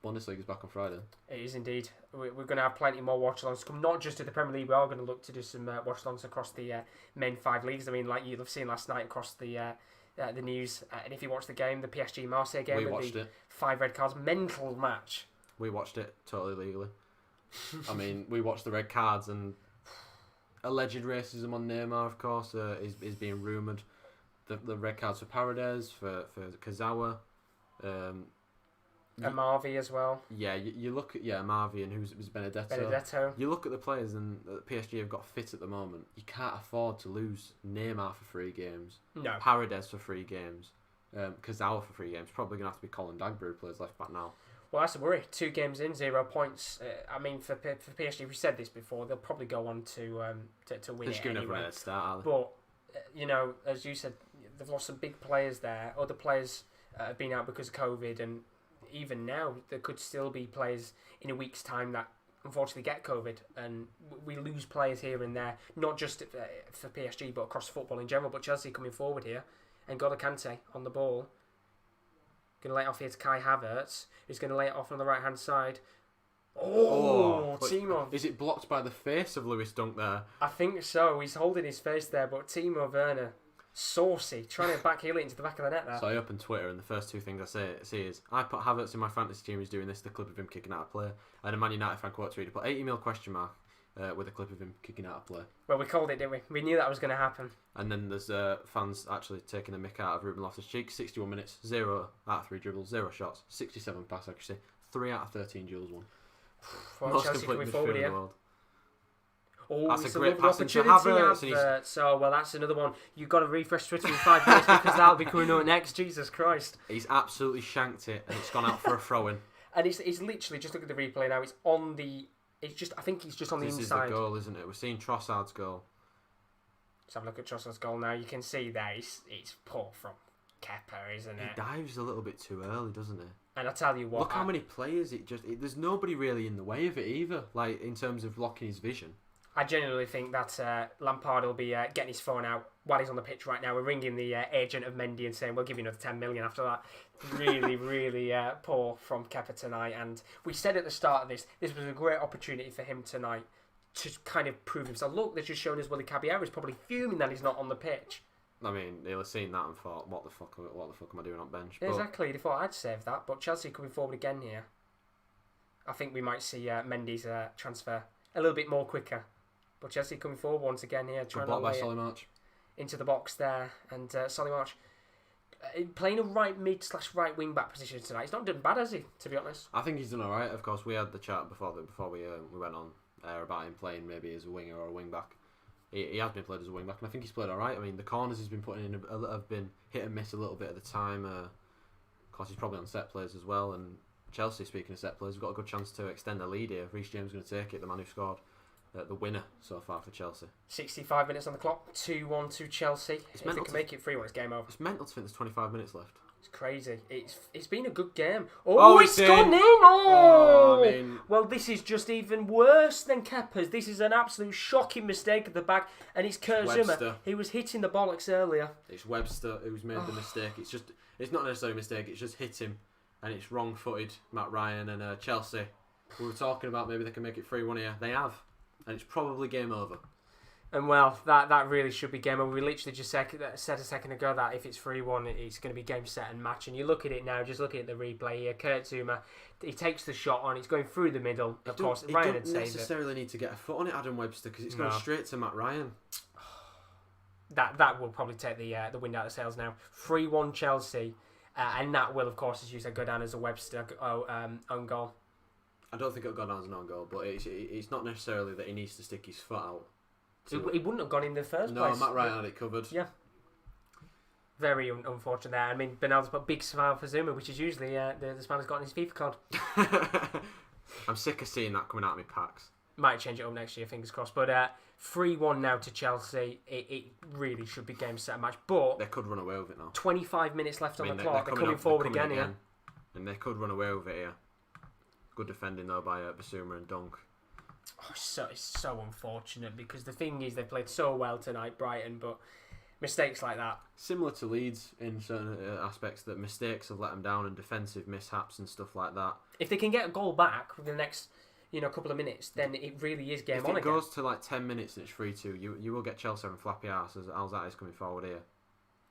Bundesliga is back on Friday. It is indeed. We're going to have plenty more watch-alongs to come, not just to the Premier League. We are going to look to do some watch-alongs across the main 5 leagues. I mean, like you'll have seen last night across the news, and if you watched the game, the PSG Marseille game, We with watched the it. 5 red cards, mental match. We watched it totally legally. I mean, we watched the red cards, and alleged racism on Neymar, of course, is being rumoured. The red cards for Paredes, for Kazawa, And Marvi as well. Yeah, you look at Marvi and who's Benedetto. Benedetto. You look at the players and PSG have got fit at the moment. You can't afford to lose Neymar for 3 games. No. Paredes for 3 games. Kazawa for 3 games. Probably gonna have to be Colin Dagba who plays left back now. Well, that's a worry. 2 games in, 0 points. I mean, for PSG, we said this before. They'll probably go on to win They're just it giving anyway. everyone a start, are they? But as you said, they've lost some big players there. Other players have been out because of COVID, and even now there could still be players in a week's time that unfortunately get COVID, and we lose players here and there, not just for PSG but across football in general. But Chelsea coming forward here, and N'Golo Kante on the ball, going to lay it off here to Kai Havertz, who's going to lay it off on the right hand side. Timo. Is it blocked by the face of Lewis Dunk there? I think so. He's holding his face there, but Timo Werner, saucy, trying to backheel it into the back of the net there. So I open Twitter and the first 2 things I see is I put Havertz in my fantasy team. He's doing this. The clip of him kicking out a player, and a Man United fan quotes reader put 80 mil question mark with a clip of him kicking out a player. Well, we called it, didn't we? We knew that was going to happen. And then there's fans actually taking the mick out of Ruben Loftus-Cheek. 61 minutes, 0 out of 3 dribbles, 0 shots, 67 pass accuracy, 3 out of 13 duels won. Well, Chelsea coming forward here. Oh, that's it's a great lovely pass into opportunity. Havertz. So, well, that's another one. You've got to refresh Twitter in 5 minutes because that'll be coming up next. Jesus Christ. He's absolutely shanked it and it's gone out for a throw-in. And it's literally, just look at the replay now, it's on the... I think he's just on the inside. This is the goal, isn't it? We're seeing Trossard's goal. Let's have a look at Trossard's goal now. You can see there, it's poor from Kepa, isn't it? He dives a little bit too early, doesn't he? And I tell you what... Look how many players there's nobody really in the way of it either, like, in terms of blocking his vision. I genuinely think that Lampard will be getting his phone out while he's on the pitch right now. We're ringing the agent of Mendy and saying, we'll give you another 10 million after that. Really, really poor from Kepa tonight. And we said at the start of this was a great opportunity for him tonight to kind of prove himself. Look, they're just showing us Willie Caballero is probably fuming that he's not on the pitch. I mean, he'll have seen that and thought, what the fuck am I doing on bench? Yeah, exactly, they thought I'd save that. But Chelsea coming forward again here. I think we might see Mendy's transfer a little bit more quicker. But Chelsea coming forward once again here, trying to lay it into the box there. And Solly March playing a right mid / right wing back position tonight. He's not done bad, has he, to be honest? I think he's done alright. Of course, we had the chat before we went on air about him playing maybe as a winger or a wing back. He has been played as a wing back, and I think he's played alright. I mean, the corners he's been putting in have been hit and miss a little bit at the time. Of course, he's probably on set plays as well. And Chelsea, speaking of set plays, have got a good chance to extend the lead here. Reece James is going to take it, the man who scored the winner so far for Chelsea. 65 minutes on the clock, 2-1 to Chelsea. If they can make it 3-1, it's game over. It's mental to think there's 25 minutes left. It's crazy. It's been a good game. It's gone in! I mean... Well, this is just even worse than Kepa's. This is an absolute shocking mistake at the back, and it's Kurt Zuma. He was hitting the bollocks earlier. It's Webster who's made the mistake. It's not necessarily a mistake, it's just hit him, and it's wrong-footed Matt Ryan and Chelsea. We were talking about maybe they can make it 3-1 here. They have. And it's probably game over. And well, that really should be game over. We literally just said a second ago that if it's 3-1, it's going to be game, set and match. And you look at it now, just looking at the replay here, Kurt Zuma, he takes the shot on, it's going through the middle. Of course, Ryan had saved it. He doesn't necessarily need to get a foot on it, Adam Webster, because it's going straight to Matt Ryan. That will probably take the wind out of the sails now. 3-1 Chelsea, and that will, of course, as you said, go down as a Webster own goal. I don't think it'll go down as an own goal, but it's not necessarily that he needs to stick his foot out. He wouldn't have gone in the first place. No, Matt Ryan had it covered. Yeah. Very unfortunate there. I mean, Bernardo's put big smile for Zuma, which is usually the smile he's got on his FIFA card. I'm sick of seeing that coming out of me packs. Might change it up next year, fingers crossed. But 3-1 now to Chelsea. It really should be game, set, and match. But they could run away with it now. 25 minutes left on the clock. They're coming forward again here. And they could run away with it here. Good defending though by Basuma and Dunk. Oh, it's so unfortunate because the thing is they played so well tonight, Brighton, but mistakes like that. Similar to Leeds in certain aspects, that mistakes have let them down and defensive mishaps and stuff like that. If they can get a goal back within the next couple of minutes, then it really is game on again. If it goes to like 10 minutes and it's 3-2, you will get Chelsea having flappy arse as Alzate is coming forward here.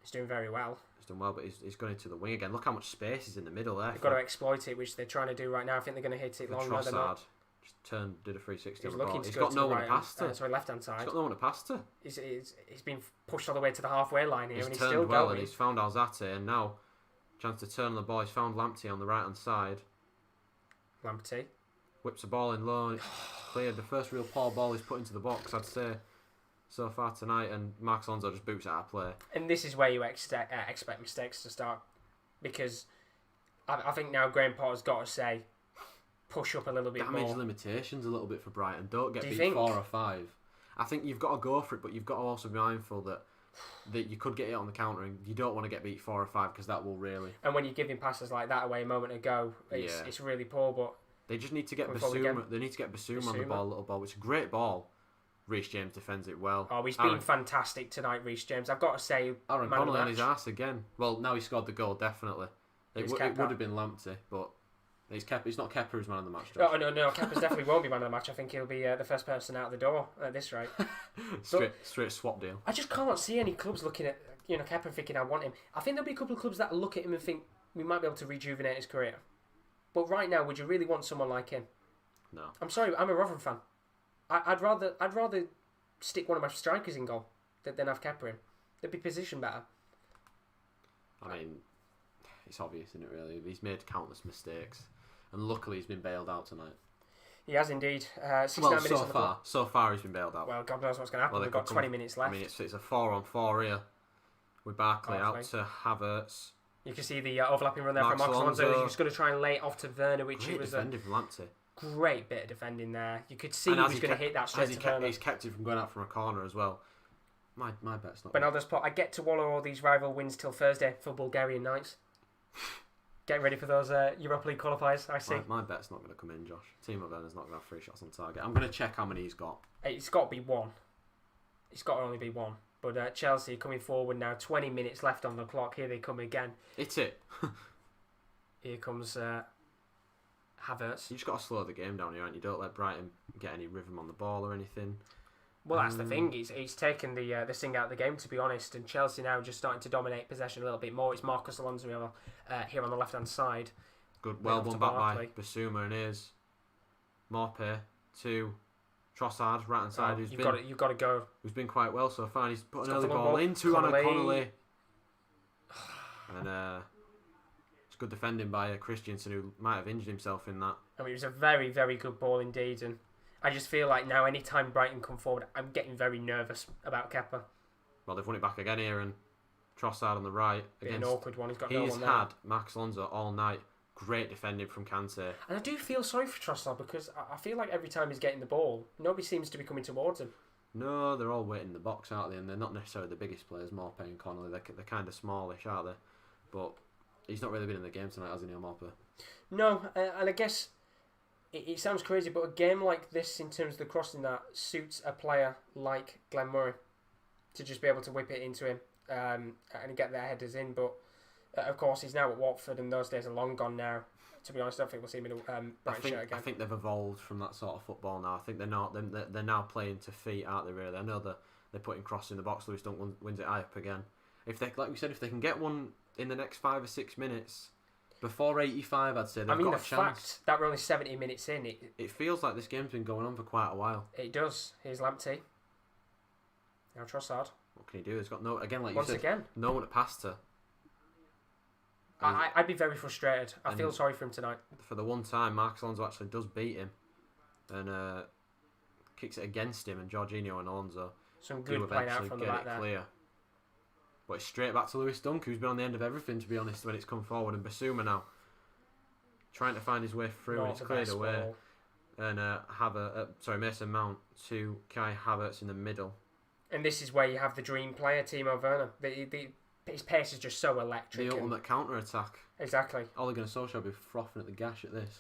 He's doing very well. He's done well, but he's going into the wing again. Look how much space is in the middle there. They've got to exploit it, which they're trying to do right now. I think they're going to hit it long. Trossard just did a 360 on the ball. He's got no one to pass to. Sorry, left hand side. He's got no one to pass to. He's been pushed all the way to the halfway line here, and he's turned still well, going. and he's found Alzate, and now chance to turn on the ball. He's found Lamptey on the right hand side. Lamptey whips the ball in low, and it's cleared. The first real poor ball he's put into the box, I'd say, so far tonight, and Mark Alonso just boots it out of play. And this is where you expect mistakes to start, because I think now Graham Potter's got to say, push up a little bit more. Damage limitations a little bit for Brighton. Don't get beat 4 or 5. I think you've got to go for it, but you've got to also be mindful that you could get it on the counter, and you don't want to get beat 4 or 5 because that will really. And when you're giving passes like that away a moment ago, it's really poor. But they just need to get Basuma. They need to get Basuma on the ball, little ball, which is a great ball. Reece James defends it well. Oh, he's been fantastic tonight, Reece James. I've got to say, Aaron Connolly on his ass again. Well, now he scored the goal, definitely. It would have been Lamptey, but it's not Kepa who's man of the match. Josh. Oh, no, Kepa definitely won't be man of the match. I think he'll be the first person out the door at this rate. straight swap deal. I just can't see any clubs looking at Kepa and thinking I want him. I think there'll be a couple of clubs that look at him and think we might be able to rejuvenate his career. But right now, would you really want someone like him? No. I'm sorry, I'm a Rotherham fan. I'd rather stick one of my strikers in goal than have Kepa in. They'd be positioned better. I mean, it's obvious, isn't it, really? He's made countless mistakes. And luckily he's been bailed out tonight. He has indeed. 69 minutes on the clock. So far he's been bailed out. Well, God knows what's going to happen. We've got 20 minutes left. I mean, it's a 4-on-4 here. With Barkley out to Havertz. You can see the overlapping run there from Mark Alonso. He was going to try and lay it off to Werner, which Great was defending from Lamptey. Great bit of defending there. You could see he was going to hit that straight to Werner. He's kept it from going out from a corner as well. My bet's not. Bernardo's put, I get to wallow all these rival wins till Thursday for Bulgarian nights. Get ready for those Europa League qualifiers, I see. My bet's not going to come in, Josh. Timo Werner's not going to have 3 shots on target. I'm going to check how many he's got. It's got to be 1. It's got to only be 1. But Chelsea coming forward now, 20 minutes left on the clock. Here they come again. It's it. Here comes Havertz. You just got to slow the game down here, and you don't let Brighton get any rhythm on the ball or anything. Well, that's the thing. He's taken the sting out of the game, to be honest. And Chelsea now just starting to dominate possession a little bit more. It's Marcus Alonso here on the left-hand side. Good, well done back by Basuma and Ayers. Morpé to Trossard, right-hand side. You've got to go. Who's been quite well so far. He's put an early ball into Connolly. And it's good defending by Christensen, who might have injured himself in that. I mean, it was a very, very good ball indeed. And I just feel like now, any time Brighton come forward, I'm getting very nervous about Kepa. Well, they've won it back again here, and Trossard on the right. An awkward one. He's had Max Alonso all night. Great defending from Kante. And I do feel sorry for Trossard because I feel like every time he's getting the ball, nobody seems to be coming towards him. No, they're all waiting in the box, aren't they? And they're not necessarily the biggest players, Morpé and Connolly. They're kind of smallish, aren't they? But he's not really been in the game tonight, has he, Morpé? No, and I guess it sounds crazy, but a game like this, in terms of the crossing, that suits a player like Glenn Murray to just be able to whip it into him and get their headers in. But of course, he's now at Watford, and those days are long gone now. To be honest, I don't think we'll see him in a Brighton shirt again. I think they've evolved from that sort of football now. I think they're now playing to feet, aren't they? Really, I know they're putting cross in the box. Lewis Dunk wins it high up again. If they, like we said, if they can get one in the next 5 or 6 minutes. Before 85, I'd say they've got a chance. The fact that we're only 70 minutes in, it feels like this game's been going on for quite a while. It does. Here's Lamptey. Now Trossard. What can he do? He's got no, again, like Once you said, again, no one to pass to. I'd be very frustrated. I feel sorry for him tonight. For the one time, Mark Alonso actually does beat him and kicks it against him, and Jorginho and Alonso some good playing out from the back there. Clear. But it's straight back to Lewis Dunk, who's been on the end of everything, to be honest, when it's come forward. And Basuma now trying to find his way through, and it's cleared away. And Mason Mount to Kai Havertz in the middle. And this is where you have the dream player, Timo Werner. His pace is just so electric. The ultimate counter-attack. Exactly. Ole Gunnar Solskjaer will be frothing at the gash at this.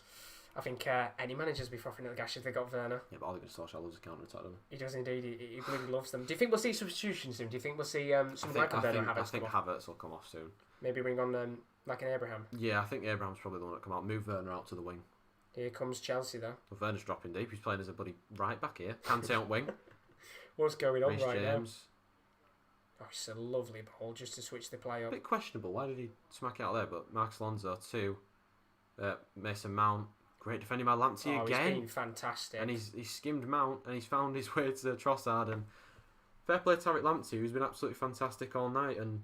I think any managers will be frothing at the gash if they got Werner. Yeah, but Ole Gunnar Solskjaer loves a counter-attack, doesn't he? He does indeed. He really loves them. Do you think we'll see substitutions soon? Do you think we'll see someone like Werner Havertz? I think Havertz will come off soon. Maybe bring on like an Abraham. Yeah, I think Abraham's probably the one that come out. Move Werner out to the wing. Here comes Chelsea though. Well, Werner's dropping deep. He's playing as a bloody right back here. Kante on wing. What's going on Reece right James. now? Oh, it's a lovely ball just to switch the play up. A bit questionable. Why did he smack it out there? But Marcus Alonso to Mason Mount. Great defending by Lamptey again. He's been fantastic. And he's skimmed Mount and he's found his way to Trossard. And fair play to Tarek Lamptey, who's been absolutely fantastic all night. And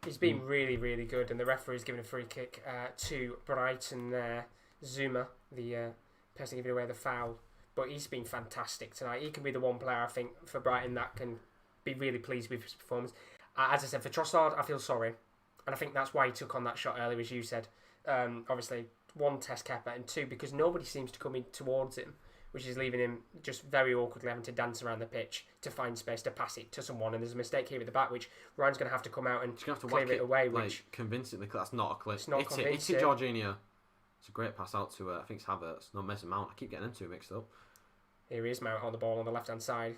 he's been really, really good. And the referee's given a free kick to Brighton there. Zuma, the person giving away the foul. But he's been fantastic tonight. He can be the one player, I think, for Brighton that can be really pleased with his performance. As I said, for Trossard, I feel sorry. And I think that's why he took on that shot earlier, as you said. Obviously, one, test Kepa, and two, because nobody seems to come in towards him, which is leaving him just very awkwardly having to dance around the pitch to find space to pass it to someone. And there's a mistake here at the back, which Ryan's going to have to come out and clear it away. Which convincingly, that's not a clip. It's not convincing. It's Jorginho. It's a great pass out to, I think it's Havertz, not Mason Mount. I keep getting them two mixed up. Here he is, Mount on the ball on the left-hand side.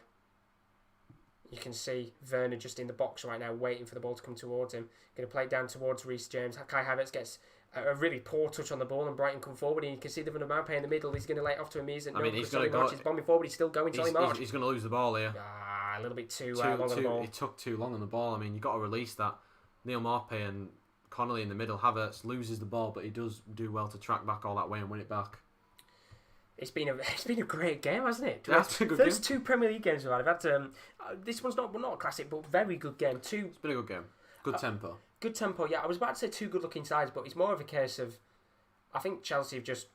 You can see Werner just in the box right now, waiting for the ball to come towards him. Going to play it down towards Reece James. Kai Havertz gets a really poor touch on the ball, and Brighton come forward. And you can see the Van Mount in the middle. He's going to lay it off to him. He's going to go. He's bombing forward. He's still going. He's going to lose the ball here. A little bit too long on the ball. He took too long on the ball. I mean, you've got to release that. Neil Maupay and Connolly in the middle. Havertz loses the ball, but he does do well to track back all that way and win it back. It's been a great game, hasn't it? That's a good First two Premier League games we've had. I've had this one's not a classic, but very good game. It's been a good game. Good tempo. Good tempo. Yeah, I was about to say two good-looking sides, but it's more of a case of, I think Chelsea have just.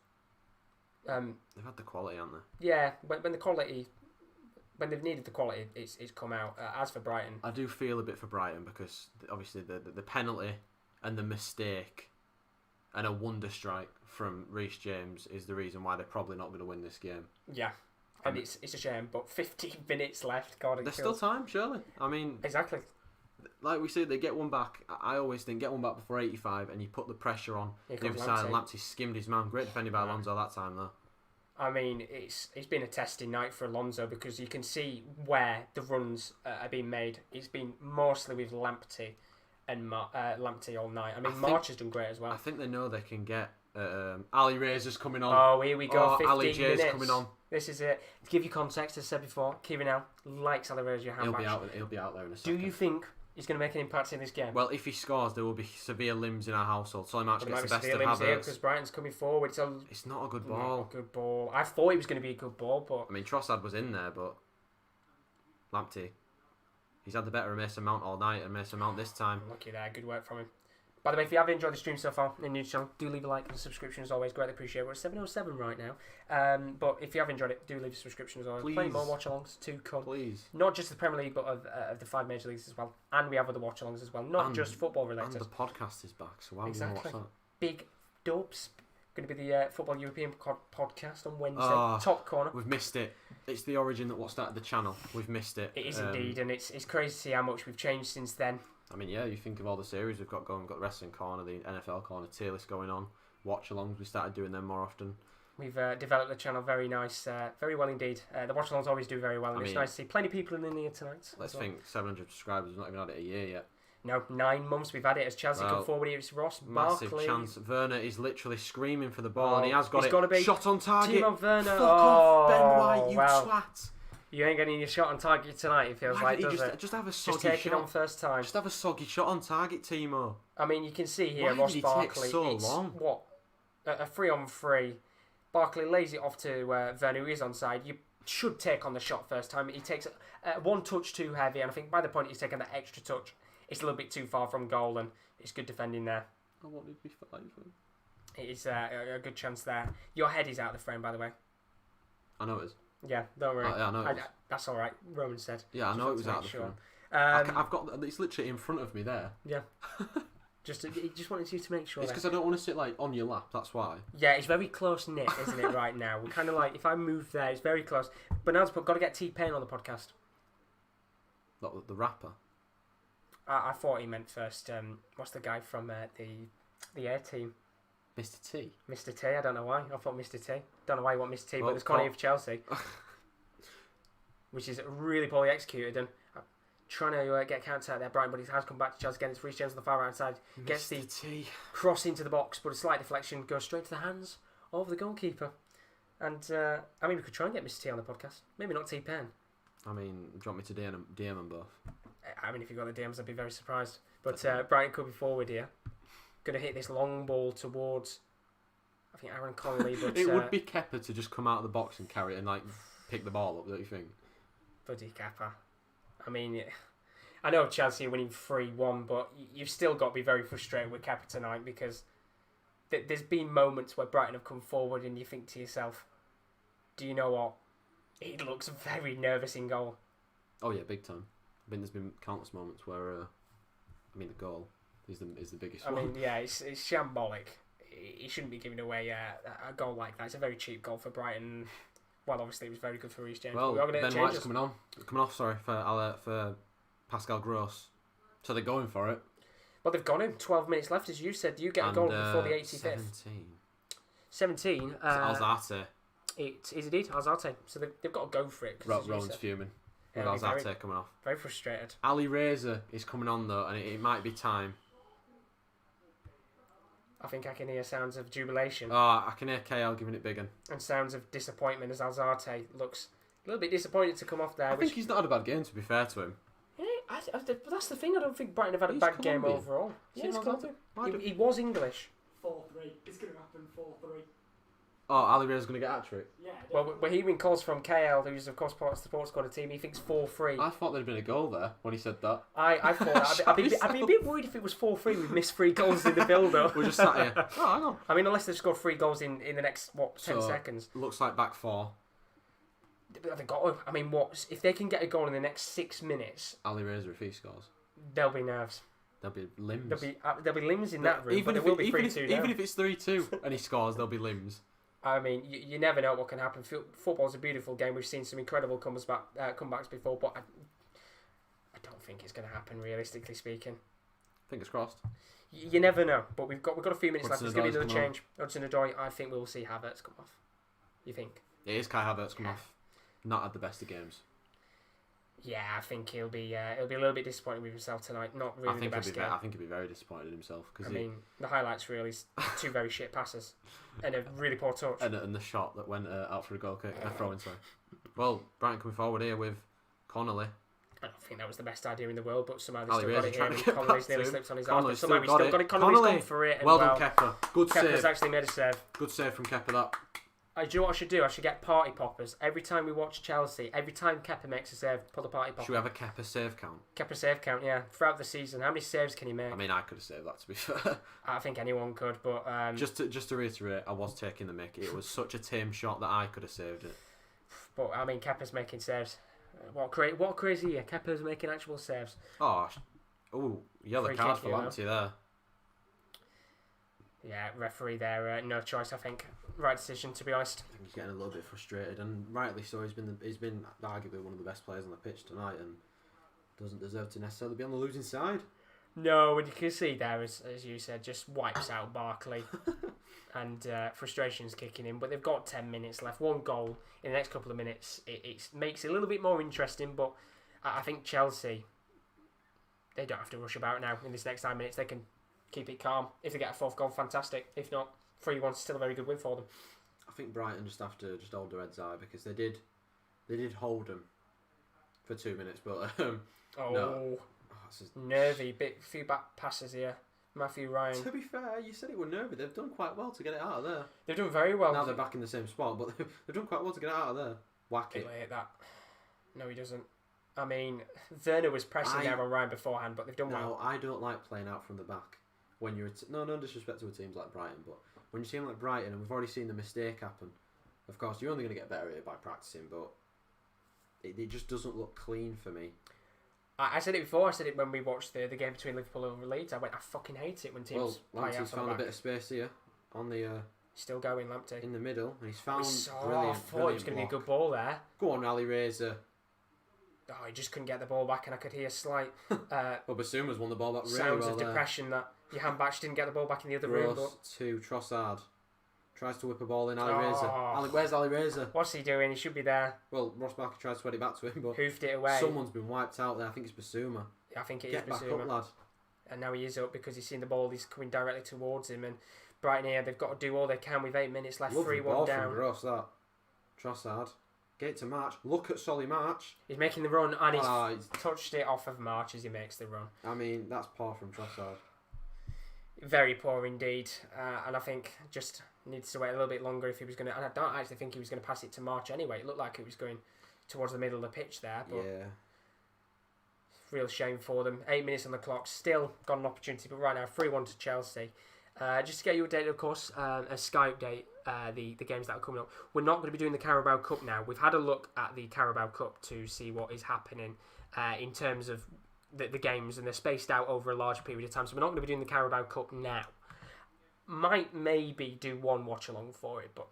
They've had the quality, haven't they? Yeah, when they've needed the quality, it's come out. As for Brighton, I do feel a bit for Brighton because obviously the penalty and the mistake and a wonder strike from Reece James is the reason why they're probably not going to win this game. Yeah, and it's a shame, but 15 minutes left. God, there's still time, surely. I mean, exactly. Like we said, they get one back. I always think get one back before 85, and you put the pressure on the other side. And Lamptey skimmed his man. Great defending by Alonso that time, though. I mean, it's been a testing night for Alonso because you can see where the runs are being made. It's been mostly with Lamptey and Lamptey all night. I mean, March has done great as well. I think they know they can get Ali Razor's coming on. Oh, here we go. 15 Ali J's minutes. coming on. This is it. To give you context, as I said before, Kieren now likes Ali Razor. He'll be out there in a second. Do you think he's going to make an impact in this game? Well, if he scores, there will be severe limbs in our household. So he might get the best of Havertz. Because Brighton's coming forward. It's not a good ball. Not a good ball. I thought it was going to be a good ball, but I mean, Trossard was in there, but Lamptey, he's had the better of Mason Mount all night, and Mason Mount this time. Lucky there. Good work from him. By the way, if you have enjoyed the stream so far in the new channel, do leave a like and a subscription as always. Greatly appreciate it. We're at 707 right now. But if you have enjoyed it, do leave a subscription as always. Please. Plenty more watch-alongs to come. Please. Not just the Premier League, but of the 5 major leagues as well. And we have other watch-alongs as well. Not just football related. And the podcast is back, so why would you watch that? Big dubs. Going to be the Football European podcast on Wednesday. Top corner. We've missed it. It's the origin that what started the channel. We've missed it. It is indeed, and it's crazy to see how much we've changed since then. I mean, yeah, you think of all the series we've got going. We've got the Wrestling Corner, the NFL Corner, tier list going on. Watch-alongs, we started doing them more often. We've developed the channel very nice, very well indeed. The watch-alongs always do very well, and it's nice to see plenty of people in here tonight. Let's think, 700 subscribers, we've not even had it a year yet. No, 9 months we've had it as Chelsea come forward here. It's Ross massive Barkley. Chance. Werner is literally screaming for the ball, and he has got to be shot on target. Timo Werner. Fuck off, Ben White, you twat. You ain't getting your shot on target tonight, it feels like, does it? Just have a soggy shot. Just take it on first time. Just have a soggy shot on target, Timo. I mean, you can see here, Why Ross did he Barkley. take so long? What? A 3-on-3. Barkley lays it off to Werner, who is onside. You should take on the shot first time. He takes one touch too heavy, and I think by the point he's taken that extra touch, it's a little bit too far from goal, and it's good defending there. I wanted to be 5. It is a good chance there. Your head is out of the frame, by the way. I know it is. Yeah, don't worry. Yeah, I know it is. That's all right. Roman said. Yeah, I know it was out of the frame. I've got it's literally in front of me there. Yeah. Just wanted you to make sure. It's because I don't want to sit like on your lap. That's why. Yeah, it's very close knit, isn't it? Right now, we're kind of like if I move there, it's very close. But now got to get T-Pain on the podcast. Not the rapper. I thought he meant first. What's the guy from the Air Team? Mr. T. Mr. T. I don't know why. I thought Mr. T. Don't know why you want Mr. T, Well, but there's Connie for Chelsea, which is really poorly executed and. Trying to get counter out there, Brighton, but he has come back to Chelsea again. It's Reece James on the far right side. Gets the cross into the box, but a slight deflection goes straight to the hands of the goalkeeper. And I mean, we could try and get Mr. T on the podcast. Maybe not T-Pen. I mean, do you want me to DM them both? I mean, if you got the DMs, I'd be very surprised. But Brighton could be forward here. Going to hit this long ball towards, I think, Aaron Connolly. But it would be Kepa to just come out of the box and carry it and like pick the ball up. Don't you think? Bloody Kepa. I mean, I know Chelsea are winning 3-1, but you've still got to be very frustrated with Kepa tonight because there's been moments where Brighton have come forward and you think to yourself, do you know what? He looks very nervous in goal. Oh yeah, big time. I mean, there's been countless moments where, the goal is the biggest one. I mean, yeah, it's shambolic. He shouldn't be giving away a goal like that. It's a very cheap goal for Brighton. Well, obviously, it was very good for Reece James. Well, Ben White's coming off. Sorry for Pascal Gross. So they're going for it. Well, they've got him. 12 minutes left, as you said. You get a goal before the 85th. 17. Alzate. It is indeed Alzate. So they've got to go for it. Rowan's fuming with Alzate coming off. Very frustrated. Ali Reza is coming on though, and it might be time. I think I can hear sounds of jubilation. Oh, I can hear KL giving it big one. And sounds of disappointment as Alzate looks a little bit disappointed to come off there. I think he's not had a bad game, to be fair to him. Yeah, that's the thing. I don't think Brighton have had a bad game overall. Yeah, he's Colombian. He was English. 4-3. It's going to happen 4-3. Oh, Ali Reza's going to get a hat-trick? Yeah. Well, we're hearing calls from KL, who's of course part of the sports squad team. He thinks 4-3. I thought there'd been a goal there when he said that. I thought that. I'd be a bit worried if it was 4-3. We've missed 3 goals in the build-up. We're just sat here. Oh, hang on. I mean, unless they've scored 3 goals in the next 10 seconds. Looks like back 4. They've got to. I mean, if they can get a goal in the next 6 minutes? Ali Reza, if he scores, there'll be nerves. There'll be limbs. There'll be limbs in that room. Even if it will be 3-2. Even if it's 3-2 and he scores, there'll be limbs. I mean, you never know what can happen. Football's a beautiful game. We've seen some incredible comebacks before, but I don't think it's going to happen, realistically speaking. Fingers crossed. You never know, but we've got a few minutes left. There's going to be another change. Hudson-Odoi, I think we'll see Havertz come off. You think? It is Kai Havertz come off. Not had the best of games. Yeah, I think he'll be a little bit disappointed with himself tonight. Not really the best game. I think he'll be very disappointed in himself. I mean, the highlights really is 2 very shit passes and a really poor touch. And the shot that went out for a goal kick, a throw-in, sorry. Well, Brighton coming forward here with Connolly. I don't think that was the best idea in the world, but somehow they still got it here. And Connolly's Connolly's nearly slipped on his arm, but somehow we still got it. Connolly's gone for it. Well done, Kepa. Good save. Kepa's actually made a save. Good save from Kepa, that. Do you know what I should do? I should get party poppers. Every time we watch Chelsea, every time Kepa makes a save, put a party popper. Should we have a Kepa save count? Kepa save count, yeah. Throughout the season, how many saves can he make? I mean, I could have saved that, to be fair. I think anyone could, but... Just to reiterate, I was taking the mick. It was such a tame shot that I could have saved it. But, I mean, Kepa's making saves. What crazy year. Kepa's making actual saves. Oh, yellow Free card kick, for Lamptey there. Yeah, referee there, no choice, I think. Right decision, to be honest. I think he's getting a little bit frustrated, and rightly so. He's been arguably one of the best players on the pitch tonight, and doesn't deserve to necessarily be on the losing side. No, and you can see there, as you said, just wipes out Barkley, and frustration's kicking in. But they've got 10 minutes left, 1 goal in the next couple of minutes. It makes it a little bit more interesting, but I think Chelsea, they don't have to rush about now in this next 9 minutes. They can keep it calm. If they get a 4th goal, fantastic. If not, 3-1's still a very good win for them. I think Brighton just have to hold their heads high because they did hold them for 2 minutes, but nervy few back passes here. Matthew Ryan. To be fair, you said it were nervy. They've done quite well to get it out of there. They've done very well. Now they're back in the same spot, but they've done quite well to get it out of there. Whack it. Hit that. No, he doesn't. I mean, Werner was pressing there on Ryan beforehand, but they've done well. No, I don't like playing out from the back. When you're no disrespect to teams like Brighton, but when you see them like Brighton, and we've already seen the mistake happen. Of course, you're only going to get better at it by practicing, but it just doesn't look clean for me. I said it before. I said it when we watched the game between Liverpool and Leeds. I went, I fucking hate it when teams play out Lamptey's from found the a back. bit of space here on the Still going, Lamptey. in the middle, and he's found I brilliant. thought it was going to be a good ball there. Go on, Ali Razor. Oh, he just couldn't get the ball back, and I could hear slight Well, Bassuma's won the ball back really sounds well of there. depression that your handbacks didn't get the ball back in the other room. But Gross to Trossard. Tries to whip a ball in. Ali Oh. Razor. Where's Ali Razor? what's he doing? He should be there. Well, Ross Barker tried to sweat it back to him, but Hoofed it away. someone's been wiped out there. I think it's Basuma. I think it is Get back Basuma. up, lad. And now he is up because he's seen the ball. He's coming directly towards him. And Brighton here, they've got to do all they can with 8 minutes left. Lovely 3-1 ball from down. Gross, that. Trossard. Get it to March. Look at Solly March. He's making the run, and he's It's- touched it off of March as he makes the run. I mean, that's poor from Trossard. Very poor indeed. And I think just needs to wait a little bit longer if he was going to. And I don't actually think he was going to pass it to March anyway. It looked like it was going towards the middle of the pitch there. But Yeah. real shame for them. 8 minutes on the clock. Still got an opportunity, but right now 3-1 to Chelsea. Just to get you updated, of course, a Sky update, the games that are coming up. We're not going to be doing the Carabao Cup now. We've had a look at the Carabao Cup to see what is happening in terms of the games, and they're spaced out over a large period of time. So we're not going to be doing the Carabao Cup now. Might maybe do one watch along for it, but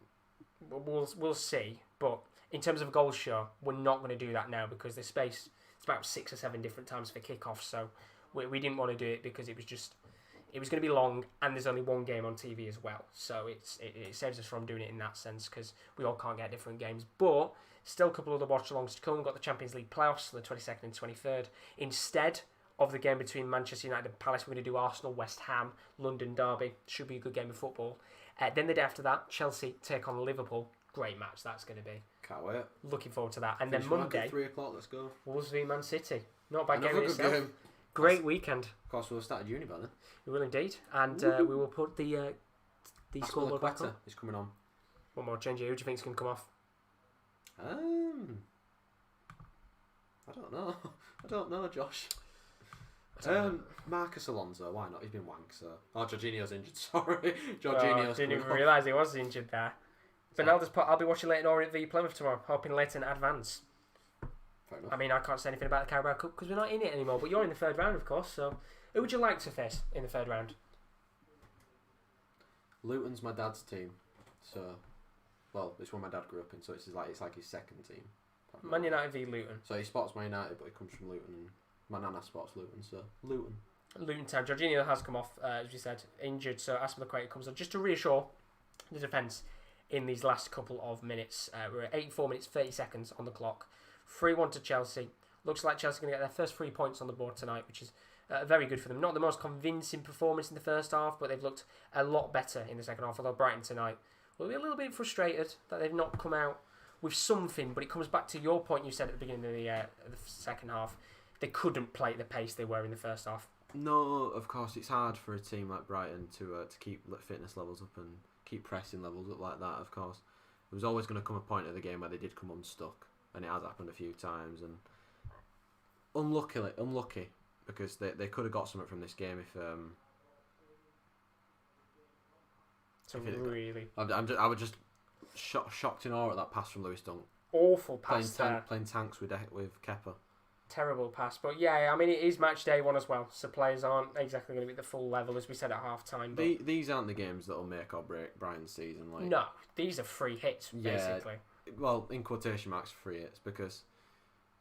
we'll see. But in terms of a goal show, we're not going to do that now because the space it's about 6 or 7 different times for kickoffs. So we didn't want to do it because it was going to be long, and there's only one game on TV as well. So it saves us from doing it in that sense because we all can't get different games. But still a couple of other watch-alongs to come. We've got the Champions League playoffs on the 22nd and 23rd. Instead of the game between Manchester United and Palace, we're going to do Arsenal, West Ham, London derby. Should be a good game of football. Then the day after that, Chelsea take on Liverpool. Great match that's going to be. Can't wait. Looking forward to that. And Finish then work Monday, at 3 o'clock, let's go. Wolves v Man City. Not a bad game Another in good itself. game. Great weekend. Of course, we'll have started uni by then. We will indeed. And we will put the scoreboard back on. Is coming on. One more change here. Who do you think is going to come off? I don't know. I don't know, Josh. Marcus Alonso, why not? He's been wanked, so. Oh, Jorginho's injured, sorry. Jorginho's didn't even coming realise he was injured there. But I'll be watching Leighton Orient v Plymouth tomorrow, hoping Leighton advance. Fair enough. I mean, I can't say anything about the Carabao Cup because we're not in it anymore, but you're in the third round, of course, so who would you like to face in the third round? Luton's my dad's team, so. Well, it's one my dad grew up in, so it's like his second team. Man United v Luton. So he spots Man United, but he comes from Luton, and my nana spots Luton, so Luton. Luton Town. Jorginho has come off, as we said, injured, so Aspilicueta comes on just to reassure the defence in these last couple of minutes. We're at 84 minutes, 30 seconds on the clock. 3-1 to Chelsea. Looks like Chelsea are going to get their first 3 points on the board tonight, which is very good for them. Not the most convincing performance in the first half, but they've looked a lot better in the second half, although Brighton tonight will be a little bit frustrated that they've not come out with something, but it comes back to your point you said at the beginning of the second half. They couldn't play at the pace they were in the first half. No, of course, it's hard for a team like Brighton to keep fitness levels up and keep pressing levels up like that, of course. There was always going to come a point of the game where they did come unstuck, and it has happened a few times. And unlucky, because they could have got something from this game if... I was just shocked in awe at that pass from Lewis Dunk. Awful pass there. Playing tanks with Kepa. Terrible pass. But yeah, I mean, it is match day one as well, so players aren't exactly going to be at the full level, as we said at half-time. But These aren't the games that will make or break Brighton's season. No, these are free hits, basically. Well, in quotation marks, free hits, because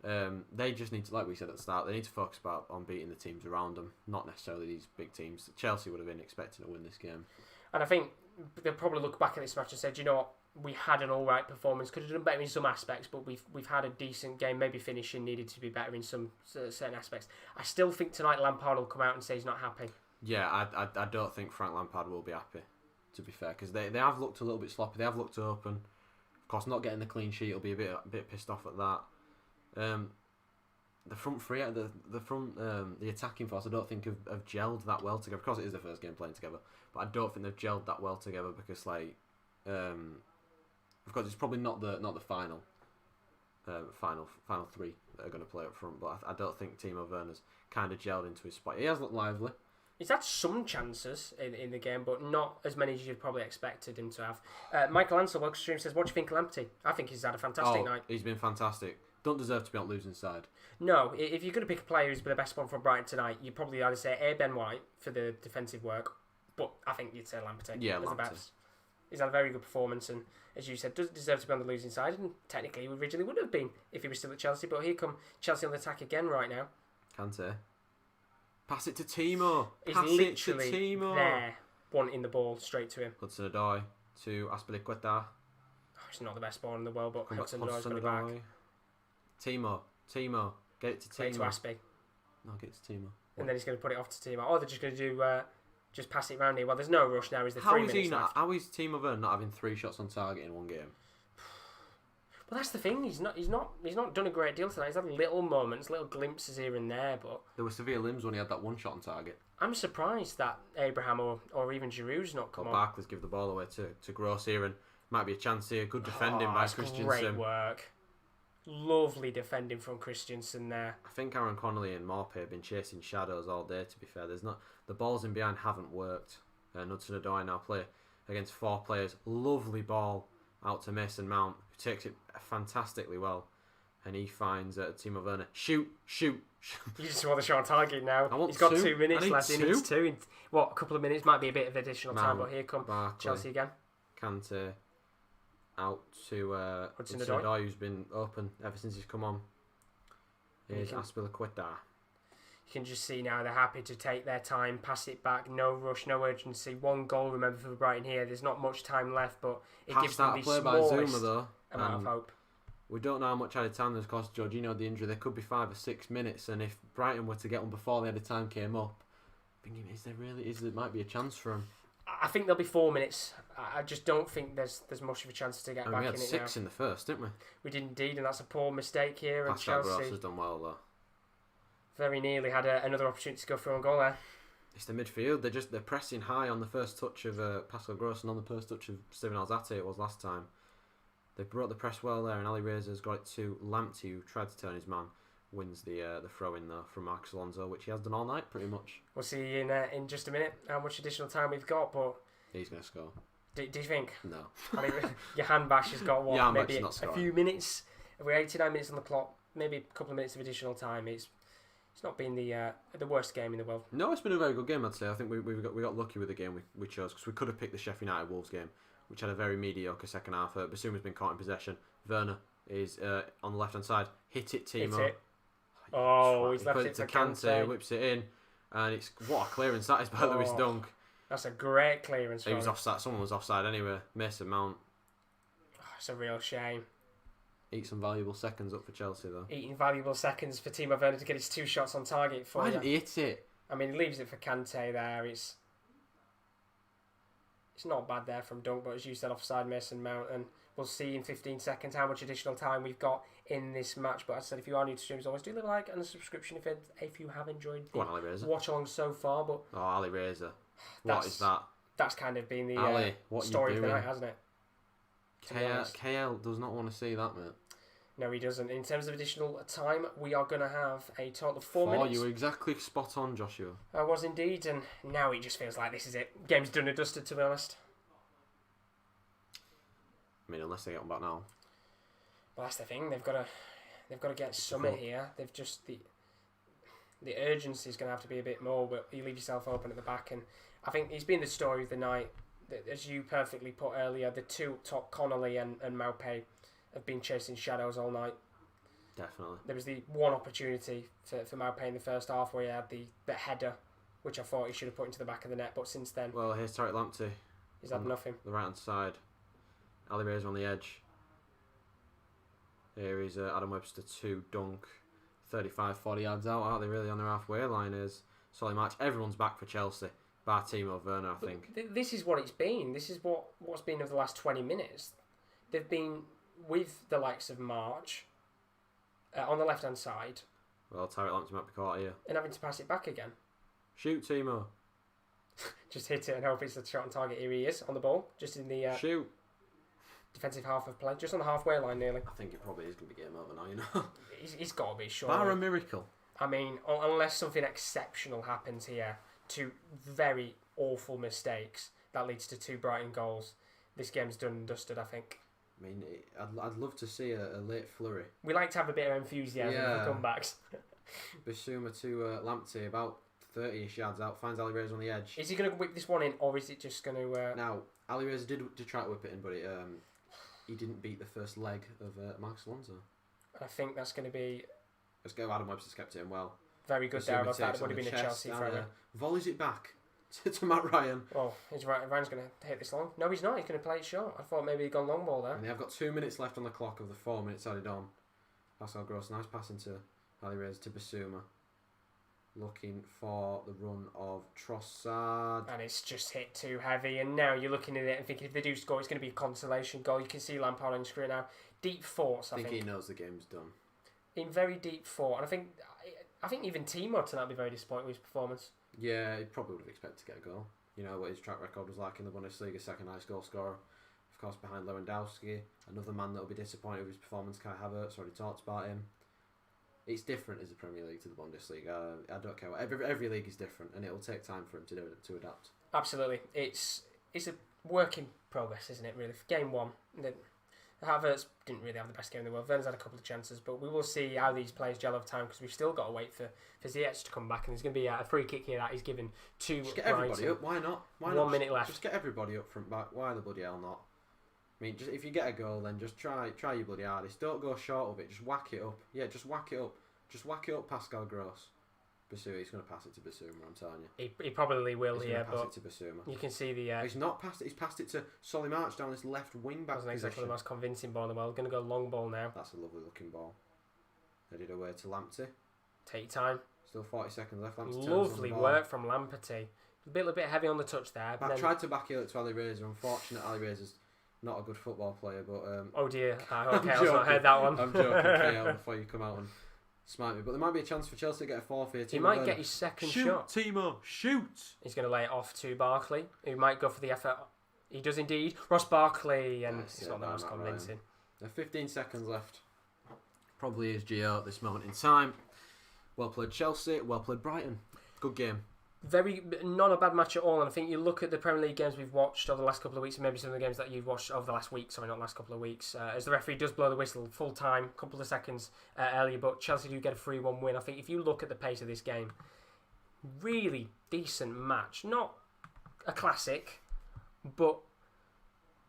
they just need to, like we said at the start, they need to focus on beating the teams around them, not necessarily these big teams. Chelsea would have been expecting to win this game. And I think they'll probably look back at this match and say, do you know what? We had an alright performance. Could have done better in some aspects, but we've had a decent game. Maybe finishing needed to be better in some certain aspects. I still think tonight Lampard will come out and say he's not happy. Yeah, I don't think Frank Lampard will be happy, to be fair, because they have looked a little bit sloppy. They have looked open. Of course, not getting the clean sheet will be a bit pissed off at that. The front three, the attacking force, I don't think have gelled that well together. Of course, it is the first game playing together, but I don't think they've gelled that well together because, of course, it's probably not the final three that are going to play up front. But I don't think Timo Werner's kind of gelled into his spot. He has looked lively. He's had some chances in the game, but not as many as you'd probably expected him to have. Michael Ansel, welcome stream, says, what do you think of Lamptey? I think he's had a fantastic night. He's been fantastic. don't deserve to be on losing side. No, if you're going to pick a player who's been the best one from Brighton tonight, you'd probably either say Ben White for the defensive work, but I think you'd say Lampard. Yeah, as the Lampard. best. He's had a very good performance, and as you said, doesn't deserve to be on the losing side, and technically he originally would have been if he was still at Chelsea, but here come Chelsea on the attack again right now. Kante. Pass it to Timo. He's Pass it to literally Timo. there, wanting the ball straight to him. Hudson-Odoi to Azpilicueta. Oh, he's not the best ball in the world, but Hudson-Odoi's got it back. Timo. Get it to Straight to Timo. Aspie. No, get it to Timo. And then he's going to put it off to Timo. Oh, they're just going to do just pass it round here. Well, there's no rush now. Is there 3 minutes left? How is Timo Werner not having 3 shots on target in one game? Well, that's the thing. He's not done a great deal tonight. He's had little moments, little glimpses here and there, but There were severe limbs when he had that 1 shot on target. I'm surprised that Abraham or even Giroud's not come on. Barkley's give the ball away to Gross here, and might be a chance here. Good defending by That's Christensen. great work. Lovely defending from Christensen there. I think Aaron Connolly and Maupay have been chasing shadows all day. To be fair, the balls in behind haven't worked. Hudson-Odoi now play against 4 players. Lovely ball out to Mason Mount, who takes it fantastically well, and he finds Timo Werner. Shoot! You just want the shot on target now. I want He's got 2. 2 minutes I need left. 2. He needs 2. In, a couple of minutes might be a bit of additional time, Mount, but here come Barkley, Chelsea again. Kante out to Hudson-Odoi. Hudson-Odoi, who's been open ever since he's come on. Here's Azpilicueta. You can just see now they're happy to take their time, pass it back, no rush, no urgency. 1 goal, remember, for Brighton here. There's not much time left, but it gives them the play by smallest Zuma though. amount of hope. We don't know how much added time there's cost Jorginho had the injury. There could be 5 or 6 minutes, and if Brighton were to get one before the added time came up, thinking, there might be a chance for him. I think there'll be 4 minutes. I just don't think there's much of a chance to get back We had in it 6 now. in the first, didn't we? We did indeed, and that's a poor mistake here. And Pascal Gross Chelsea has done well though. very nearly had another opportunity to go for a goal there. It's the midfield. They're pressing high on the first touch of Pascal Gross and on the first touch of Steven Alzate. It was last time. They brought the press well there, and Ali Reza's got it to Lamptey, who tried to turn his man. Wins the throw in though from Marcus Alonso, which he has done all night pretty much. We'll see in just a minute how much additional time we've got, but He's going to score. do you think? No. I mean, Johan Bash has got Johan Bash maybe is not a scoring. few minutes. We're 89 minutes on the clock, maybe a couple of minutes of additional time. It's not been the worst game in the world. No, it's been a very good game, I'd say. I think we got lucky with the game we chose, because we could have picked the Sheffield United Wolves game, which had a very mediocre second half. Basuma's been caught in possession. Werner is on the left hand side. Hit it, Timo. Hit it. Oh, he's He left put it to to Kante, Kante. whips it in, and it's what a clearance that is by Lewis Oh. Dunk. That's a great clearance. He was from him. offside. Someone was offside anyway. Mason Mount Oh, it's a real shame. eat some valuable seconds up for Chelsea though. Eating valuable seconds for Timo Werner to get his 2 shots on target for Why you. didn't he hit it? I mean, he leaves it for Kante there. It's not bad there from Dunk, but as you said, offside Mason Mount, and we'll see in 15 seconds how much additional time we've got in this match. But as I said, if you are new to streams, always do leave a like and a subscription if you have enjoyed Go the on, Ali Reza. watch along so far. But Oh, Ali Reza. What That's- is that? that's kind of been the Ali, what are you story of the doing? night, hasn't it? To be honest. KL does not want to see that, mate. No, he doesn't. In terms of additional time, we are going to have a total of 4 minutes. You were exactly spot on, Joshua. I was indeed, and now it just feels like this is it. Game's done and dusted, to be honest. I mean, unless they get one back now. Well, that's the thing. They've got to get Summit here. They've just the urgency is going to have to be a bit more. But you leave yourself open at the back, and I think he's been the story of the night. As you perfectly put earlier, the 2 up top, Connolly and Maupay, have been chasing shadows all night. Definitely. There was the one opportunity for Maupay in the first half where he had the header, which I thought he should have put into the back of the net. But since then, Well, here's Tariq Lamptey. he's had nothing. The right hand side. Ali Reza on the edge. Here is Adam Webster to Dunk. 35-40 yards out, aren't they really on their halfway line? Is solid match. Everyone's back for Chelsea. Bar Timo Werner, I think. This is what it's been. This is what's been over the last 20 minutes. They've been with the likes of March on the left hand side Well, Tariq Lamptey might be caught here. and having to pass it back again. Shoot, Timo. Just hit it and hope it's a shot on target. Here he is on the ball, just in the Shoot. defensive half of play, just on the halfway line nearly. I think it probably is going to be game over now, you know. He's got to be sure. Bar a miracle. I mean, unless something exceptional happens here, 2 very awful mistakes that leads to 2 Brighton goals, this game's done and dusted, I think. I mean, I'd love to see a late flurry. We like to have a bit of enthusiasm for comebacks. Bissouma to Lamptey, about 30-ish yards out, finds Ali Reza on the edge. Is he going to whip this one in, or is it just going to... Now, Ali Reza did try to whip it in, but he didn't beat the first leg of Marcus Alonso. I think that's going to be... Let's go. Adam Webster's kept it in well. Very good there. I thought it would have been a Chelsea forever. Volleys it back to Matt Ryan. Oh, Ryan's going to hit this long. No, he's not. He's going to play it short. I thought maybe he'd gone long ball there. And they have got 2 minutes left on the clock of the 4 minutes added on. Pascal Gross, nice pass into Ali Reza to Bissouma. Looking for the run of Trossard. And it's just hit too heavy. And now you're looking at it and thinking if they do score, it's going to be a consolation goal. You can see Lampard on screen now. Deep thoughts, I think. He knows the game's done. In very deep thought. And I think even Timo tonight will be very disappointed with his performance. Yeah, he probably would have expected to get a goal. You know what his track record was like in the Bundesliga, second highest goal scorer. Of course, behind Lewandowski. Another man that will be disappointed with his performance, Kai Havertz. Already talked about him. It's different as the Premier League to the Bundesliga. I don't care. Every league is different, and it will take time for him to adapt. Absolutely, it's a work in progress, isn't it? Really, for game one, Havertz didn't really have the best game in the world. Werner's had a couple of chances, but we will see how these players gel over time because we've still got to wait for Ziyech to come back, and there's going to be a free kick here that he's given to Just get everybody up. Why not? Why 1 minute left. Just get everybody up front back. Why the bloody hell not? I mean, just if you get a goal, then just try your bloody hardest. Don't go short of it. Just whack it up. Yeah, just whack it up. Just whack it up, Pascal Gross. Bissouma, he's going to pass it to Bissouma, I'm telling you. He probably will here, but pass it to Bissouma. You can see the... he's not passed it, he's passed it to Solly March down this left wing-back position. Wasn't exactly the most convincing ball in the world. Going to go long ball now. That's a lovely looking ball. Headed away to Lamptey. Take your time. Still 40 seconds left. Lamptey lovely work from Lamptey. A little bit heavy on the touch there. I tried to backheel it to Ali Reza. Unfortunate, Ali Reza's not a good football player, but... oh dear. Okay, I've not heard that one. I'm joking, KL, before you come out and... smite me, but there might be a chance for Chelsea to get a forfeit. He might get his second shot. Timo, shoot! He's going to lay it off to Barkley, who might go for the effort. He does indeed. Ross Barkley, and it's not the most convincing. There are 15 seconds left. Probably is Gio at this moment in time. Well played Chelsea, well played Brighton. Good game. Not a bad match at all, and I think you look at the Premier League games we've watched over the last couple of weeks, and maybe some of the games that you've watched over the last week, sorry, not last couple of weeks, as the referee does blow the whistle full time, couple of seconds earlier, but Chelsea do get a 3-1 win. I think if you look at the pace of this game, really decent match. Not a classic, but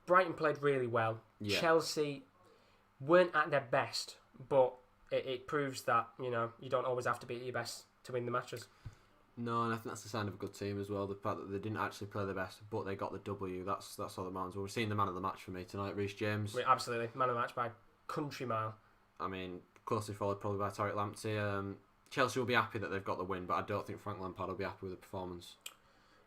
Brighton played really well. Yeah. Chelsea weren't at their best, but it proves that, you don't always have to be at your best to win the matches. No, and I think that's a sign of a good team as well. The fact that they didn't actually play their best, but they got the W. That's all that matters. Well, we're seeing the man of the match for me tonight, Reece James. Absolutely, man of the match by country mile. I mean, closely followed probably by Taylor and Raphael. Chelsea will be happy that they've got the win, but I don't think Frank Lampard will be happy with the performance.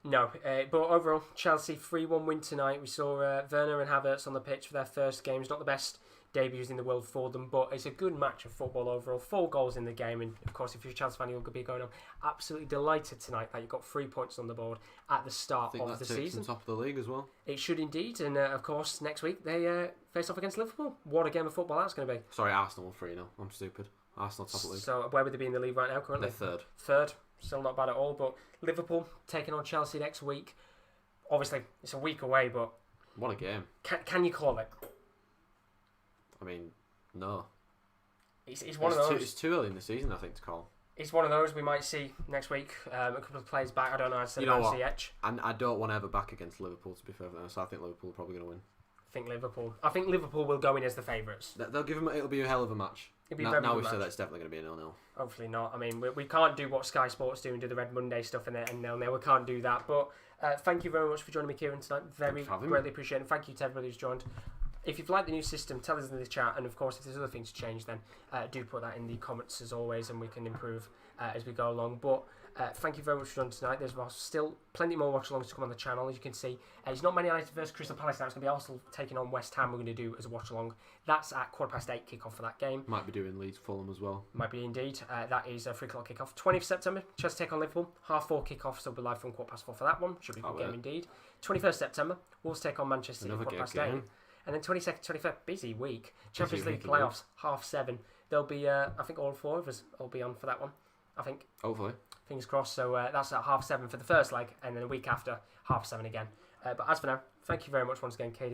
No, but overall, Chelsea 3-1 win tonight. We saw Werner and Havertz on the pitch for their first games. Not the best debuts in the world for them, but it's a good match of football overall. 4 goals in the game, and of course, if you're a Chelsea fan, you'll be going on absolutely delighted tonight that you got 3 points on the board at the start of the season. Top of the league as well. It should indeed, and of course, next week they face off against Liverpool. What a game of football that's going to be. Sorry, Arsenal 3-0. I'm stupid. Arsenal top of the league. So where would they be in the league right now currently? They're Third, still not bad at all. But Liverpool taking on Chelsea next week. Obviously, it's a week away, but what a game! Can you call it? I mean, no. It's one of those. It's too early in the season, I think, to call. It's one of those we might see next week. A couple of players back. I don't know. I said about Ziyech. And I don't want to ever back against Liverpool, to be fair. So I think Liverpool are probably going to win. I think Liverpool will go in as the favourites. They'll give them. It'll be a hell of a match. Now we've said that it's definitely going to be a 0-0. Hopefully not. I mean, we can't do what Sky Sports do and do the Red Monday stuff and 0-0. We can't do that. But thank you very much for joining me, Kieren, tonight. Very greatly appreciate it. And thank you to everybody who's joined. If you've liked the new system, tell us in the chat. And of course, if there's other things to change, then do put that in the comments as always, and we can improve as we go along. But thank you very much for joining tonight. There's still plenty more watch-alongs to come on the channel. As you can see, there's not many United versus Crystal Palace now. It's going to be Arsenal taking on West Ham. We're going to do as a watch-along. That's at 8:15 kick-off for that game. Might be doing Leeds Fulham as well. Might be indeed. That is a 3 o'clock kick-off. 20th September, Chelsea take on Liverpool. 4:30 kick-off, so we'll be live from 4:15 for that one. Should be a good game indeed. 21st September, Wolves take on Manchester City 8:15. And then 22nd, 23rd, busy week. Champions League playoffs, 7:30. There'll be, I think all 4 of us will be on for that one. I think. Hopefully. Fingers crossed. So that's at 7:30 for the first leg, and then a week after, 7:30 again. But as for now, thank you very much once again, KD,